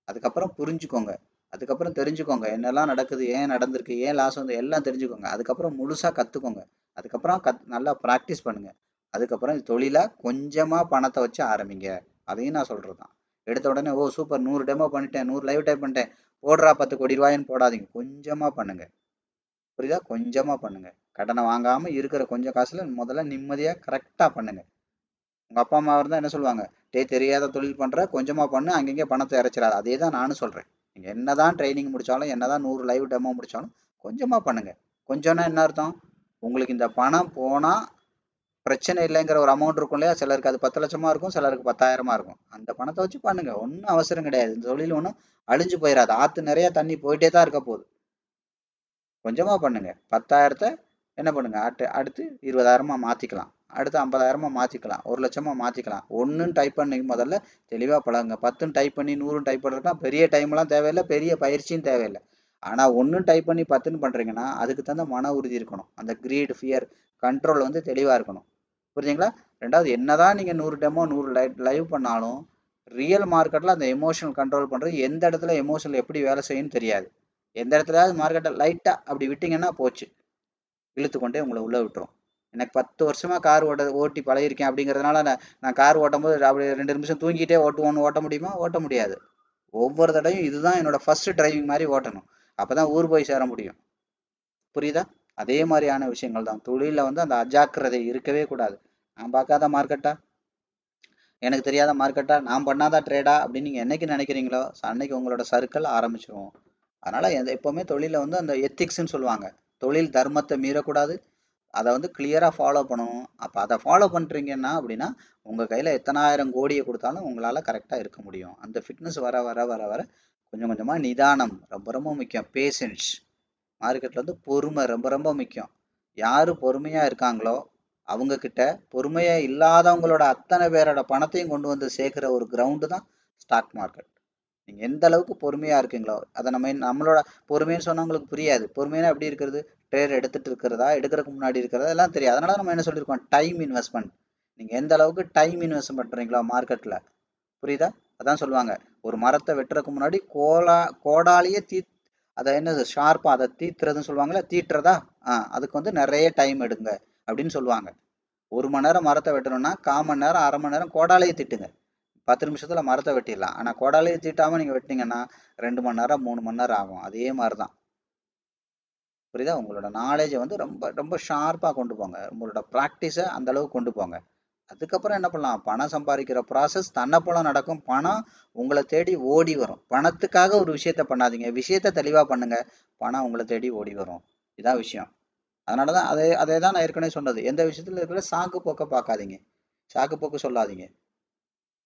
அதுக்கப்புறம் புரிஞ்சுக்கோங்க. அதுக்கப்புறம் தெரிஞ்சுக்கோங்க என்னெல்லாம் நடக்குது, ஏன் நடந்திருக்கு, ஏன் லாஸ் எல்லாம் தெரிஞ்சுக்கோங்க. அதுக்கப்புறம் முழுசாக கற்றுக்கோங்க. அதுக்கப்புறம் நல்லா ப்ராக்டிஸ் பண்ணுங்கள். அதுக்கப்புறம் தொழிலாக கொஞ்சமாக பணத்தை வச்சு ஆரம்பிங்க. அதையும் நான் சொல்கிறது தான். எடுத்த உடனே ஓ சூப்பர் 100 டெமோ பண்ணிட்டேன், 100 லைவ் டைப் பண்ணிட்டேன், போடுறா 10 கோடி ரூபாயின்னு போடாதீங்க. கொஞ்சமாக பண்ணுங்கள். புரியுதா? கொஞ்சமாக பண்ணுங்கள். கடனை வாங்காமல் இருக்கிற கொஞ்சம் காசில் முதல்ல நிம்மதியாக கரெக்டாக பண்ணுங்கள். உங்கள் அப்பா அம்மா இருந்தால் என்ன சொல்லுவாங்க, தெரியாத தொழில் பண்ணுற, கொஞ்சமாக பண்ணு, அங்கங்கே பணத்தை இறைச்சிடாது. அதே தான் நானும் சொல்கிறேன். நீங்கள் என்ன தான் ட்ரைனிங் முடித்தாலும், என்ன தான் 100 லைவ் டெமோ முடித்தாலும் கொஞ்சமாக பண்ணுங்கள். கொஞ்சம்னா என்ன அர்த்தம்? உங்களுக்கு இந்த பணம் போனால் பிரச்சனை இல்லைங்கிற ஒரு அமௌண்ட் இருக்கும் இல்லையா? சிலருக்கு அது 10 லட்சமாக இருக்கும், சிலருக்கு 10,000 இருக்கும். அந்த பணத்தை வச்சு பண்ணுங்கள், ஒன்றும் அவசரம் கிடையாது. இந்த தொழில் ஒன்றும் அழிஞ்சு போயிடாது. ஆற்று நிறைய தண்ணி போயிட்டே தான் இருக்க போகுது. கொஞ்சமாக பண்ணுங்கள். 10,000 என்ன பண்ணுங்கள், அடுத்து 20,000 மாற்றிக்கலாம், அடுத்து 50,000 மாற்றிக்கலாம், 1 லட்சமாக மாற்றிக்கலாம். ஒன்றுன்னு டைப் பண்ணி முதல்ல தெளிவாக பழகுங்க. 10 டைப் பண்ணி 100 டைப் பண்ணுறதுலாம் பெரிய டைம்லாம் தேவையில்லை, பெரிய பயிற்சியும் தேவையில்லை. ஆனால் 1 டைப் பண்ணி 10 பண்ணுறீங்கன்னா அதுக்கு தகுந்த மன உறுதி இருக்கணும். அந்த கிரீட், ஃபியர், கண்ட்ரோல் தெளிவாக இருக்கணும். புரிஞ்சுங்களா? ரெண்டாவது என்னதான் நீங்கள் 100 டெமோ 100 லைவ் பண்ணாலும் ரியல் மார்க்கெட்டில் அந்த எமோஷனல் கண்ட்ரோல் பண்ணுறது, எந்த இடத்துல எமோஷனல் எப்படி வேலை செய்யும்னு தெரியாது. எந்த இடத்துலயாவது மார்க்கெட்டை லைட்டாக அப்படி விட்டிங்கன்னா போச்சு, இழுத்து கொண்டே உங்களை உள்ளே விட்டுரும். எனக்கு 10 வருஷமாக கார் ஓட்டி பழகிருக்கேன் அப்படிங்கிறதுனால நான் கார் ஓட்டும் போது அப்படி 2 நிமிஷம் தூங்கிட்டே ஓட்ட முடியுமா? ஓட்ட முடியாது. ஒவ்வொரு தடையும் இதுதான் என்னோட ஃபர்ஸ்ட் டிரைவிங் மாதிரி ஓட்டணும். அப்போ தான் ஊர் போய் சேர முடியும். புரியுதா? அதே மாதிரியான விஷயங்கள் தான் தொழிலில் வந்து அந்த அஜாக்கிரதை இருக்கவே கூடாது. நான் பார்க்காத மார்க்கெட்டா, எனக்கு தெரியாத மார்க்கெட்டா, நான் பண்ணாத ட்ரேடா அப்படின்னு நீங்கள் என்னைக்கு நினைக்கிறீங்களோ அன்னைக்கு உங்களோட சர்க்கிள் ஆரம்பிச்சிருவோம். அதனால் எப்போவுமே தொழிலில் வந்து அந்த எத்திக்ஸ்ன்னு சொல்லுவாங்க, தொழில் தர்மத்தை மீறக்கூடாது, அதை வந்து கிளியராக ஃபாலோ பண்ணணும். அப்போ அதை ஃபாலோ பண்ணுறீங்கன்னா அப்படின்னா உங்கள் கையில் எத்தனாயிரம் கோடியை கொடுத்தாலும் உங்களால் கரெக்டாக இருக்க முடியும். அந்த ஃபிட்னஸ் வர வர வர வர கொஞ்சம் கொஞ்சமாக நிதானம் ரொம்ப ரொம்ப முக்கியம். பேஷன்ஸ். மார்க்கெட்டில் வந்து பொறுமை ரொம்ப ரொம்ப முக்கியம். யார் பொறுமையாக இருக்காங்களோ அவங்கக்கிட்ட பொறுமையாக இல்லாதவங்களோட அத்தனை பேரோட பணத்தையும் கொண்டு வந்து சேர்க்குற ஒரு கிரவுண்டு தான் ஸ்டாக் மார்க்கெட். நீங்கள் எந்த அளவுக்கு பொறுமையாக இருக்கீங்களோ அதை நம்மளோட பொறுமைன்னு சொன்னால் உங்களுக்கு புரியாது. பொறுமையாக எப்படி இருக்கிறது? ட்ரேட் எடுத்துகிட்டு இருக்கிறதா, எடுக்கிறதுக்கு முன்னாடி இருக்கிறதா எல்லாம் தெரியும். அதனால நம்ம என்ன சொல்லியிருக்கோம்? Time investment. நீங்கள் எந்த அளவுக்கு டைம் இன்வெஸ்ட் பண்ணுறீங்களோ மார்க்கெட்டில், புரியுதா? அதான் சொல்லுவாங்க, ஒரு மரத்தை வெட்டுறதுக்கு முன்னாடி கோடாலேயே அதை என்னது ஷார்ப்பாக அதை தீத்துறதுன்னு சொல்லுவாங்களே, தீட்டுறதா? அதுக்கு வந்து நிறைய டைம் எடுங்க அப்படின்னு சொல்லுவாங்க. 1 மணி நேரம் மரத்தை வெட்டணும்னா 1/4 மணி நேரம் 1/2 மணி நேரம் கோடாலேயே திட்டுங்க. 10 நிமிஷத்தில் மரத்தை வெட்டிடலாம். ஆனால் கோடாலேயே தீட்டாமல் நீங்கள் வெட்டினீங்கன்னா 2 மணி நேரம் 3 மணி நேரம் ஆகும். அதே மாதிரி தான். புரியுதா? உங்களோட நாலேஜை வந்து ரொம்ப ரொம்ப ஷார்ப்பாக கொண்டு போங்க. உங்களோட ப்ராக்டிஸை அந்த அளவுக்கு கொண்டு போங்க. அதுக்கப்புறம் என்ன பண்ணலாம்? பணம் சம்பாதிக்கிற ப்ராசஸ் தன்னை போல நடக்கும். பணம் உங்களை தேடி ஓடி வரும். பணத்துக்காக ஒரு விஷயத்த பண்ணாதீங்க, விஷயத்த தெளிவாக பண்ணுங்க, பணம் உங்களை தேடி ஓடி வரும். இதான் விஷயம். அதனால தான் அதே தான் நான் ஏற்கனவே சொன்னது, எந்த விஷயத்துல இருக்கிற சாக்கு போக்க பார்க்காதீங்க, சாக்கு போக்கு சொல்லாதீங்க.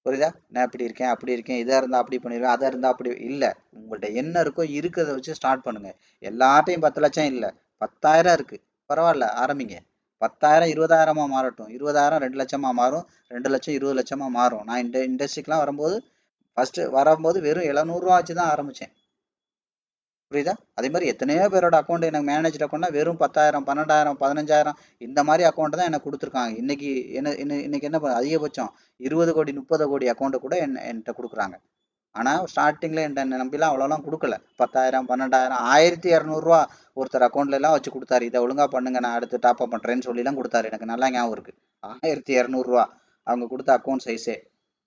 புரியுதா? நான் இப்படி இருக்கேன் அப்படி இருக்கேன், இதாக இருந்தால் அப்படி பண்ணிடுவேன், அதை இருந்தால் அப்படி இல்லை. உங்கள்கிட்ட என்ன இருக்கோ இருக்கிறத வச்சு ஸ்டார்ட் பண்ணுங்க. எல்லாத்தையும் 10 லட்சம் இல்லை, 10,000 இருக்கு, பரவாயில்ல, ஆரம்பிங்க. 10,000 20,000 மாறட்டும், 20,000 2 லட்சமா மாறும், 2 லட்சம் 20 லட்சமா மாறும். நான் இந்த இண்டஸ்ட்ரிக்கெலாம் வரும்போது வரும்போது வெறும் 700 ரூபா வச்சு தான் ஆரம்பித்தேன். புரியுதா? அதே மாதிரி எத்தனையோ பேரோட அக்கௌண்ட் எனக்கு மேனேஜர் அக்கௌண்ட்னா வெறும் 10,000 12,000 15,000 இந்த மாதிரி அக்கௌண்ட் தான் எனக்கு கொடுத்துருக்காங்க. இன்னைக்கு இன்னைக்கு என்ன அதிகபட்சம் 20 கோடி 30 கோடி அக்கௌண்ட்டு கூட என்கிட்ட கொடுக்குறாங்க. ஆனால் ஸ்டார்டிங்கில் என்னை நம்பிலாம் அவ்வளோலாம் கொடுக்கல. 10,000 12,000 1200 ஒருத்தர் அக்கௌண்ட்லாம் வச்சு கொடுத்தாரு. இதை ஒழுங்காக பண்ணுங்க, நான் அடுத்து டாப் அப் பண்ணுறேன்னு சொல்லிலாம் கொடுத்தாரு. எனக்கு நல்லா ஞாபகம் இருக்குது. 1200 அவங்க கொடுத்த அக்கௌண்ட் சைஸே.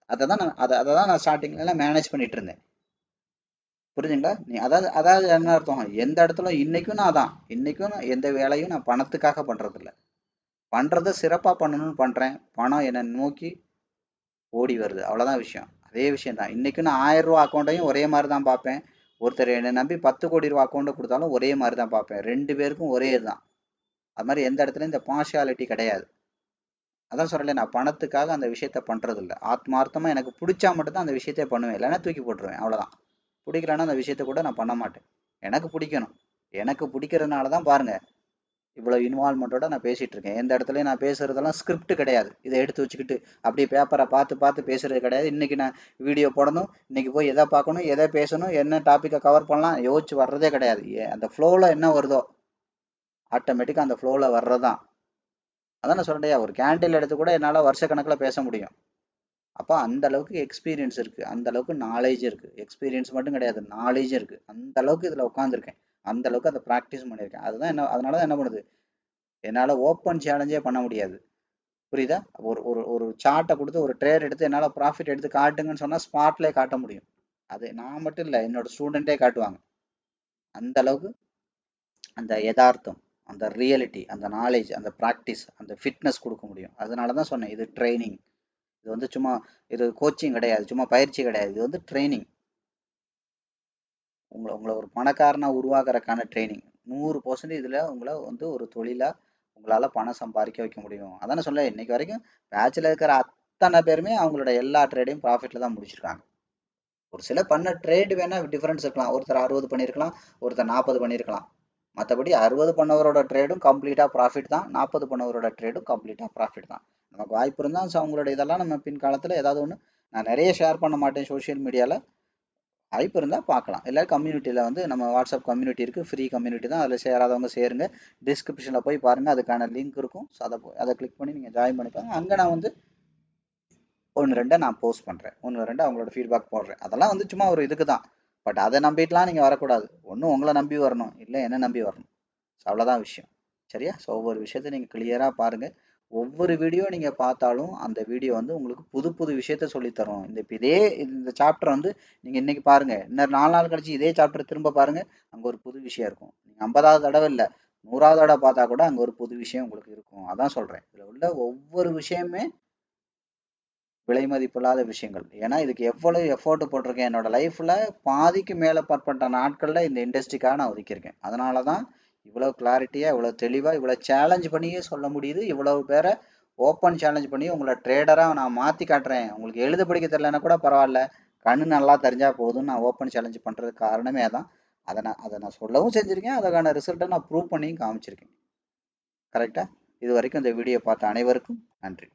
அதை தான் நான் ஸ்டார்டிங்லாம் மேனேஜ் பண்ணிட்டு இருந்தேன். புரிஞ்சுங்களா? அதாவது என்ன அர்த்தம்? எந்த இடத்துல இன்னைக்கும் நான் இன்னைக்கும் எந்த வேலையும் நான் பணத்துக்காக பண்றதில்ல. பண்றதை சிறப்பா பண்ணணும்னு பண்றேன். பணம் என்னை நோக்கி ஓடி வருது, அவ்வளவுதான் விஷயம். அதே விஷயம் தான் இன்னைக்கும். நான் 1000 ரூபா அக்கௌண்ட்டையும் ஒரே மாதிரி தான் பார்ப்பேன். ஒருத்தர் என்னை நம்பி 10 கோடி ரூபா அக்கௌண்ட்டை கொடுத்தாலும் ஒரே மாதிரி தான் பார்ப்பேன். 2 பேருக்கும் ஒரே இதுதான். அது மாதிரி எந்த இடத்துலையும் இந்த பார்ஷியாலிட்டி கிடையாது. அதான் சொல்றேன், நான் பணத்துக்காக அந்த விஷயத்த பண்றது இல்லை. ஆத்மார்த்தமா எனக்கு பிடிச்சா மட்டும்தான் அந்த விஷயத்தையே பண்ணுவேன், இல்லைன்னா தூக்கி போட்டுருவேன், அவ்வளவுதான். பிடிக்கலன்னா அந்த விஷயத்த கூட நான் பண்ண மாட்டேன். எனக்கு பிடிக்கணும். எனக்கு பிடிக்கிறதுனால தான் பாருங்க இவ்வளோ இன்வால்மெண்ட்டோட நான் பேசிட்டு இருக்கேன். எந்த இடத்துலையும் நான் பேசுறதெல்லாம் ஸ்கிரிப்ட் கிடையாது. இதை எடுத்து வச்சுக்கிட்டு அப்படியே பேப்பரை பார்த்து பார்த்து பேசுறது கிடையாது. இன்னைக்கு நான் வீடியோ போடணும், இன்னைக்கு போய் எதை பார்க்கணும், எதை பேசணும், என்ன டாப்பிக்கை கவர் பண்ணலாம் யோசிச்சு வர்றதே கிடையாது. அந்த ஃப்ளோவில் என்ன வருதோ ஆட்டோமேட்டிக்காக அந்த ஃப்ளோவில் வர்றதான். அதான் நான் சொல்றேன், ஒரு கேண்டீன் எடுத்து கூட என்னால் வருஷக்கணக்கில் பேச முடியும். அப்போ அந்த அளவுக்கு எக்ஸ்பீரியன்ஸ் இருக்கு, அந்த அளவுக்கு நாலேஜ் இருக்கு. எக்ஸ்பீரியன்ஸ் மட்டும் கிடையாது, நாலேஜ் இருக்கு. அந்த அளவுக்கு இதில் உட்காந்துருக்கேன், அந்த அளவுக்கு அதை ப்ராக்டிஸ் பண்ணியிருக்கேன். அதுதான் என்ன, அதனால தான் என்ன பண்ணுது, என்னால் ஓப்பன் சேலஞ்சே பண்ண முடியாது. புரியுதா? ஒரு ஒரு ஒரு சார்ட்டை கொடுத்து ஒரு ட்ரேட் எடுத்து என்னால் ப்ராஃபிட் எடுத்து காட்டுங்கன்னு சொன்னால் ஸ்பாட்லேயே காட்ட முடியும். அது நான் மட்டும் இல்லை, என்னோட ஸ்டூடெண்ட்டே காட்டுவாங்க. அந்த அளவுக்கு அந்த யதார்த்தம், அந்த ரியாலிட்டி, அந்த நாலேஜ், அந்த ப்ராக்டிஸ், அந்த ஃபிட்னஸ் கொடுக்க முடியும். அதனால தான் சொன்னேன், இது ட்ரைனிங். இது வந்து சும்மா இது கோச்சிங் கிடையாது, சும்மா பயிற்சி கிடையாது, இது வந்து ட்ரைனிங். உங்களை ஒரு பணக்காரனாக உருவாக்குறதுக்கான ட்ரைனிங். 100% இதில் உங்களை வந்து ஒரு தொழிலாக உங்களால் பணம் சம்பாதிக்க வைக்க முடியும். அதானே சொல்ல, இன்னைக்கு வரைக்கும் பேட்சில் இருக்கிற அத்தனை பேருமே அவங்களோட எல்லா ட்ரேடையும் ப்ராஃபிட்டில் தான் முடிச்சிருக்காங்க. ஒரு சில பண்ண ட்ரேடு வேணால் டிஃப்ரென்ஸ் இருக்கலாம். ஒருத்தர் 60 பண்ணியிருக்கலாம், ஒருத்தர் 40 பண்ணியிருக்கலாம். மற்றபடி 60 பண்ணவரோட ட்ரேடும் கம்ப்ளீட்டாக ப்ராஃபிட் தான், 40 பண்ணவரோட ட்ரேடும் கம்ப்ளீட்டாக ப்ராஃபிட் தான். நமக்கு வாய்ப்பு இருந்தால் அவங்களோட இதெல்லாம் நம்ம பின்காலத்தில் ஏதாவது ஒன்று, நான் நிறைய ஷேர் பண்ண மாட்டேன் சோஷியல் மீடியாவில், வாய்ப்பு இருந்தால் பார்க்கலாம். எல்லாரும் கம்யூனிட்டியில் வந்து நம்ம வாட்ஸ்அப் கம்யூனிட்டி இருக்குது, ஃப்ரீ கம்யூனிட்டி தான், அதில் சேராதவங்க சேருங்க. டிஸ்கிரிப்ஷனில் போய் பாருங்கள், அதுக்கான லிங்க் இருக்கும். ஸோ அதை கிளிக் பண்ணி நீங்கள் ஜாயின் பண்ணிப்பாங்க. அங்கே நான் வந்து ஒன்று ரெண்டை நான் போஸ்ட் பண்ணுறேன், ஒன்று ரெண்டு அவங்களோட ஃபீட்பேக் போடுறேன். அதெல்லாம் வந்து சும்மா ஒரு இதுக்கு தான். பட் அதை நம்பிட்டுலாம் நீங்கள் வரக்கூடாது. ஒன்று உங்களை நம்பி வரணும், இல்லை என்ன நம்பி வரணும். ஸோ அவ்வளோதான் விஷயம். சரியா? ஸோ ஒவ்வொரு விஷயத்தை நீங்கள் கிளியராக பாருங்கள். ஒவ்வொரு வீடியோ நீங்கள் பார்த்தாலும் அந்த வீடியோ வந்து உங்களுக்கு புது புது விஷயத்த சொல்லித்தரும். இந்த சாப்டர் வந்து நீங்கள் இன்னைக்கு பாருங்கள், இன்னொரு 4 நாள் கழிச்சு இதே சாப்டர் திரும்ப பாருங்கள், அங்கே ஒரு புது விஷயம் இருக்கும். நீங்கள் 50வது தடவை இல்லை, 100வது தடவை பார்த்தா கூட அங்கே ஒரு புது விஷயம் உங்களுக்கு இருக்கும். அதான் சொல்கிறேன், இதில் உள்ள ஒவ்வொரு விஷயமே விலை மதிப்பில்லாத விஷயங்கள். ஏன்னா இதுக்கு எவ்வளவு எஃபோர்ட் போட்டிருக்கேன். என்னோட லைஃப்ல பாதிக்கு மேலே பற்பட்ட நாட்களில் இந்த இண்டஸ்ட்ரிக்காக நான் ஒதுக்கியிருக்கேன். அதனால தான் இவ்வளோ கிளாரிட்டியாக, இவ்வளோ தெளிவாக, இவ்வளோ சேலஞ்ச் பண்ணியே சொல்ல முடியுது. இவ்வளவு பேரை ஓப்பன் சேலஞ்ச் பண்ணி உங்களை ட்ரேடராக நான் மாற்றி காட்டுறேன். உங்களுக்கு எழுத படிக்க தெரியலன்னா கூட பரவாயில்ல, கண்ணு நல்லா தெரிஞ்சா போதும், நான் ஓப்பன் சேலஞ்ச் பண்ணுறதுக்கு காரணமே தான். அதை நான் சொல்லவும் செஞ்சுருக்கேன். அதுக்கான ரிசல்ட்டை நான் ப்ரூவ் பண்ணியும் காமிச்சிருக்கேன். கரெக்டாக? இது வரைக்கும் இந்த வீடியோ பார்த்த அனைவருக்கும் நன்றி.